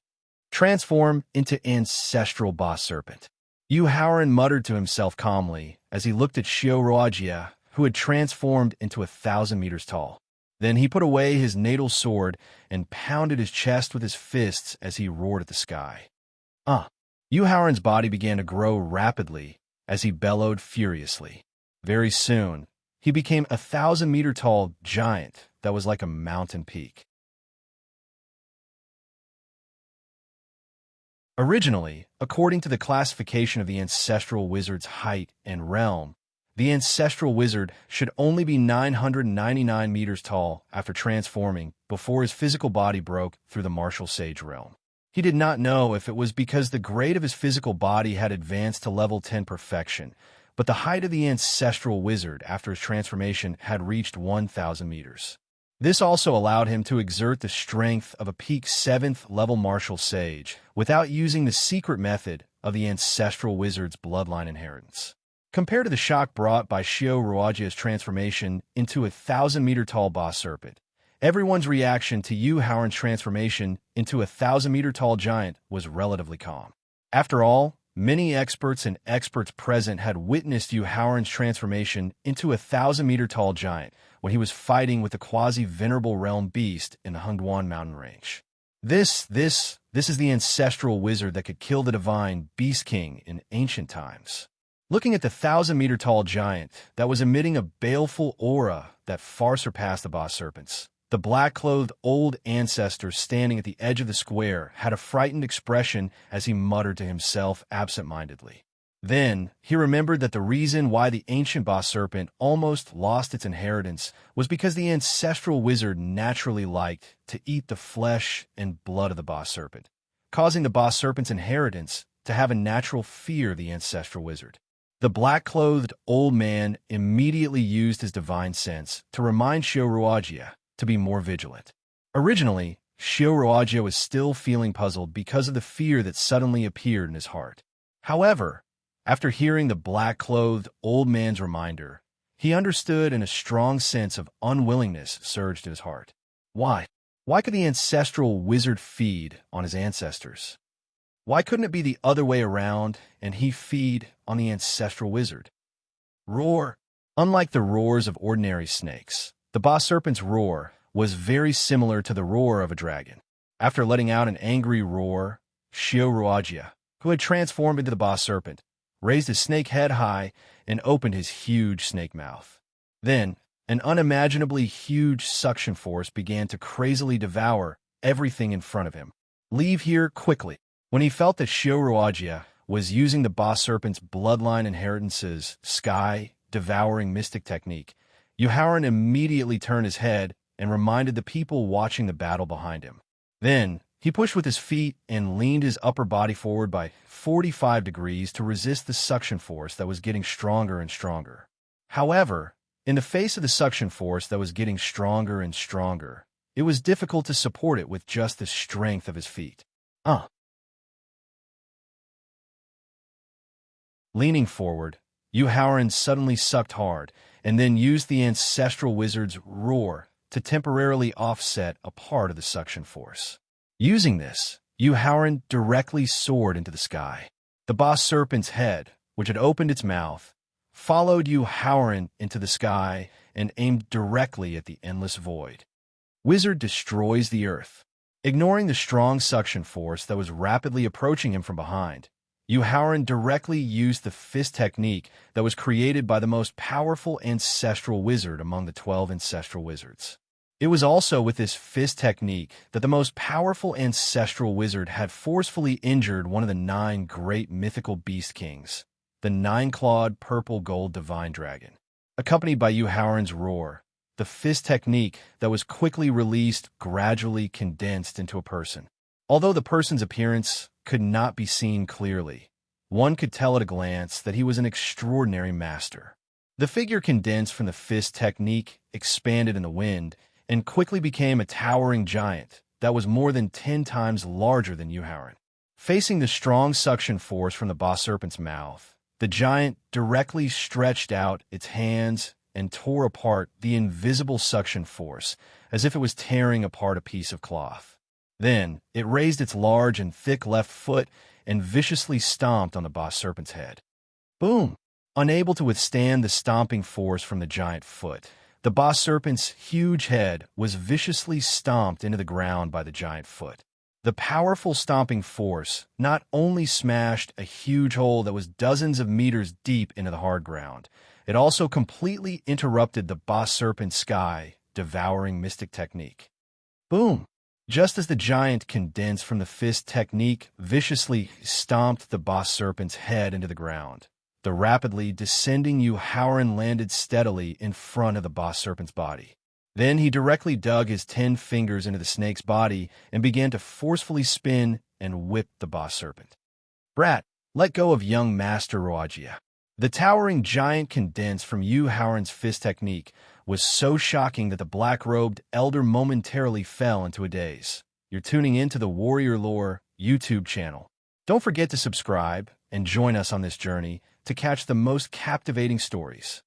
Transform into ancestral boss serpent. Yu Haoran muttered to himself calmly as he looked at Xiao Ruojie, who had transformed into 1,000 meters tall. Then he put away his natal sword and pounded his chest with his fists as he roared at the sky. Yu Haoran's body began to grow rapidly as he bellowed furiously. Very soon, he became 1,000-meter-tall giant that was like a mountain peak. Originally, according to the classification of the ancestral wizard's height and realm, the ancestral wizard should only be 999 meters tall after transforming before his physical body broke through the martial sage realm. He did not know if it was because the grade of his physical body had advanced to level 10 perfection, but the height of the ancestral wizard after his transformation had reached 1,000 meters. This also allowed him to exert the strength of a peak 7th level martial sage without using the secret method of the ancestral wizard's bloodline inheritance. Compared to the shock brought by Xiao Ruojie's transformation into a 1,000-meter-tall boss serpent, everyone's reaction to Yu Haoran's transformation into a 1,000-meter-tall giant was relatively calm. After all, many experts and experts present had witnessed Yu Haoran's transformation into a 1,000-meter-tall giant when he was fighting with the quasi-venerable realm beast in the Hengduan mountain range. This is the ancestral wizard that could kill the divine beast king in ancient times. Looking at the 1,000-meter-tall giant that was emitting a baleful aura that far surpassed the boss serpents, the black-clothed old ancestor standing at the edge of the square had a frightened expression as he muttered to himself absent-mindedly. Then, he remembered that the reason why the ancient boss serpent almost lost its inheritance was because the ancestral wizard naturally liked to eat the flesh and blood of the boss serpent, causing the boss serpent's inheritance to have a natural fear of the ancestral wizard. The black-clothed old man immediately used his divine sense to remind Xiao Ruojie to be more vigilant. Originally, Xiao Ruojie was still feeling puzzled because of the fear that suddenly appeared in his heart. However, after hearing the black-clothed old man's reminder, he understood and a strong sense of unwillingness surged in his heart. Why? Why could the ancestral wizard feed on his ancestors? Why couldn't it be the other way around and he feed on the ancestral wizard? Roar. Unlike the roars of ordinary snakes, the boss serpent's roar was very similar to the roar of a dragon. After letting out an angry roar, Xiao Ruojie, who had transformed into the boss serpent, raised his snake head high and opened his huge snake mouth. Then, an unimaginably huge suction force began to crazily devour everything in front of him. Leave here quickly. When he felt that Xiao Ruojie was using the boss serpent's bloodline inheritance's sky-devouring mystic technique, Yu Haoran immediately turned his head and reminded the people watching the battle behind him. Then, he pushed with his feet and leaned his upper body forward by 45 degrees to resist the suction force that was getting stronger and stronger. However, in the face of the suction force that was getting stronger and stronger, it was difficult to support it with just the strength of his feet. Leaning forward, Yu Haoran suddenly sucked hard and then used the ancestral wizard's roar to temporarily offset a part of the suction force. Using this, Yu Haoran directly soared into the sky. The boss serpent's head, which had opened its mouth, followed Yu Haoran into the sky and aimed directly at the endless void. Wizard destroys the earth. Ignoring the strong suction force that was rapidly approaching him from behind, Yu Haoran directly used the fist technique that was created by the most powerful ancestral wizard among the 12 ancestral wizards. It was also with this fist technique that the most powerful ancestral wizard had forcefully injured one of the 9 great mythical beast kings, the 9-clawed purple-gold divine dragon. Accompanied by Yu Haoran's roar, the fist technique that was quickly released gradually condensed into a person. Although the person's appearance could not be seen clearly, one could tell at a glance that he was an extraordinary master. The figure condensed from the fist technique expanded in the wind and quickly became a towering giant that was more than 10 times larger than Yu Haoran. Facing the strong suction force from the boss serpent's mouth, the giant directly stretched out its hands and tore apart the invisible suction force as if it was tearing apart a piece of cloth. Then, it raised its large and thick left foot and viciously stomped on the boss serpent's head. Boom! Unable to withstand the stomping force from the giant foot, the boss serpent's huge head was viciously stomped into the ground by the giant foot. The powerful stomping force not only smashed a huge hole that was dozens of meters deep into the hard ground, it also completely interrupted the boss serpent's sky-devouring mystic technique. Boom! Just as the giant condensed from the fist technique viciously stomped the boss serpent's head into the ground, the rapidly descending Yu Haoran landed steadily in front of the boss serpent's body. Then he directly dug his 10 fingers into the snake's body and began to forcefully spin and whip the boss serpent. Brat, let go of young Master Roagia. The towering giant condensed from Yu Haoran's fist technique was so shocking that the black-robed elder momentarily fell into a daze. You're tuning into the Warrior Lore YouTube channel. Don't forget to subscribe and join us on this journey to catch the most captivating stories.